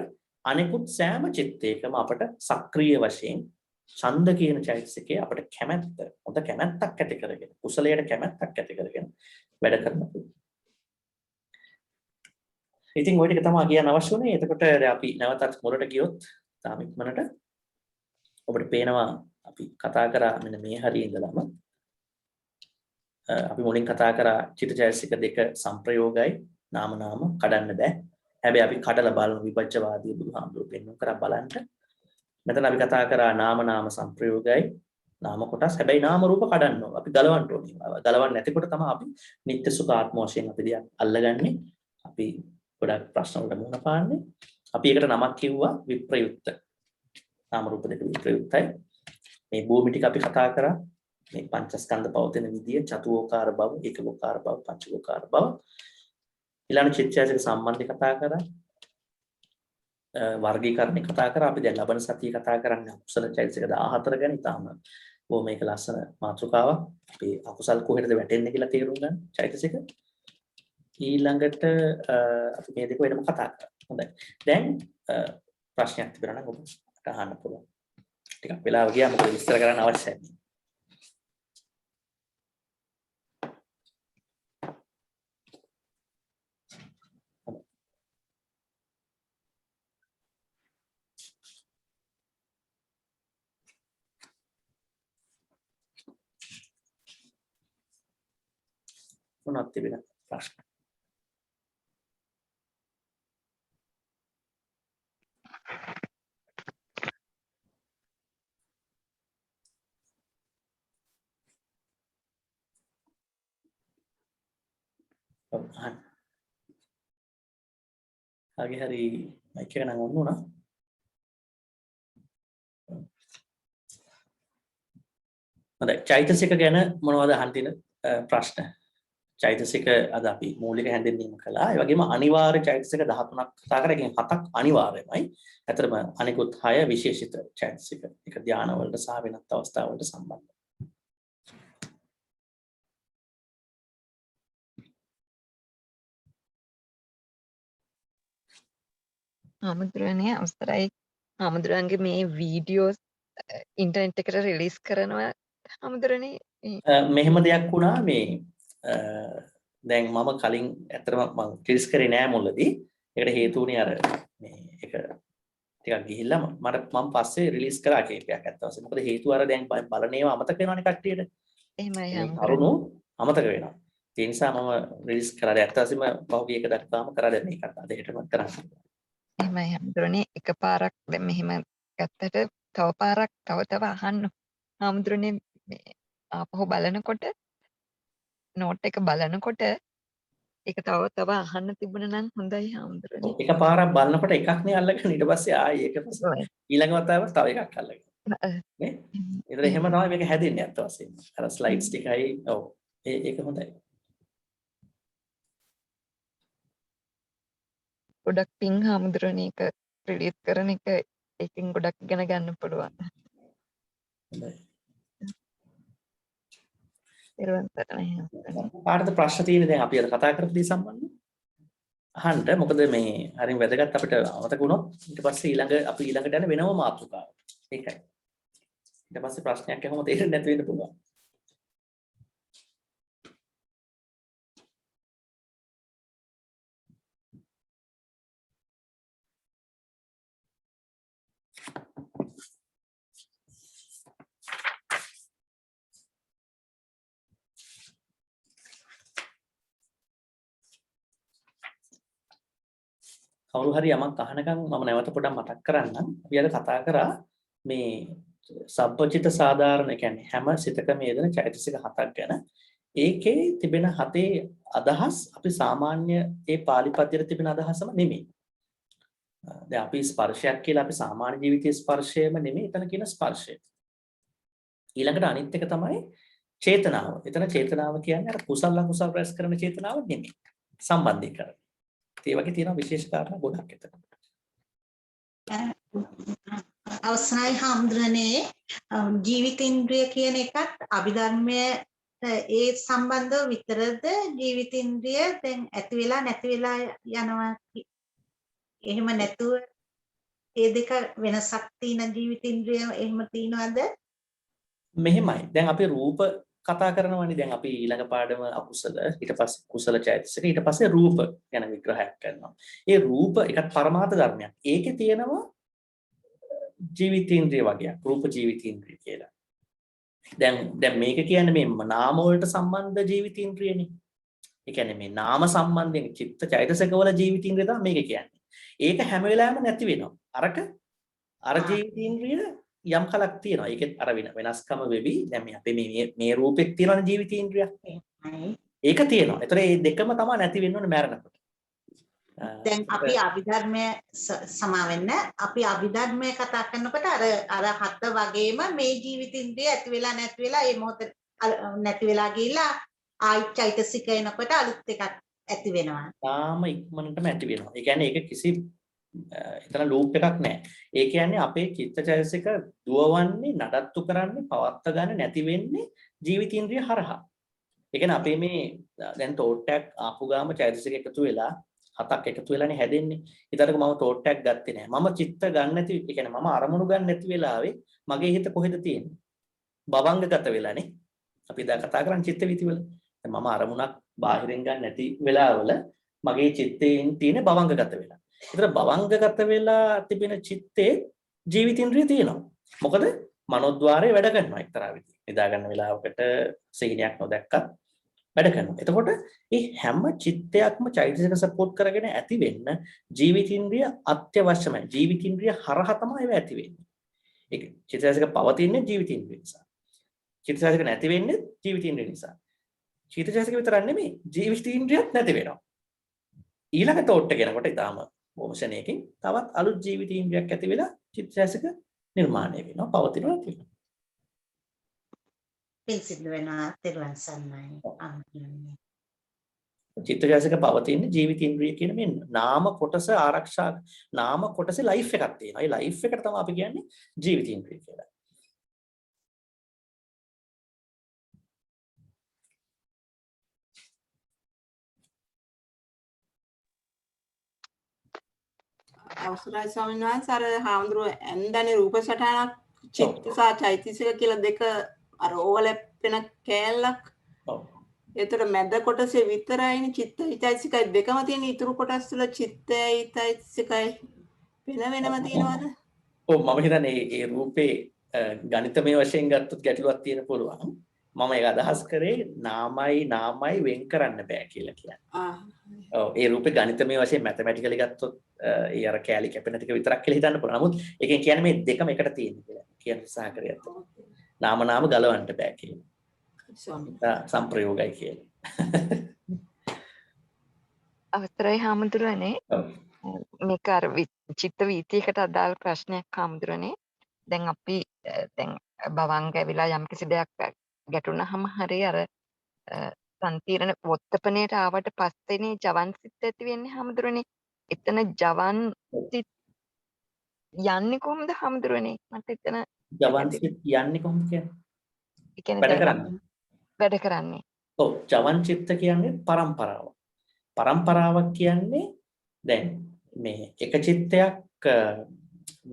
අනෙකුත් සෑම චිත්තයකම අපට සක්‍රීය වශයෙන් ඡන්ද කියන චෛතසිකයේ අපට කැමැත්ත හොඳ කැමැත්තක් ඇති කරගෙන කුසලයට කැමැත්තක් ඇති කරගෙන වැඩ කරනවා. ඉතින් ওই ටික තමයි කියන්න අවශ්‍ය වුණේ. එතකොට අපි නැවතත් මුලට ගියොත් තාම ඉක්මනට ඔබට පේනවා අපි කතා කරා මෙන්න මේ හරිය ඉඳලාම අපි මුලින් කතා කරා චිත්තචෛතසික දෙක සංප්‍රයෝගයි නාම කඩන්න බෑ. හැබැයි අපි කඩලා බලන විපච්චවාදී බුදුහාමුදුරුවෝ පෙන්වන කරා බලන්න. මෙතන අපි කතා කරා නාම සංප්‍රයෝගයි නාම කොටස්. හැබැයි නාම රූප කඩන්න ඕන. අපි ගලවන්න ඕනේ. ගලවන්න නැතිකොට තමයි අපි නිත්‍ය සුඛ ආත්ම වශයෙන් අපි දෙයක් අල්ලගන්නේ. අපි ගොඩක් ප්‍රශ්න වලට මුහුණ පාන්නේ. අපි ඒකට නමක් කිව්වා විප්‍රයුක්ත. නාම රූප දෙක විප්‍රයුක්තයි. මේ භූමි ටික අපි කතා කරා. මේ පංචස්කන්ධ පවතින විදිය චතුෝකාර බව, ඒකෝකාර බව, පංචෝකාර බව. ඊළඟ චිත්තචෛතසික සම්බන්ධය කතා කරා. වර්ගීකරණය කතා කරා. අපි දැන් ලබන සතියේ කතා කරන්නේ අකුසල චෛතසික 14 ගැන. ඊටාම මේක ලස්සන මාතෘකාවක්. අපි අකුසල් කොහෙටද වැටෙන්නේ කියලා තේරුම් ගන්න චෛතසික. ඊළඟට අපි මේ දෙක වෙනම කතා කරා. හොඳයි. දැන් ප්‍රශ්නයක් තිබුණා නම් ඔබට අහන්න පුළුවන්. ටිකක් වෙලාව ගියා මොකද විස්තර කරන්න අවශ්‍යයි. මොනවද තිබෙන ප්‍රශ්න? ආගේ හරි මයික් එක නම් ඔන්න උනා. හොඳයි. චෛතසික ගැන මොනවද අහන්න තියෙන ප්‍රශ්න? චෛතසික අද අපි මූලික හැඳින්වීම කළා. ඒ වගේම අනිවාර්ය චෛතසික 13ක් කතා කරා. ඒකෙන් 7ක් අනිවාර්යමයි. ඇත්තටම අනිකුත් 6 විශේෂිත චෛතසික. ඒක ධාන වලට සහ වෙනත් අවස්ථා වලට සම්බන්ධයි. ආමුද්‍රණයේ අවස්ථරයි ආමුද්‍රණගේ මේ වීඩියෝස් ඉන්ටර්නෙට් එකට රිලීස් කරනවා ආමුද්‍රණේ මෙහෙම දෙයක් වුණා මේ දැන් මම කලින් ඇත්තටම මම රිලීස් කරේ නෑ මුලදී. ඒකට හේතු වුණේ අර මේ එක ටිකක් ගිහිල්ලා මම පස්සේ රිලීස් කරා කේපයක් ඇත්තවසේ. මොකද හේතුව අර දැන් බලන ඒවා අමතක වෙනවනේ කට්ටියට. එහෙමයි කරුණු අමතක වෙනවා. ඒ නිසා මම රිලීස් කරා. ඇත්තවසේම පහුගිය එක දක්වාම කරා දැන් මේකට අද හෙටම කරන්නේ. එහෙමයි ආමුද්‍රණේ එකපාරක් දැන් මෙහෙම ගත්තට තව පාරක් තව අහන්න ආමුද්‍රණේ මේ ආපහු බලනකොට නෝට් එක බලනකොට ඒක තව අහන්න තිබුණා නම් හොඳයි ආමුද්‍රණේ. එකපාරක් බලනකොට එකක් නේ අල්ලගෙන ඊට පස්සේ ආයි ඒක පස්සේ ඊළඟ වතාවට තව එකක් අල්ලගෙන. නේ? ඒතර එහෙම තමයි මේක හැදෙන්නේ අත්ත වශයෙන්ම. අර ස්ලයිඩ්ස් ටිකයි ඔව්. ඒක හොඳයි. ගොඩක් පිං ආමුද්‍රණේ එක රිලීස් කරන එක ඒකෙන් ගොඩක් ඉගෙන ගන්න පුළුවන්. හොඳයි. කාටද ප්‍රශ්න තියෙන්නේ දැන් අපි අද කතා කරපු දේ සම්බන්ධව? අහන්න මොකද මේ හරිය වැදගත් අපිට අමතක වුණොත් ඊට පස්සේ අපි ඊළඟට යන වෙනම මාතෘකාවක්. ඒකයි. ඊට පස්සේ ප්‍රශ්නයක් අහම තේරෙන්නේ නැති වෙන්න පුළුවන්. කවුරු හරි යමක් අහනකම් මම නැවත පොඩ්ඩක් මතක් කරන්නම්. අපි අද කතා කරා මේ සබ්බචිත සාධාරණ කියන්නේ හැම සිතකම යෙදෙන චෛතසික 7ක් ගැන. ඒකේ තිබෙන 7 අදහස් අපි සාමාන්‍ය ඒ පාලි පද්‍යයේ තිබෙන අදහසම නෙමෙයි. දැන් අපි ස්පර්ශයක් කියලා අපි සාමාන්‍ය ජීවිතයේ ස්පර්ශයම නෙමෙයි එතන කියන ස්පර්ශය. ඊළඟට අනිත් එක තමයි චේතනාව. එතන චේතනාව කියන්නේ අර කුසල අකුසල රැස් කරන චේතනාව නෙමෙයි. සම්බන්ධීකරණය. ඒ වගේ තියෙන විශේෂ කාරණා ගොඩක් එතන. අවසරයි හාමුදුරනේ ජීවිතේන්ද්‍රය කියන එකත් අභිධර්මයේ ඒ සම්බන්ධව විතරද ජීවිතේන්ද්‍රය දැන් ඇති වෙලා නැති වෙලා යනවා එහෙම නැතුව ඒ දෙක වෙනසක් තියෙන ජීවිතේන්ද්‍රය එහෙම තියනවද මෙහෙමයි දැන් අපි රූප කතා කරනවානේ දැන් අපි ඊළඟ පාඩම අකුසල ඊට පස්සේ කුසල චෛතසික ඊට පස්සේ රූප ගැන විග්‍රහයක් කරනවා. ඒ රූප එකත් පරමාර්ථ ධර්මයක්. ඒකේ තියෙනවා ජීවිතේන්ද්‍රිය වගේ රූප ජීවිතේන්ද්‍රිය කියලා. දැන් මේක කියන්නේ මේ නාම වලට සම්බන්ධ ජීවිතේන්ද්‍රියනේ. ඒ කියන්නේ මේ නාම සම්බන්ධයෙන් චිත්ත චෛතසිකවල ජීවිතේන්ද්‍රිය තමයි මේක කියන්නේ. ඒක හැම වෙලාවෙම නැති වෙනවා. අර ජීවිතේන්ද්‍රිය යම් කලක් තියෙනවා. ඒකෙත් අර වෙනස්කම වෙවි. දැන් මේ අපේ මේ රූපෙත් තියෙනවනේ ජීවිතේන්ද්‍රියක්. ඒක තියෙනවා. ඒතර මේ දෙකම තමයි නැති වෙන්න ඕනේ මැරෙනකොට. දැන් අපි අභිධර්මය සමාවෙන්න අපි අභිධර්මය කතා කරනකොට අර හත වගේම මේ ජීවිතින්ද්‍රිය ඇති වෙලා නැති වෙලා මේ මොහොත නැති වෙලා ගිහිල්ලා ආයි චෛතසික එනකොට අලුත් එකක් ඇති වෙනවා. තාම ඉක්මනටම ඇති වෙනවා. ඒ කියන්නේ ඒක කිසි එතන ලූප් එකක් නැහැ. ඒ කියන්නේ අපේ චිත්තචෛතසික දුවවන්නේ නඩත්තු කරන්නේ පවත්ත ගන්න නැති වෙන්නේ ජීවිතින්ද්‍රිය හරහා. ඒ කියන්නේ අපේ මේ දැන් තෝට්ටයක් ආපු ගාම චෛතසික එකතු වෙලා හතක් එකතු වෙලානේ හැදෙන්නේ. ඊතරක මම තෝට්ටයක් ගත්තේ නැහැ. මම චිත්ත ගන්න නැති, ඒ කියන්නේ මම අරමුණු ගන්න නැති වෙලාවේ මගේ හිත කොහෙද තියෙන්නේ? භවංගගත වෙලානේ. අපි දැන් කතා කරන්නේ චිත්ත වීතිවල. මම අරමුණක් බාහිරින් ගන්න නැති වෙලාවල මගේ චිත්තයෙන් තියෙන භවංගගත වෙලා. ඒතර භවංගගත වෙලා තිබෙන චිත්තේ ජීවිතින්ද්‍රිය තියෙනවා. මොකද මනෝද්වාරය වැඩ කරනවා එක්තරා විදිහට. නිදා ගන්න වෙලාවකට සීනියක් නොදැක්කත් වැඩ කරනවා. එතකොට මේ හැම චිත්තයක්ම චෛතසික සපෝට් කරගෙන ඇති වෙන්න ජීවිතින්ද්‍රිය අත්‍යවශ්‍යමයි. ජීවිතින්ද්‍රිය හරහා තමයි ඒව ඇති වෙන්නේ. ඒක චෛතසික පවතින්නේ ජීවිතින්ද්‍රිය නිසා. චෛතසික නැති වෙන්නේ ජීවිතින්ද්‍රිය නිසා. චෛතසික විතරක් නෙමෙයි ජීවිතින්ද්‍රියත් නැති වෙනවා. ඊළඟ තෝට්ට කෙනකොට ඊටාම වොමෂණයකින් තවත් අලුත් ජීවිතින්ද්‍රියක් ඇති වෙලා චෛතසික නිර්මාණය වෙනවා, පවතිනවා නැති වෙනවා. පින් සිද්ධ වෙනවා තෙරුවන් සරණයි අම්මනේ. චිත්තජාසික පවතින ජීවිතින්ද්‍රිය කියන මේ නාම කොටස ආරක්ෂා නාම කොටසේ ලයිෆ් එකක් තියෙනවා. ඒ ලයිෆ් එකට තමයි අපි කියන්නේ ජීවිතින්ද්‍රිය කියලා. අවසරයි ස්වාමීන් වහන්සේ අර හාමුදුරුවෝ ඇන්දනේ රූප සටහනක් චිත්ත සහ චෛතසික කියලා දෙක අර ඕවලැප් වෙන කෑල්ලක්. ඔව්. ඒතර මැද කොටසේ විතරයිනේ චිත්තයි චෛතසිකයි දෙකම තියෙන. ඊටු කොටස් තුල චිත්තයි චෛතසිකයි වෙන වෙනම තියෙනවද? ඔව් මම හිතන්නේ මේ රූපේ ගණිතමය වශයෙන් ගත්තොත් ගැටලුවක් තියෙන පුළුවන්. මම ඒක අදහස් කරේ නාමයි වෙන් කරන්න බෑ කියලා කියන්නේ. ඔව් ඒ රූපේ ගණිතමය වශයෙන් මැතමැටිකලි ගත්තොත් ඒ අර කැලි කැපෙන ටික විතරක් කියලා හිතන්න පුළුවන්. නමුත් ඒකෙන් කියන්නේ මේ දෙකම එකට තියෙන කියලා. කියන උත්සාහ කරේ. නාම ගලවන්න බෑ කියලා. සම්ප්‍රයෝගයි කියලා. අවසරයි හාමුදුරනේ. ඔව්. මේක අර චිත්ත වීතියකට අදාළ ප්‍රශ්නයක් හාමුදුරනේ. දැන් අපි දැන් භවංග ඇවිලා යම්කිසි දෙයක් ගැටුණාම හරිය අර සම්තිරණ වොත්තපණයට ආවට පස්සේනේ ජවන් සිත් ඇති වෙන්නේ හාමුදුරනේ. එතන ජවන් සිත් යන්නේ කොහොමද හාමුදුරනේ? මට එතන ජවන් සිත් යන්නේ කොහොමද කියන්නේ? ඒ කියන්නේ වැඩ කරන්නේ. ඔව් ජවන් චිත්ත කියන්නේ පරම්පරාව. පරම්පරාවක් කියන්නේ දැන් මේ එක චිත්තයක්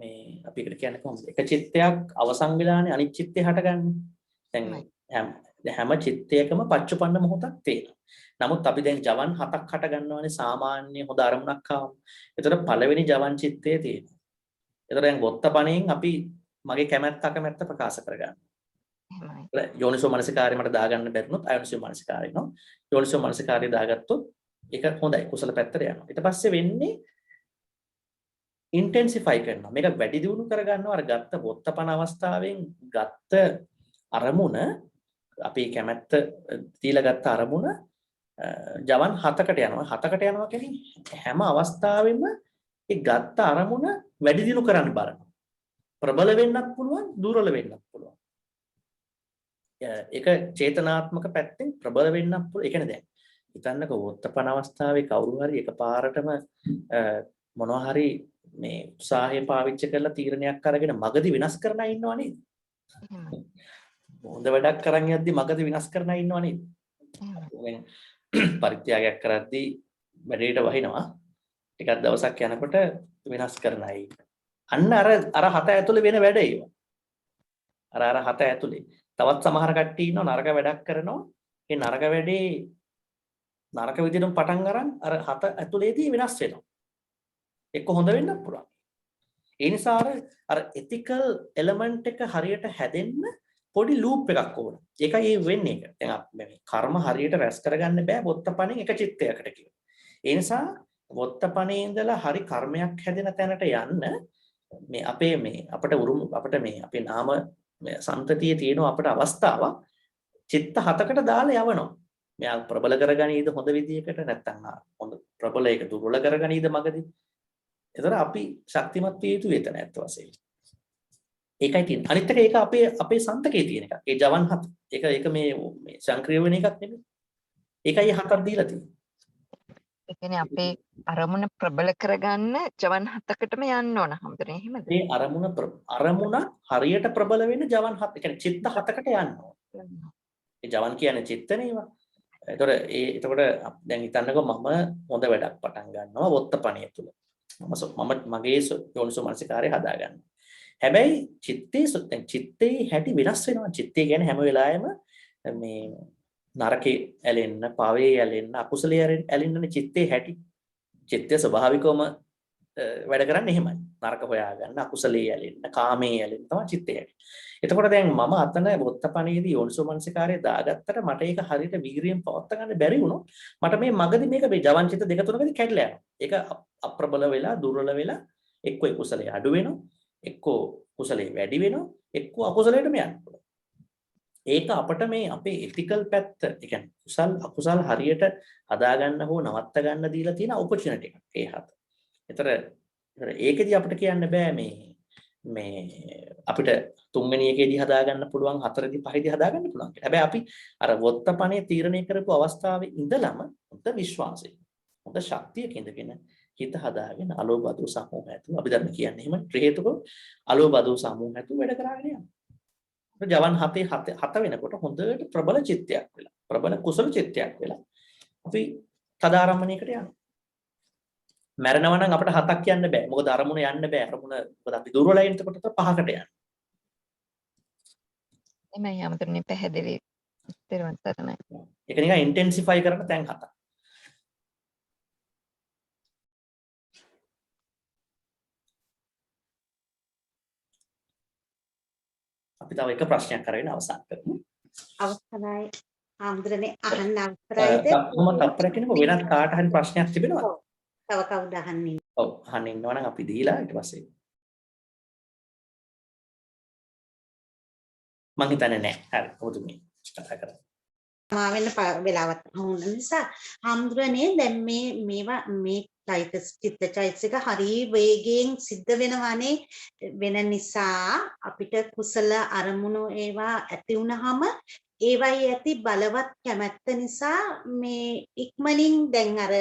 මේ අපි ඒකට කියන්නේ කොහොමද? එක චිත්තයක් අවසන් වෙලානේ අනිත් චිත්තේ හටගන්නේ. දැන් හැම චිත්තයකම පච්චුපන්න මොහොතක් තියෙනවා. නමුත් අපි දැන් ජවන් 7ක් හට ගන්නවානේ සාමාන්‍ය හොඳ අරමුණක් ආවම. ඒතර පළවෙනි ජවන් චිත්තේ තියෙනවා. ඒතර දැන් වොත්තපණෙන් අපි මගේ කැමැත්ත අකමැත්ත ප්‍රකාශ කරගන්නවා. යෝනිසෝ මනසිකාරය මට දාගන්න බැරිනොත් අයෝනිසෝ මනසිකාරය නෝ. යෝනිසෝ මනසිකාරය දාගත්තොත් ඒක හොඳයි කුසල පැත්තට යනවා. ඊට පස්සේ වෙන්නේ ඉන්ටෙන්සිෆයි කරනවා. මේක වැඩි දියුණු කරගන්නවා. අර ගත්ත වොත්තපණ අවස්ථාවෙන් ගත්ත අරමුණ අපි කැමැත්ත තියලා ගත්ත අරමුණ ජවන් 7කට යනවා. 7කට යනවා කියන්නේ හැම අවස්ථාවෙම ඒ ගත්ත අරමුණ වැඩි දියුණු කරන්න බලනවා. ප්‍රබල වෙන්නත් පුළුවන්, දුර්වල වෙන්නත් පුළුවන්. ඒක චේතනාත්මක පැත්තෙන් ප්‍රබල වෙන්නත් පුළුවන්. ඒ කියන්නේ දැන් හිතන්නකෝ වොත්තපණ අවස්ථාවේ කවුරු හරි එකපාරටම මොනවා හරි මේ උත්සාහය පාවිච්චි කරලා තීරණයක් අරගෙන මගදී විනාශ කරන අය ඉන්නව නේද? හොඳ වැඩක් කරන් යද්දි මගදී විනාශ කරන අය ඉන්නව නේද? පරිත්‍යාගයක් කරද්දී වැඩේට වහිනවා. ටිකක් දවසක් යනකොට විනාශ කරන අය. අන්න අර හත ඇතුලේ වෙන වැඩ ඒවා. අර හත ඇතුලේ තවත් සමහර කට්ටිය ඉන්නවා නරක වැඩක් කරනවා. ඒ නරක වැඩේ නරක විදිහටම පටන් අරන් අර හත ඇතුලේදී විනාශ වෙනවා. එක්ක හොඳ වෙන්නත් පුළුවන්. ඒ නිසා අර එතිකල් එලිමන්ට් එක හරියට හැදෙන්න පොඩි ලූප් එකක් ඕන. ඒකයි ඒ වෙන්නේ එක. දැන් මේ කර්ම හරියට රැස් කරගන්න බෑ වොත්තපණෙන් එක චිත්තයකට කියලා. ඒ නිසා වොත්තපණේ ඉඳලා හරි කර්මයක් හැදෙන තැනට යන්න මේ අපේ මේ අපිට මේ අපේ නාම සම්තතියේ තියෙන අපිට අවස්ථාවක් චිත්ත 7කට දාලා යවනවා. මෙයා ප්‍රබල කරගනීද හොඳ විදියකට නැත්නම් හොඳ ප්‍රබල එක දුර්වල කරගනීද මගදී. ඒතර අපි ශක්තිමත් විය යුතු එතන ඇත්ත වශයෙන්. ඒකයි තියෙන්නේ. අනිත් එක ඒක අපේ සන්තකේ තියෙන එකක්. ඒ ජවන් 7. ඒක මේ සංක්‍රිය වෙන එකක් නෙමෙයි. ඒකයි 7ක් දීලා තියෙන්නේ. ඒ කියන්නේ අපේ අරමුණ ප්‍රබල කරගන්න ජවන් 7කටම යන්න ඕන හැමදේම එහෙමද? මේ අරමුණ හරියට ප්‍රබල වෙන්න ජවන් 7. ඒ කියන්නේ චිත්ත 7කට යන්න ඕන. ඒ ජවන් කියන්නේ චිත්තනේ ඒවා. එතකොට දැන් හිතන්නකෝ මම හොඳ වැඩක් පටන් ගන්නවා වොත්තපණිය තුල. මගේ යෝනිසෝ මනසිකාරය හදා ගන්නවා. හැබැයි චිත්තේ හැටි වෙනස් වෙනවා. චිත්තේ කියන්නේ හැම වෙලාවෙම මේ නරකේ ඇලෙන්න, පවේ ඇලෙන්න, අකුසලයේ ඇලෙන්නනේ චිත්තේ හැටි. චිත්තය ස්වභාවිකවම වැඩ කරන්නේ එහෙමයි. නරක හොයාගන්න, අකුසලයේ ඇලෙන්න, කාමයේ ඇලෙන්න තමයි චිත්තේ හැටි. එතකොට දැන් මම අතන වොත්තපණේදී යෝනිසෝ මනසිකාරය දාගත්තට මට ඒක හරියට වීරියෙන් පවත්වා ගන්න බැරි වුණොත් මට මේ මගදී මේක මේ ජවන් චිත්ත දෙක තුනකදී කැඩලා යනවා. ඒක අප්‍රබල වෙලා, දුර්වල වෙලා එක්ක කුසලයේ අඩු වෙනවා, එක්ක කුසලයේ වැඩි වෙනවා, එක්ක අකුසලයටම යනවා. ඒක අපිට මේ අපේ එතිකල් පැත්ත, ඒ කියන්නේ කුසල් අකුසල් හරියට හදා ගන්න හෝ නවත්ත ගන්න දීලා තියෙන ඔපචුනිටි එකක් ඒ හත. ඒතර ඒකෙදි අපිට කියන්න බෑ මේ අපිට තුන්වෙනි එකේදී හදා ගන්න පුළුවන්, හතරේදී පහේදී හදා ගන්න පුළුවන් කියලා. හැබැයි අපි අර වොත්තපණේ තීරණය කරපු අවස්ථාවේ ඉඳලම හොඳ විශ්වාසයෙන්, හොඳ ශක්තියක ඉඳගෙන හිත හදාගෙන අලෝභ අදෝ සමෝහ ඇතුව අපි ධර්ම කියන්නේ එහෙම ත්‍රිහේතුක අලෝභ අදෝ සමෝහ ඇතුව වැඩ කරගෙන යනවා. ජවන් 7 වෙනකොට හොඳට ප්‍රබල චිත්තයක් වෙලා, ප්‍රබල කුසල චිත්තයක් වෙලා අපි තදාරම්මණයකට යනවා. මැරෙනවා නම් අපිට 7ක් යන්න බෑ. මොකද අරමුණ යන්න බෑ. මොකද අපි දුර්වලයි එතකොට 5කට යනවා. එමය හැමදේම පැහැදිලි තේරුම් ගන්න. ඒක නිකන් ඉන්ටෙන්සිෆයි කරන තැන් 7ක්. අපි තව එක ප්‍රශ්නයක් කරගෙන අවසන් කරමු. අවසරයි ආම්ද්‍රනේ අහන්න අවසරයිද? කොහොමද අපරකිනක වෙනත් කාට හරි ප්‍රශ්නයක් තිබෙනවද? තව කවුද අහන්නේ? ඔව් අහන්න ඉන්නවා නම් අපි දීලා ඊට පස්සේ මං හිතන්නේ නැහැ. හරි ඔබතුමී කතා කරා. මාවෙන්න වෙලාවත් වුණ නිසා ආම්ද්‍රනේ දැන් මේවා මේ චිත්තචෛතසික හරි වේගයෙන් සිද්ධ වෙනවානේ වෙන නිසා අපිට කුසල අරමුණු ඒවා ඇති වුනහම ඒවයි ඇති බලවත් කැමැත්ත නිසා මේ ඉක්මනින් දැන් අර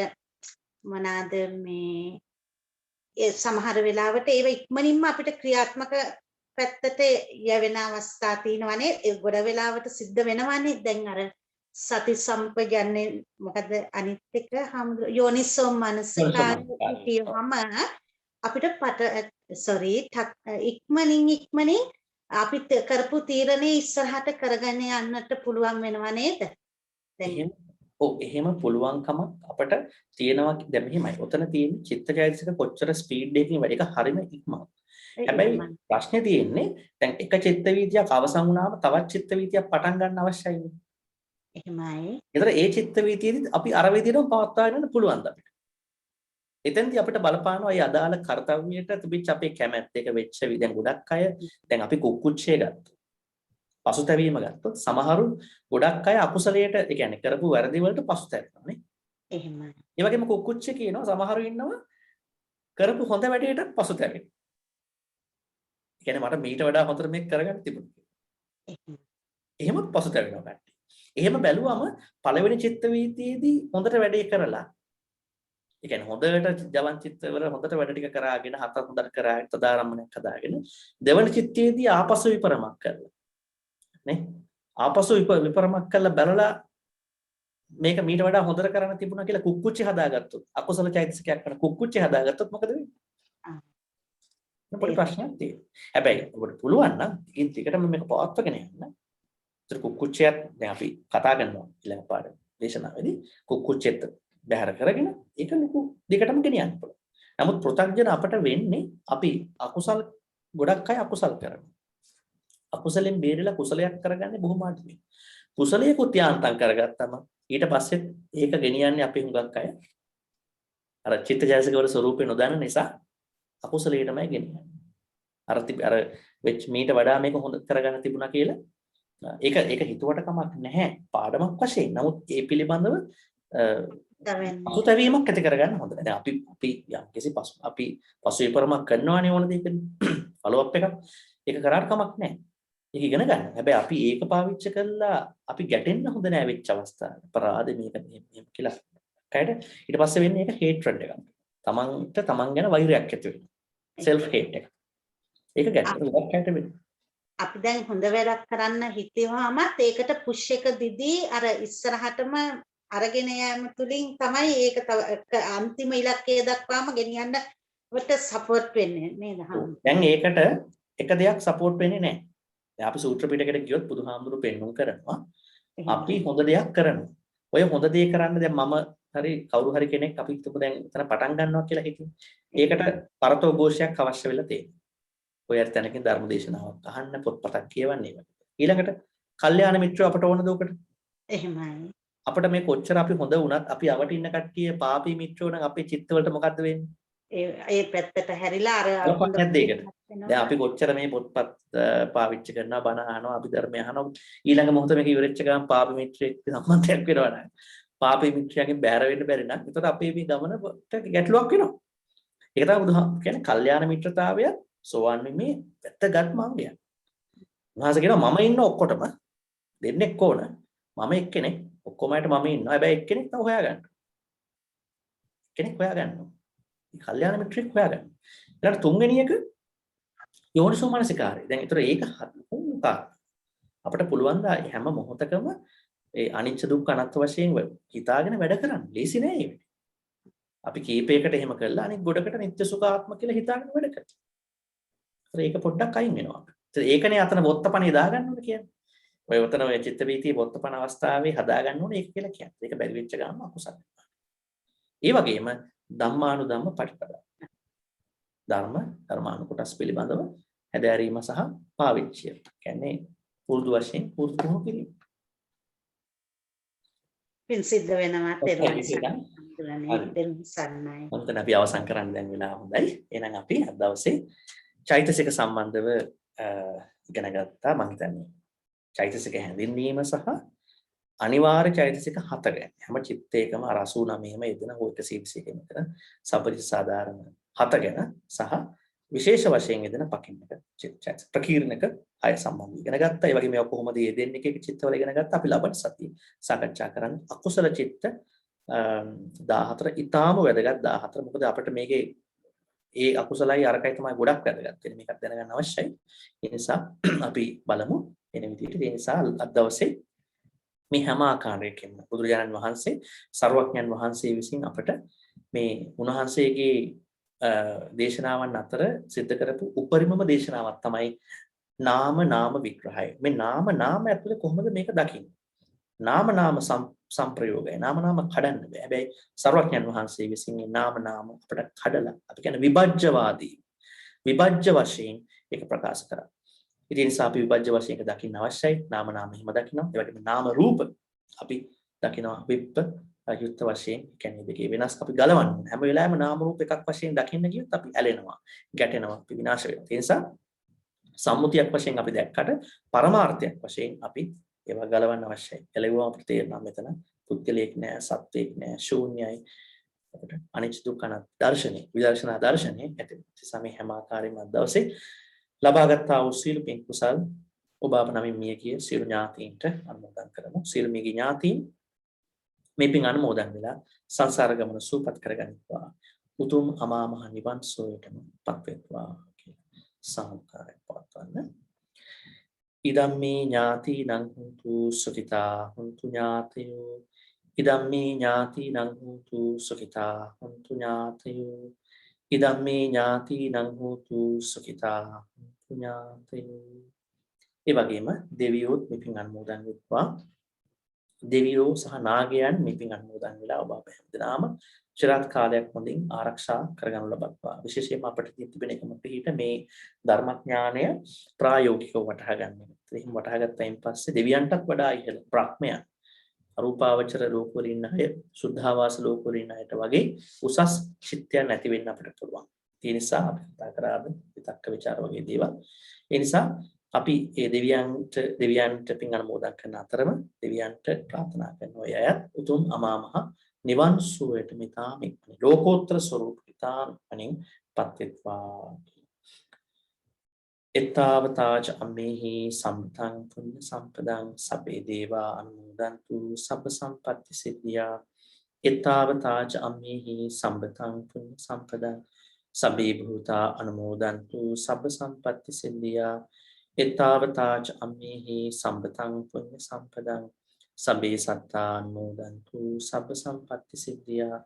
මොනවාද මේ සමහර වෙලාවට ඒව ඉක්මනින්ම අපිට ක්‍රියාත්මක පැත්තට යවෙන අවස්ථා තියෙනවානේ ඒ ගොඩ වෙලාවට සිද්ධ වෙනවානේ දැන් අර සති සම්පජන්නේ මොකද අනිත් එක යෝනිසෝ මනසිකාරය කියවම අපිට ඉක්මනින් අපිට කරපු තීරණේ ඉස්සරහට කරගෙන යන්නට පුළුවන් වෙනව නේද? දැන් ඔව් එහෙම පුළුවන්කමක් අපිට තියෙනවා. දැන් මෙහිමයි. ඔතන තියෙන චිත්තචෛතසික කොච්චර ස්පීඩ් එකකින් වැඩ එක හරිම ඉක්මනට. හැබැයි ප්‍රශ්නේ තියෙන්නේ දැන් එක චිත්ත වීතියක් අවසන් වුණාම තවත් චිත්ත වීතියක් පටන් ගන්න අවශ්‍යයි. එහෙමයි. ඒතර ඒ චිත්ත වීතියේදී අපි අර විදිහටම පවත්වාගෙන යන්න පුළුවන්ද අපිට? එතෙන්දී අපිට බලපානවා මේ අදාළ කාර්යයට තිබිච්ච අපේ කැමැත්ත එක වෙච්ච දැන් ගොඩක් අය දැන් අපි කුක්කුච්චේ ගත්තොත් පසුතැවීම ගත්තොත් සමහරු ගොඩක් අය අකුසලයට ඒ කියන්නේ කරපු වැරදි වලට පසුතැවෙනවා නේ. එහෙමයි. ඒ වගේම කුක්කුච්චේ කියනවා සමහරු ඉන්නවා කරපු හොඳ වැඩේට පසුතැවෙනවා. ඒ කියන්නේ මට මීට වඩා හොඳට මේක කරගන්න තිබුණා. එහෙමත් පසුතැවෙනවා කට්ටිය. එහෙම බැලුවම පළවෙනි චිත්ත වීතියේදී හොඳට වැඩේ කරලා ඒ කියන්නේ හොඳට ජවන් චිත්තවල හොඳට වැඩ ටික කරාගෙන හත හොඳට කරාගෙන තදාරම්මණයක් හදාගෙන දෙවන චිත්තයේදී ආපසු විපරමක් කරලා නේ ආපසු විපරමක් කරලා බලලා මේක මීට වඩා හොඳට කරන්න තිබුණා කියලා කුක්කුච්චි හදාගත්තොත් අකුසල චෛතසිකයක් කරන කුක්කුච්චි හදාගත්තොත් මොකද වෙන්නේ? පොඩි ප්‍රශ්නයක් තියෙනවා. හැබැයි ඔබට පුළුවන් නම් ටිකින් ටිකටම මේක පවත්වාගෙන යන්න. ඒතර කුක්කුච්චියත් දැන් අපි කතා කරනවා ඊළඟ පාඩම දේශනාවේදී කුක්කුච්චියත් බැහැර කරගෙන ඒක ලොකු දෙකටම ගෙනියන්න පුළුවන්. නමුත් පෘථග්ජන අපට වෙන්නේ අපි අකුසල් ගොඩක් අය අකුසල් කරනවා. අකුසලෙන් බේරිලා කුසලයක් කරගන්නේ බොහොම අඩුයි. කුසලයේ කුත්‍යාන්තම් කරගත්තම ඊට පස්සේ ඒක ගෙනියන්නේ අපි හුඟක් අය අර චිත්තජයසික වල ස්වરૂපේ නොදන්න නිසා අකුසලයටමයි ගෙනියන්නේ. අර වෙච් මීට වඩා මේක හොඳ කරගන්න තිබුණා කියලා ඒක හිතුවට කමක් නැහැ පාඩමක් වශයෙන්. නමුත් ඒ පිළිබඳව පසුතැවීමක් ඇති කරගන්න හොඳ නැහැ. දැන් අපි යම්කිසි අපි පසුවිපරමක් කරනවානේ ඕන දෙයකින් ෆලෝ අප් එකක්. ඒක කරාට කමක් නැහැ. ඒක ඉගෙන ගන්න. හැබැයි අපි ඒක පාවිච්චි කරලා අපි ගැටෙන්න හොඳ නැහැ වෙච්ච අවස්ථාවක. අපරාධ මේක මෙහෙම කියලා. කයට ඊට පස්සේ වෙන්නේ ඒක හේට්‍රඩ් එකක්. තමන් ගැන වෛරයක් ඇති වෙනවා. self hate එක. ඒක ගැටලුවක් කයට වෙනවා. අපි දැන් හොඳ වැඩක් කරන්න හිතුවාමත් ඒකට පුෂ් එක දිදී අර ඉස්සරහටම අරගෙන යෑම තුලින් තමයි ඒක අන්තිම ඉලක්කය දක්වාම ගෙනියන්න වට සපෝට් වෙන්නේ නේද? දැන් ඒකට එක දෙයක් සපෝට් වෙන්නේ නැහැ. දැන් අපි සූත්‍ර පිටකයට ගියොත් බුදුහාමුදුරු පෙන්වුම් කරනවා. අපි හොඳ දෙයක් කරනවා. ඔය හොඳ දේ කරන්න දැන් මම හරි කවුරු හරි කෙනෙක් අපි හිතමු දැන් එතන පටන් ගන්නවා කියලා හිතමු. ඒකට පරතෝ ഘോഷයක් අවශ්‍ය වෙලා තියෙනවා. ඔය අර තැනකින් ධර්ම දේශනාවක් අහන්න පොත්පතක් කියවන්නේ. ඊළඟට කල්යාණ මිත්‍රව අපට ඕනද උකට? එහෙමයි. අපිට මේ කොච්චර අපි හොඳ වුණත් අපි අවට ඉන්න කට්ටිය පාපී මිත්‍රෝ නම් අපේ චිත්තවලට මොකද්ද වෙන්නේ? ඒ පැත්තට හැරිලා අර දැන් අපි කොච්චර මේ පොත්පත් පාවිච්චි කරනවා බණ අහනවා අපි ධර්මය අහනවා ඊළඟ මොහොත මේක ඉවරෙච්ච ගමන් පාපී මිත්‍රයෙක් සම්බන්ධයක් වෙනවා නේද? පාපී මිත්‍රයාගෙන් බැහැර වෙන්න බැරි නම් ඒතර අපේ මේ ගමනට ගැටලුවක් වෙනවා. ඒක තමයි බුදුහාම කියන්නේ කල්යාණ මිත්‍රතාවය සෝවන් වීමේ වැත්තගත් මාර්ගය. උන්වහන්සේ කියනවා මම ඉන්න ඔක්කොටම දෙන්නෙක් ඕන. මම එක්කෙනෙක් ඔක්කොම අයට මම ඉන්නවා. හැබැයි එක්කෙනෙක් තව හොයාගන්න. කෙනෙක් හොයාගන්න. මේ කල්යාණ මිත්‍රෙක් හොයාගන්න. ඊළඟ තුන්වෙනි එක යෝනිසෝ මනසිකාරය. දැන් ඒතර ඒක හුඟක් අපිට පුළුවන් ද හැම මොහොතකම ඒ අනිච්ච දුක්ඛ අනාත්ම වශයෙන් හිතාගෙන වැඩ කරන්න. ලේසි නෑ ඒක. අපි කීපයකට එහෙම කළා අනිත් ගොඩකට නිත්‍ය සුඛාත්ම කියලා හිතාගෙන වැඩ කරනවා. ඒක පොඩ්ඩක් අයින් වෙනවා. ඒකනේ අතන වොත්තපණ යදා ගන්න ඕනේ කියන්නේ. ඔය උතන ඔය චිත්ත වීතියේ වොත්තපණ අවස්ථාවේ හදා ගන්න ඕනේ ඒක කියලා කියන්නේ. ඒක බැරි වෙච්ච ගමන් අකුසල. ඒ වගේම ධම්මානුධම්ම පටිපදා. ධර්මානු කොටස් පිළිබඳව හැදෑරීම සහ පාවිච්චිය. කියන්නේ පුරුදු වශයෙන් පුරුදු පුහුණු කිරීම. පින් සිද්ධ වෙනවා තේරුම් ගන්න. මොකද අපි අවසන් කරන්න දැන් වෙලා හොඳයි. එහෙනම් අපි අද දවසේ චෛතසික සම්බන්ධව ඉගෙන ගත්තා මම හිතන්නේ. චෛතසික හැඳින්වීම සහ අනිවාර්ය චෛතසික 4 ගැන. හැම චිත්තයකම 89ම යෙදෙන හෝ 121 මෙතන සබ්බචිත්ත සාධාරණ 7 ගැන සහ විශේෂ වශයෙන් යෙදෙන පකින්නක චිත්ත ප්‍රකීර්ණක 6 සම්බන්ධ ඉගෙන ගත්තා. ඒ වගේ මේවා කොහොමද යෙදෙන්නේ එක චිත්තවල ඉගෙන ගත්තා. අපි ලබන සතිය සාකච්ඡා කරන්නේ අකුසල චිත්ත 14 ඊටාම වැදගත් 14. මොකද අපිට මේකේ ඒ අකුසලයි අරකයි තමයි ගොඩක් වැදගත් වෙන්නේ. මේකත් දැනගන්න අවශ්‍යයි. ඒ නිසා අපි බලමු එන විදිහට. ඒ නිසා අද දවසේ මේ හැම ආකාරයකින්ම බුදුරජාණන් වහන්සේ සර්වඥයන් වහන්සේ විසින් අපට මේ උන්වහන්සේගේ දේශනාවන් අතර සිද්ධ කරපු උපරිමම දේශනාවක් තමයි නාම විග්‍රහය. මේ නාම ඇතුලේ කොහොමද මේක දකින්නේ? නාම සංප්‍රයෝගය. නාම කඩන්න බෑ. හැබැයි සර්වඥයන් වහන්සේ විසින් මේ නාම අපට කඩලා අපි කියන විභජ්‍යවාදී විභජ්‍ය වශයෙන් ඒක ප්‍රකාශ කරා. ඉතින් නිසා අපි විභජ්‍ය වශයෙන් ඒක දකින්න අවශ්‍යයි. නාම එහෙම දකිනවා. ඒ වගේම නාම රූප අපි දකිනවා විප්ප යුක්ත වශයෙන් කියන්නේ දෙකේ වෙනස් අපි ගලවන්න. හැම වෙලාවෙම නාම රූප එකක් වශයෙන් දකින්න ගියොත් අපි ඇලෙනවා, ගැටෙනවා, අපි විනාශ වෙනවා. ඒ නිසා සම්මුතියක් වශයෙන් අපි දැක්කට පරමාර්ථයක් වශයෙන් අපි ඒවා ගලවන්න අවශ්‍යයි. එළවුවම අපිට තේරෙනවා මෙතන පුද්ගලයෙක් නෑ, සත්වයෙක් නෑ, ශූන්‍යයි. අපිට අනිච්ච දුක්ඛ අනාත්ම දර්ශනේ, විදර්ශනා දර්ශනේ ඇති. සමේ හැම ආකාරයෙන්ම දවසේ ලබාගත් වූ සීල පින් කුසල් ඔබ අප නමින් මියගිය සියලු ඥාතීන්ට අනුමෝදන් කරමු. සියලු මියගිය ඥාතීන් මේ පින් අනුමෝදන් වෙලා සංසාර ගමන සූපත් කරගනිත්වා. උතුම් අමා මහ නිවන් සෝයටම පත් වෙත්වා කියලා සාමුකාරයක් පවත්වන්න. ඉදම්මේ ඥාතිනං හුතු සුඛිතා හුන්තු ඥාතයෝ. ඉදම්මේ ඥාතිනං හුතු සුඛිතා හුන්තු ඥාතයෝ. ඉදම්මේ ඥාතිනං හුතු සුඛිතා හුන්තු ඥාතයෝ. ඒ වගේම දෙවියෝත් මේ පින් අනුමෝදන් වෙත්වා. දෙවියෝ සහ නාගයන් මේ පින් අනුමෝදන් වෙලා ඔබ අප හැමදෙනාම චිරාත් කාලයක් හොඳින් ආරක්ෂා කරගනු ලබත්වා. විශේෂයෙන්ම අපිට තිබෙන එකම පිළිහිට මේ ධර්මඥානය ප්‍රායෝගිකව වටහා ගන්න. එහෙනම් වටහා ගත්තයින් පස්සේ දෙවියන්ටත් වඩා ඉහළ බ්‍රහ්මයන් අරූපාවචර ලෝකවල ඉන්න අය සුද්ධාවාස ලෝකවල ඉන්න අයට වගේ උසස් චිත්තයක් නැති වෙන්න අපිට පුළුවන්. ඒ නිසා අපි කතා කරාද විතක්ක ਵਿਚාර වගේ දේවල්. ඒ නිසා අපි මේ දෙවියන්ට පින් අනුමෝදන් කරන අතරම දෙවියන්ට ප්‍රාර්ථනා කරන අය උතුම් අමා මහ නිවන් සුවයට මිතාම ලෝකෝත්තර ස්වરૂපිතාමනින් පත්වෙත්වා. එත්තාවතාච අම්මේහි සම්තං පුඤ්ඤ සම්පදං සබ්බේ දේවා අනුමෝදන්තු සබ්බ සම්පත්ති සිද්ධියා. එත්තාවතාච අම්මේහි සම්පතං පුඤ්ඤ සම්පදං සබ්බේ භූතා අනුමෝදන්තු සබ්බ සම්පත්ති සිද්ධියා. එත්තාවතාච අම්මේහි සම්පතං පුඤ්ඤ සම්පදං සබ්බේ සත්තා අනුමෝදන්තු සබ්බ සම්පත්ති සිද්ධියා.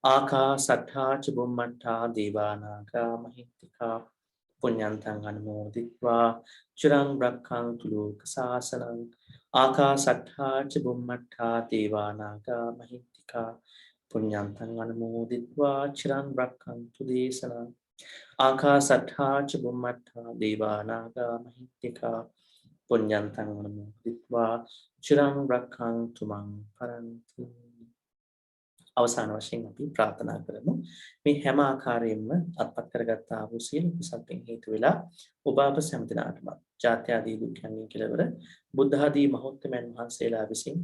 ආකාසට්ඨා ච බුම්මට්ඨා දේවානාගා මහිත්‍තිකා පුඤ්ඤන්තං අනුමෝදිත්වා චිරං රක්ඛන්තු ලෝක සාසනං. ආකාසට්ඨා ච බුම්මට්ඨා දේවානාගා මහිත්‍තිකා පුඤ්ඤන්තං අනුමෝදිත්වා චිරං රක්ඛන්තු දේශනං. ආකාසට්ඨා ච බුම්මට්ඨා දේවානාගා මහිත්‍තිකා පුඤ්ඤන්තං අනුමෝදිත්වා චිරං රක්ඛන්තු මං පරන්ති. අවසාන වශයෙන් අපි ප්‍රාර්ථනා කරමු මේ හැම ආකාරයෙන්ම අත්පත් කරගත්තා වූ සියලු කුසල්යන් හේතු වෙලා ඔබ අප සෑම දිනකටම ජාත්‍ය ආදී දුක්ඛයන් කෙලවර බුද්ධ ආදී මහෝත්තමයන් වහන්සේලා විසින්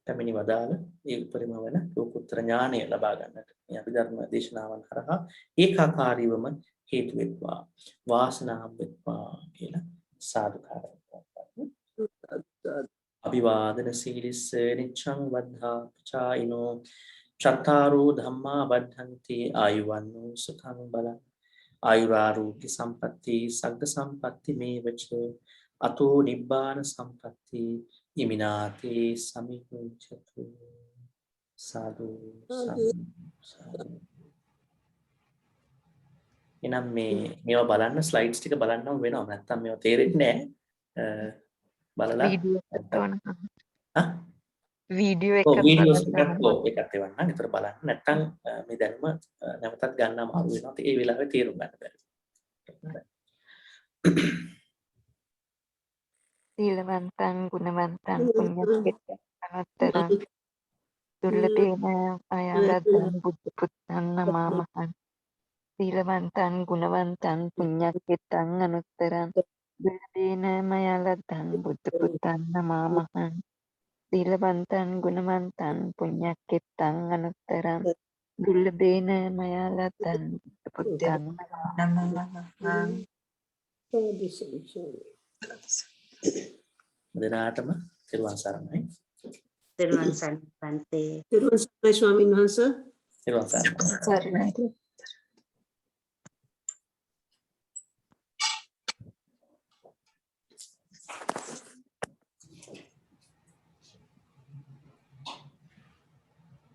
පැමිණි වදාළ ඒ උපරිම වන ලෝකෝත්තර ඥානය ලබා ගන්නට මේ අභිධර්ම දේශනාවන් කරා ඒකාකාරීවම හේතු වෙත්වා වාසනාව වෙත්වා කියලා සාදුකාරයක් පවත්වමු. අභිවාදන සීලිස්ස නිච්ඡං වද්ධා පචායිනෝ චත්තාරෝ ධම්මා වද්ධන්ති ආයුවන්නෝ සුඛං බලං. ආයුරාෝග්‍ය සම්පatti සග්ග සම්පatti මේවච අතෝ නිබ්බාන සම්පatti ඉමිනාතේ සමිච්ඡතු. සාදු සාදු. එනම් මේවා බලන්න ස්ලයිඩ්ස් ටික බලන්නම වෙනවා. නැත්තම් මේවා තේරෙන්නේ නැහැ. බලලා වීඩියෝ එකක් එවන්නම්. ඒතර බලන්න. නැත්තම් මේ දැනුම නැවතත් ගන්න අමාරු වෙනවා. ඒ වෙලාවේ තේරුම් ගන්න බැහැ. සීලවන්තං ගුණවන්තං පුඤ්ඤක්ඛිතං අනුත්තරං දුර්ලභේන අයලද්දං බුද්ධ පුත්තං නමාමහං. සීලවන්තං ගුණවන්තං පුඤ්ඤක්ඛිතං අනුත්තරං දුර්ලභේන මයලද්දං බුද්ධ පුත්තං නමාමහං. සීලවන්තං ගුණවන්තං පුඤ්ඤක්ඛිතං අනුත්තරං දුර්ලභේන මයලද්දං බුද්ධ පුත්තං නමාමහං. දෙනාටම තෙරුවන් සරණයි. තෙරුවන් සරණයි. තෙරුවන් සරණයි ස්වාමීන් වහන්සේ. තෙරුවන් සරණයි.